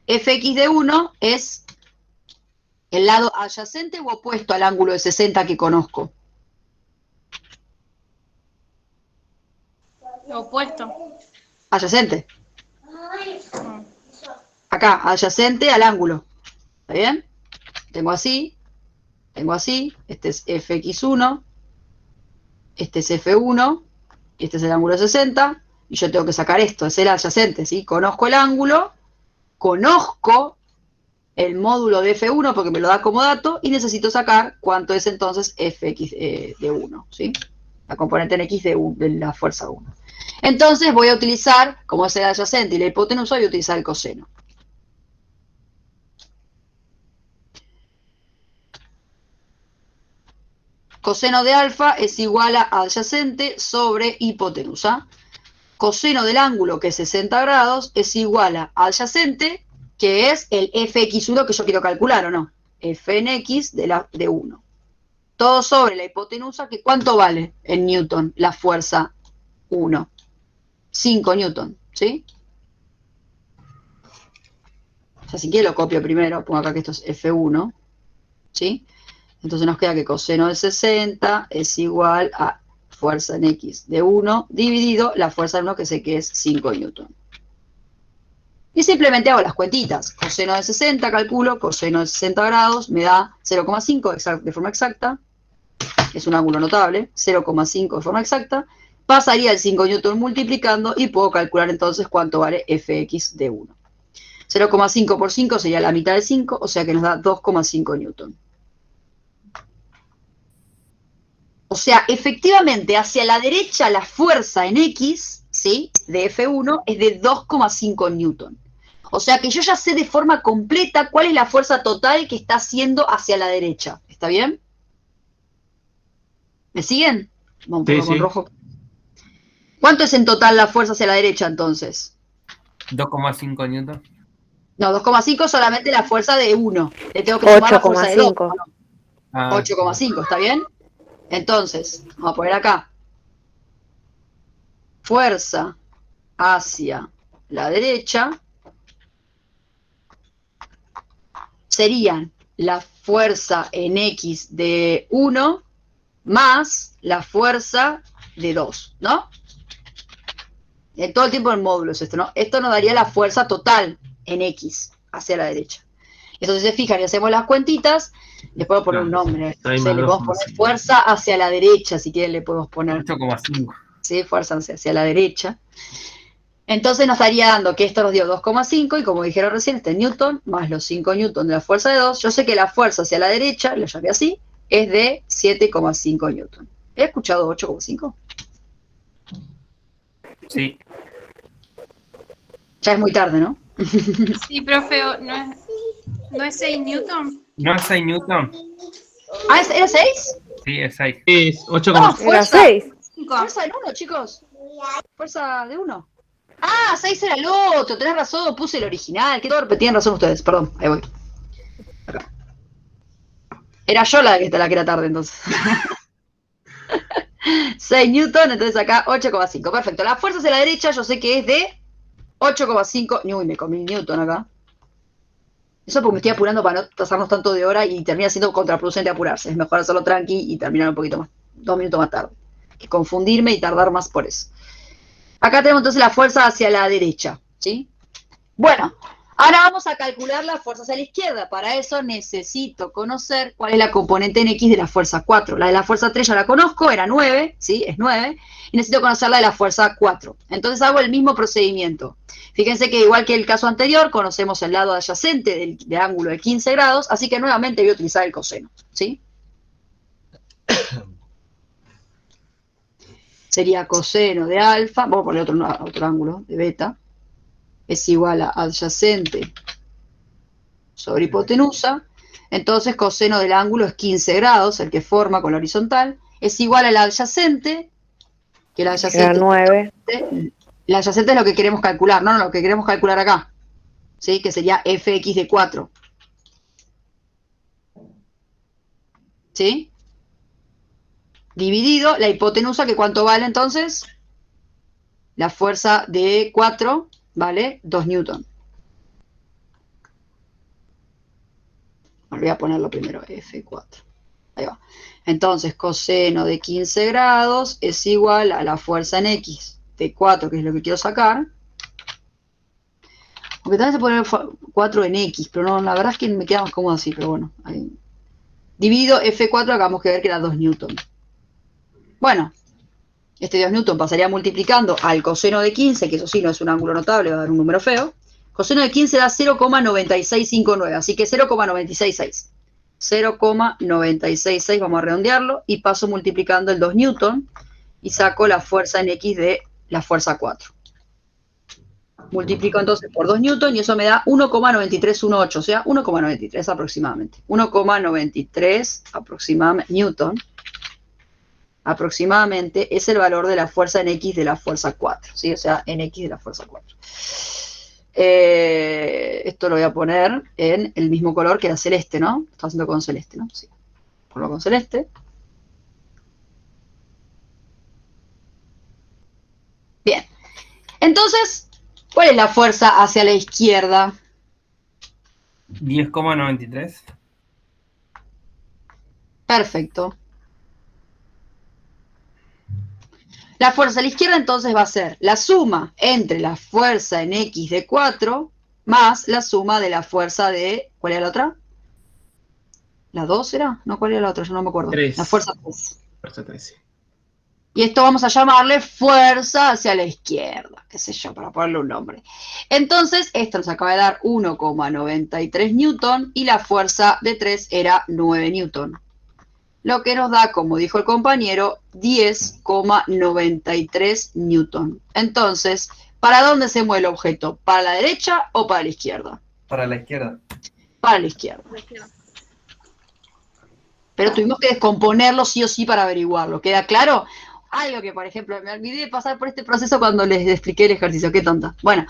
fx de 1 es el lado adyacente o opuesto al ángulo de 60 que conozco. Opuesto. Adyacente. Acá, adyacente al ángulo. ¿Está bien? Tengo así, este es fx1, este es f1, y este es el ángulo de 60, y yo tengo que sacar esto, es el adyacente, ¿sí? Conozco el ángulo, conozco el módulo de f1 porque me lo da como dato, y necesito sacar cuánto es entonces fx de 1, ¿sí? La componente en x de la fuerza 1. Entonces voy a utilizar, como es el adyacente y la hipotenusa, voy a utilizar el coseno. Coseno de alfa es igual a adyacente sobre hipotenusa. Coseno del ángulo, que es 60 grados, es igual a adyacente, que es el fx1 que yo quiero calcular, ¿o no? F en x de 1. Todo sobre la hipotenusa, que ¿cuánto vale en newton la fuerza 1? 5 newton, ¿sí? O sea, si quiero lo copio primero, pongo acá que esto es F1, ¿sí? Entonces nos queda que coseno de 60 es igual a fuerza en X de 1 dividido la fuerza en 1 que sé que es 5 newton. Y simplemente hago las cuentitas. Coseno de 60 calculo, coseno de 60 grados me da 0,5 de forma exacta. Es un ángulo notable, 0,5 de forma exacta. Pasaría el 5 newton multiplicando y puedo calcular entonces cuánto vale fx de 1. 0,5 por 5 sería la mitad de 5, o sea que nos da 2,5 newton. O sea, efectivamente, hacia la derecha la fuerza en X, ¿sí? De F1 es de 2,5 newton. O sea que yo ya sé de forma completa cuál es la fuerza total que está haciendo hacia la derecha. ¿Está bien? ¿Me siguen? Vamos a ponerlo con rojo. ¿Cuánto es en total la fuerza hacia la derecha entonces? 2,5 newton. No, 2,5 solamente la fuerza de 1. Le tengo que sumar la fuerza de 2. 8,5. 8,5, ¿está bien? Entonces, vamos a poner acá. Fuerza hacia la derecha serían la fuerza en X de 1 más la fuerza de 2, ¿no? En todo el tiempo en módulos esto, ¿no? Esto nos daría la fuerza total en X hacia la derecha. Entonces, se fijan y hacemos las cuentitas, les puedo poner un nombre. Está ahí O sea, más le podemos 2,5. poner fuerza hacia la derecha, si quieren le podemos poner. 8,5. ¿Sí? Fuerza hacia la derecha. Entonces nos estaría dando que esto nos dio 2,5 y como dijeron recién, este Newton más los 5 Newton de la fuerza de 2. Yo sé que la fuerza hacia la derecha, lo llamé así, es de 7,5 Newton. ¿He escuchado 8,5? Sí. Ya es muy tarde, ¿no? Sí, profe, ¿no es 6 Newton? ¿No es 6 Newton? Ah, ¿era 6? Sí, es 6. Es No, 8,5. Era fuerza. 6. 5. Fuerza en 1, chicos. Fuerza de 1. Ah, 6 era el otro, tenés razón, puse el original. Qué torpe, tienen razón ustedes, perdón, ahí voy. Acá. Era yo la que era tarde entonces. 6 Newton, entonces acá 8,5. Perfecto. La fuerza hacia la derecha yo sé que es de 8,5. Uy, me comí Newton acá. Eso porque me estoy apurando para no pasarnos tanto de hora y termina siendo contraproducente apurarse. Es mejor hacerlo tranqui y terminar un poquito más, 2 minutos más tarde. Que confundirme y tardar más por eso. Acá tenemos entonces la fuerza hacia la derecha, ¿sí? Bueno, ahora vamos a calcular la fuerza hacia la izquierda. Para eso necesito conocer cuál es la componente en X de la fuerza 4. La de la fuerza 3 ya la conozco, era 9, ¿sí? Es 9. Y necesito conocer la de la fuerza 4. Entonces hago el mismo procedimiento. Fíjense que igual que el caso anterior, conocemos el lado adyacente del ángulo de 15 grados, así que nuevamente voy a utilizar el coseno, ¿sí? Sería coseno de alfa, vamos a poner otro ángulo de beta, es igual a adyacente sobre hipotenusa. Entonces coseno del ángulo es 15 grados, el que forma con la horizontal, es igual al adyacente, que el adyacente, Era 9. el adyacente es lo que queremos calcular, no lo que queremos calcular acá, ¿sí? Que sería fx de 4. ¿Sí? Dividido la hipotenusa, que ¿cuánto vale entonces? La fuerza de 4 vale 2 Newton. Voy a ponerlo primero, F4. Ahí va. Entonces, coseno de 15 grados es igual a la fuerza en X de 4, que es lo que quiero sacar. Aunque también se pone 4 en X, pero no, la verdad es que me queda más cómodo así, pero bueno. Ahí. Divido F4, acabamos que ver que era 2 Newton. Bueno, este 2 Newton pasaría multiplicando al coseno de 15, que eso sí no es un ángulo notable, va a dar un número feo. Coseno de 15 da 0,9659, así que 0,966. 0,966, vamos a redondearlo, y paso multiplicando el 2 Newton, y saco la fuerza en X de la fuerza 4. Multiplico entonces por 2 Newton, y eso me da 1,9318, o sea, 1,93 aproximadamente. 1,93 aproximadamente Newton. Aproximadamente es el valor de la fuerza en X de la fuerza 4, ¿sí? O sea, en X de la fuerza 4. Esto lo voy a poner en el mismo color que era celeste, ¿no? Está haciendo con celeste, ¿no? Sí. Ponlo con celeste. Bien. Entonces, ¿cuál es la fuerza hacia la izquierda? 10,93. Perfecto. La fuerza a la izquierda entonces va a ser la suma entre la fuerza en X de 4 más la suma de la fuerza de... ¿Cuál era la otra? ¿La 2 era? No, ¿cuál era la otra? Yo no me acuerdo. 3. La fuerza 3. Fuerza 13. Y esto vamos a llamarle fuerza hacia la izquierda, qué sé yo, para ponerle un nombre. Entonces, esto nos acaba de dar 1,93 Newton y la fuerza de 3 era 9 Newton. Lo que nos da, como dijo el compañero, 10,93 Newton. Entonces, ¿para dónde se mueve el objeto? ¿Para la derecha o para la izquierda? Para la izquierda. Para la izquierda. Pero tuvimos que descomponerlo sí o sí para averiguarlo. ¿Queda claro? algo que, por ejemplo, me olvidé de pasar por este proceso cuando les expliqué el ejercicio, qué tonta. Bueno,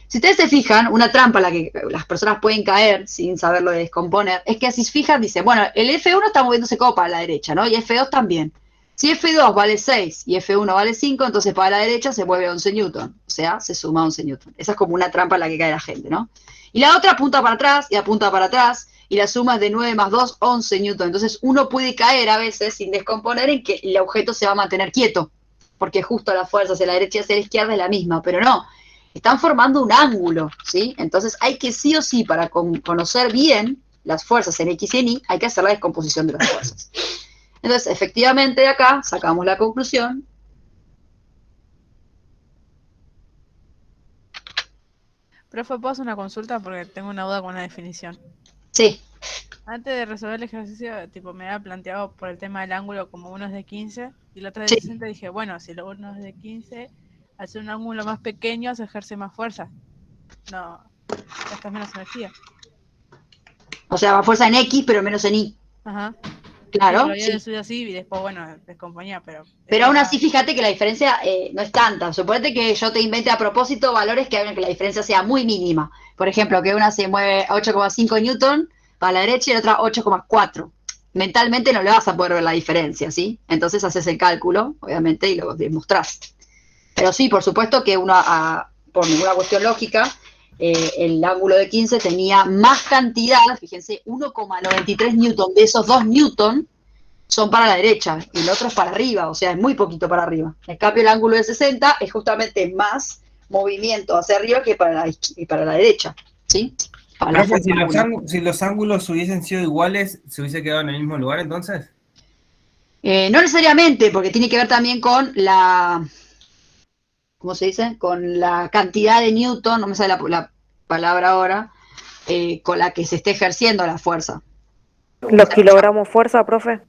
si ustedes se fijan, una trampa a la que las personas pueden caer sin saberlo de descomponer, es que si se fijan, dice, bueno, el F1 está moviéndose como para la derecha, ¿no? Y F2 también. Si F2 vale 6 y F1 vale 5, entonces para la derecha se mueve 11 newton, o sea, se suma 11 newton. Esa es como una trampa en la que cae la gente, ¿no? Y la otra apunta para atrás y apunta para atrás, y la suma es de 9 más 2, 11 newton. Entonces uno puede caer a veces sin descomponer en que el objeto se va a mantener quieto, porque justo la fuerza hacia la derecha y hacia la izquierda es la misma, pero no, están formando un ángulo, ¿sí? Entonces hay que sí o sí, para conocer bien las fuerzas en X y en Y, hay que hacer la descomposición de las fuerzas. Entonces, efectivamente, de acá sacamos la conclusión. Profe, ¿puedo hacer una consulta? Porque tengo una duda con la definición. Sí. Antes de resolver el ejercicio, tipo, me había planteado por el tema del ángulo como uno es de 15 y el otro es de Sí. 60. Dije, bueno, si lo uno es de 15, al ser un ángulo más pequeño se ejerce más fuerza. No, gasta menos energía. O sea, va fuerza en X, pero menos en Y. Ajá. Claro, Sí, lo había sí. deducido así y después, bueno, descomponía, pero... Pero aún así, fíjate que la diferencia no es tanta. Suponete que yo te invente a propósito valores que hagan que la diferencia sea muy mínima. Por ejemplo, que una se mueve a 8,5 newton para la derecha y la otra 8,4. Mentalmente no le vas a poder ver la diferencia, ¿sí? Entonces haces el cálculo, obviamente, y lo demostrás. Pero sí, por supuesto que uno, por ninguna cuestión lógica, el ángulo de 15 tenía más cantidad, fíjense, 1,93 newton. De esos 2 newton son para la derecha y el otro es para arriba, o sea, es muy poquito para arriba. En cambio, el ángulo de 60 es justamente más movimiento hacia arriba que para la derecha, ¿sí? Para la Profe, fuerza angular. si los ángulos hubiesen sido iguales, ¿se hubiese quedado en el mismo lugar entonces? No necesariamente, porque tiene que ver también con la, ¿cómo se dice? Con la cantidad de newton, no me sale la palabra ahora, con la que se esté ejerciendo la fuerza. Los kilogramos fuerza, profe.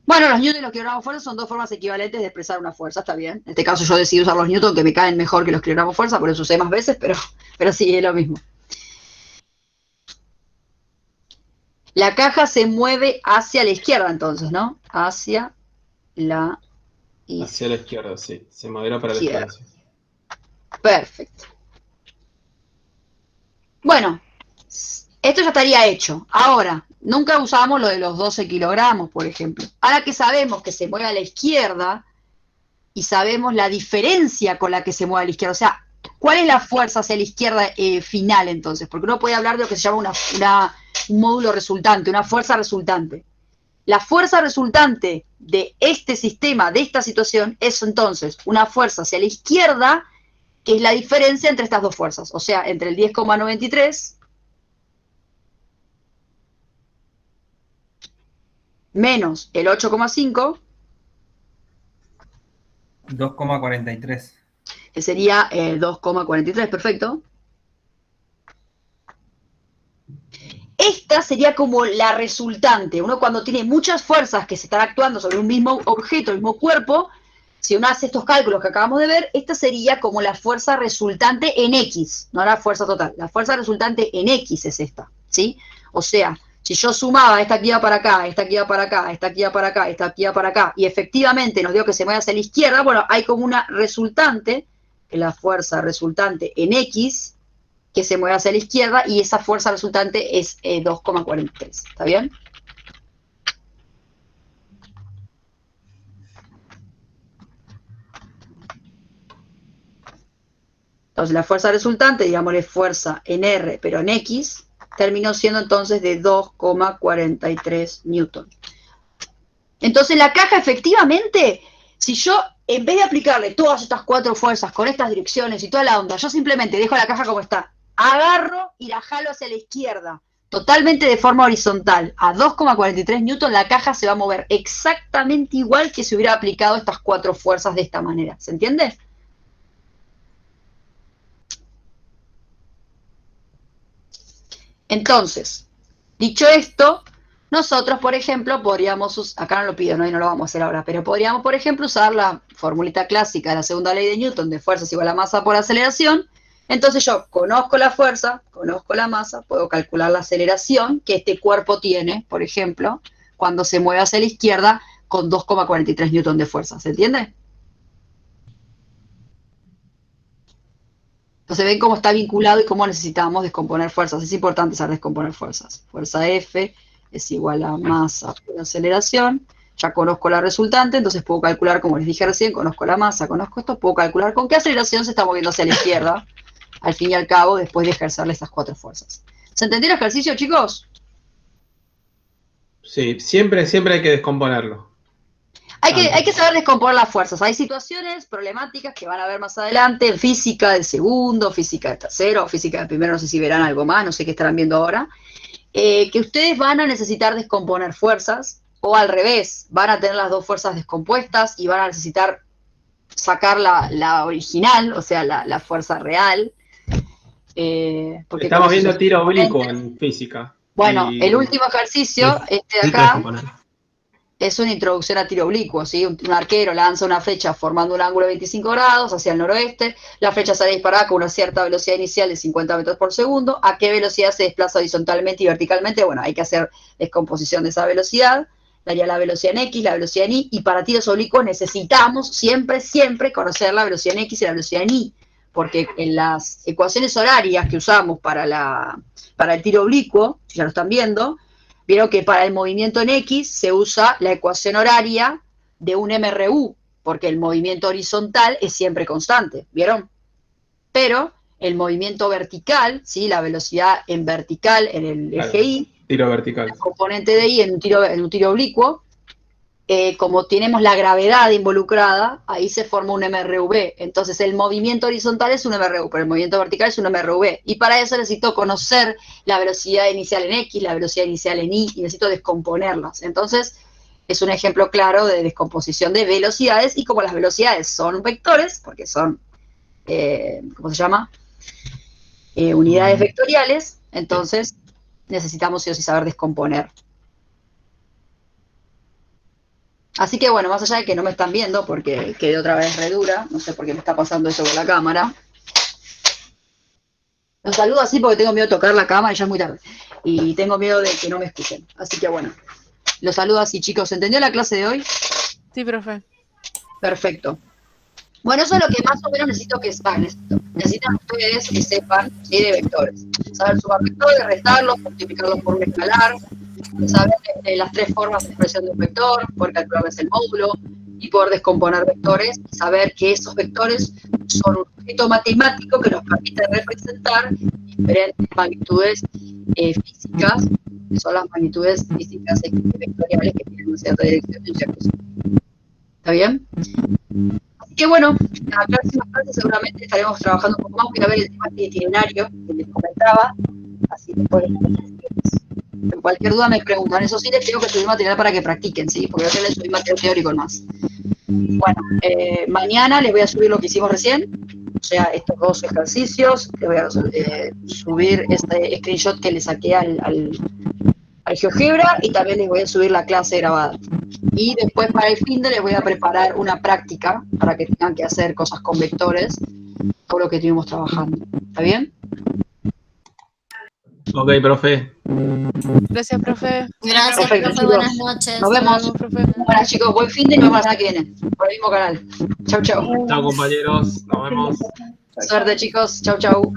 Bueno, los newtons y los kilogramos fuerza son dos formas equivalentes de expresar una fuerza, está bien. En este caso yo decidí usar los newtons, que me caen mejor que los kilogramos fuerza, por eso usé más veces, pero sí, es lo mismo. La caja se mueve hacia la izquierda entonces, ¿no? Hacia la izquierda, sí. Se moverá para la izquierda. izquierda. Sí. Perfecto. Bueno, esto ya estaría hecho. Ahora, nunca usamos lo de los 12 kilogramos, por ejemplo. Ahora que sabemos que se mueve a la izquierda y sabemos la diferencia con la que se mueve a la izquierda, o sea, ¿cuál es la fuerza hacia la izquierda final entonces? Porque uno puede hablar de lo que se llama un módulo resultante, una fuerza resultante. La fuerza resultante de este sistema, de esta situación, es entonces una fuerza hacia la izquierda, que es la diferencia entre estas dos fuerzas, o sea, entre el 10,93 menos el 8,5, 2,43. que sería el 2,43, perfecto. Esta sería como la resultante. Uno cuando tiene muchas fuerzas que se están actuando sobre un mismo objeto, el mismo cuerpo, si uno hace estos cálculos que acabamos de ver, esta sería como la fuerza resultante en X, no la fuerza total. La fuerza resultante en X es esta, ¿sí? O sea, si yo sumaba esta aquí va para acá, esta aquí va para acá, esta aquí va para acá, esta aquí va para acá, y efectivamente nos dio que se mueve hacia la izquierda, bueno, hay como una resultante, que es la fuerza resultante en X, que se mueve hacia la izquierda, y esa fuerza resultante es 2,43. ¿Está bien? Entonces la fuerza resultante, digámosle fuerza en R, pero en X, terminó siendo entonces de 2,43 newton. Entonces la caja efectivamente, si yo en vez de aplicarle todas estas 4 fuerzas con estas direcciones y toda la onda, yo simplemente dejo la caja como está, agarro y la jalo hacia la izquierda, totalmente de forma horizontal, a 2,43 newton, la caja se va a mover exactamente igual que si hubiera aplicado estas 4 fuerzas de esta manera. ¿Se entiende? Entonces, dicho esto, nosotros, por ejemplo, podríamos, acá no lo pido, ¿no? Y no lo vamos a hacer ahora, pero podríamos, por ejemplo, usar la formulita clásica de la segunda ley de Newton, de fuerza es igual a masa por aceleración. Entonces yo conozco la fuerza, conozco la masa, puedo calcular la aceleración que este cuerpo tiene, por ejemplo, cuando se mueve hacia la izquierda con 2,43 newton de fuerza. ¿Se entiende? Entonces ven cómo está vinculado y cómo necesitamos descomponer fuerzas. Es importante saber descomponer fuerzas. Fuerza F es igual a masa por aceleración. Ya conozco la resultante, entonces puedo calcular, como les dije recién, conozco la masa, conozco esto, puedo calcular con qué aceleración se está moviendo hacia la izquierda, al fin y al cabo, después de ejercerle estas 4 fuerzas. ¿Se entendió el ejercicio, chicos? Sí, siempre hay que descomponerlo. Hay que saber descomponer las fuerzas. Hay situaciones problemáticas que van a ver más adelante en física del segundo, física del tercero, física del primero, no sé si verán algo más, no sé qué estarán viendo ahora, que ustedes van a necesitar descomponer fuerzas, o al revés, van a tener las 2 fuerzas descompuestas y van a necesitar sacar la original, o sea, la fuerza real. Porque Estamos viendo tiro oblicuo en física. Bueno, el último ejercicio, este de acá, descomponer. es una introducción a tiro oblicuo, ¿sí? Un arquero lanza una flecha formando un ángulo de 25 grados hacia el noroeste, la flecha sale disparada con una cierta velocidad inicial de 50 metros por segundo. ¿A qué velocidad se desplaza horizontalmente y verticalmente? Bueno, hay que hacer descomposición de esa velocidad, daría la velocidad en X, la velocidad en Y, y para tiros oblicuos necesitamos siempre conocer la velocidad en X y la velocidad en Y, porque en las ecuaciones horarias que usamos para el tiro oblicuo, ya lo están viendo, vieron que para el movimiento en X se usa la ecuación horaria de un MRU, porque el movimiento horizontal es siempre constante, ¿vieron? Pero el movimiento vertical, ¿sí? La velocidad en vertical en el eje Y, tiro vertical. el componente de Y en un tiro oblicuo, como tenemos la gravedad involucrada, ahí se forma un MRV. Entonces el movimiento horizontal es un MRV, pero el movimiento vertical es un MRV. Y para eso necesito conocer la velocidad inicial en X, la velocidad inicial en Y, y necesito descomponerlas. Entonces es un ejemplo claro de descomposición de velocidades, y como las velocidades son vectores, porque son, ¿cómo se llama? Unidades vectoriales, entonces necesitamos sí o sí saber descomponer. Así que bueno, más allá de que no me están viendo porque quedé otra vez re dura, no sé por qué me está pasando eso con la cámara. Los saludo así porque tengo miedo de tocar la cámara y ya es muy tarde. Y tengo miedo de que no me escuchen. Así que bueno, los saludo así, chicos. ¿Se entendió la clase de hoy? Sí, profe. Perfecto. Bueno, eso es lo que más o menos necesito que sepan. Necesitan ustedes que sepan, ¿sí? De vectores. Saber sumar vectores, restarlos, multiplicarlos por un escalar, saber las 3 formas de expresión de un vector, poder calcularles el módulo y poder descomponer vectores, y saber que esos vectores son un objeto matemático que nos permite representar diferentes magnitudes físicas, que son las magnitudes físicas vectoriales que tienen una cierta dirección y un cierto sentido. ¿Está bien? Así que bueno, en las próximas clases seguramente estaremos trabajando un poco más. Voy a ver el tema itinerario que les comentaba, así después cualquier duda me preguntan. Eso sí, les tengo que subir material para que practiquen, ¿sí? Porque yo les subí material teórico más. Bueno, mañana les voy a subir lo que hicimos recién, o sea, estos 2 ejercicios. Les voy a subir este screenshot que le saqué al GeoGebra, y también les voy a subir la clase grabada. Y después para el fin de les voy a preparar una práctica para que tengan que hacer cosas con vectores, todo lo que estuvimos trabajando. ¿Está bien? Ok, profe. Gracias, profe. Gracias, Perfecto, profe. chicos. Buenas noches. Nos vemos. Profe. Bueno, chicos, buen fin de, y nos vemos la semana que viene, por el mismo canal. Chau, chau. Chao, compañeros. Nos vemos. Suerte, chicos. Chau, chau.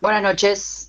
Buenas noches.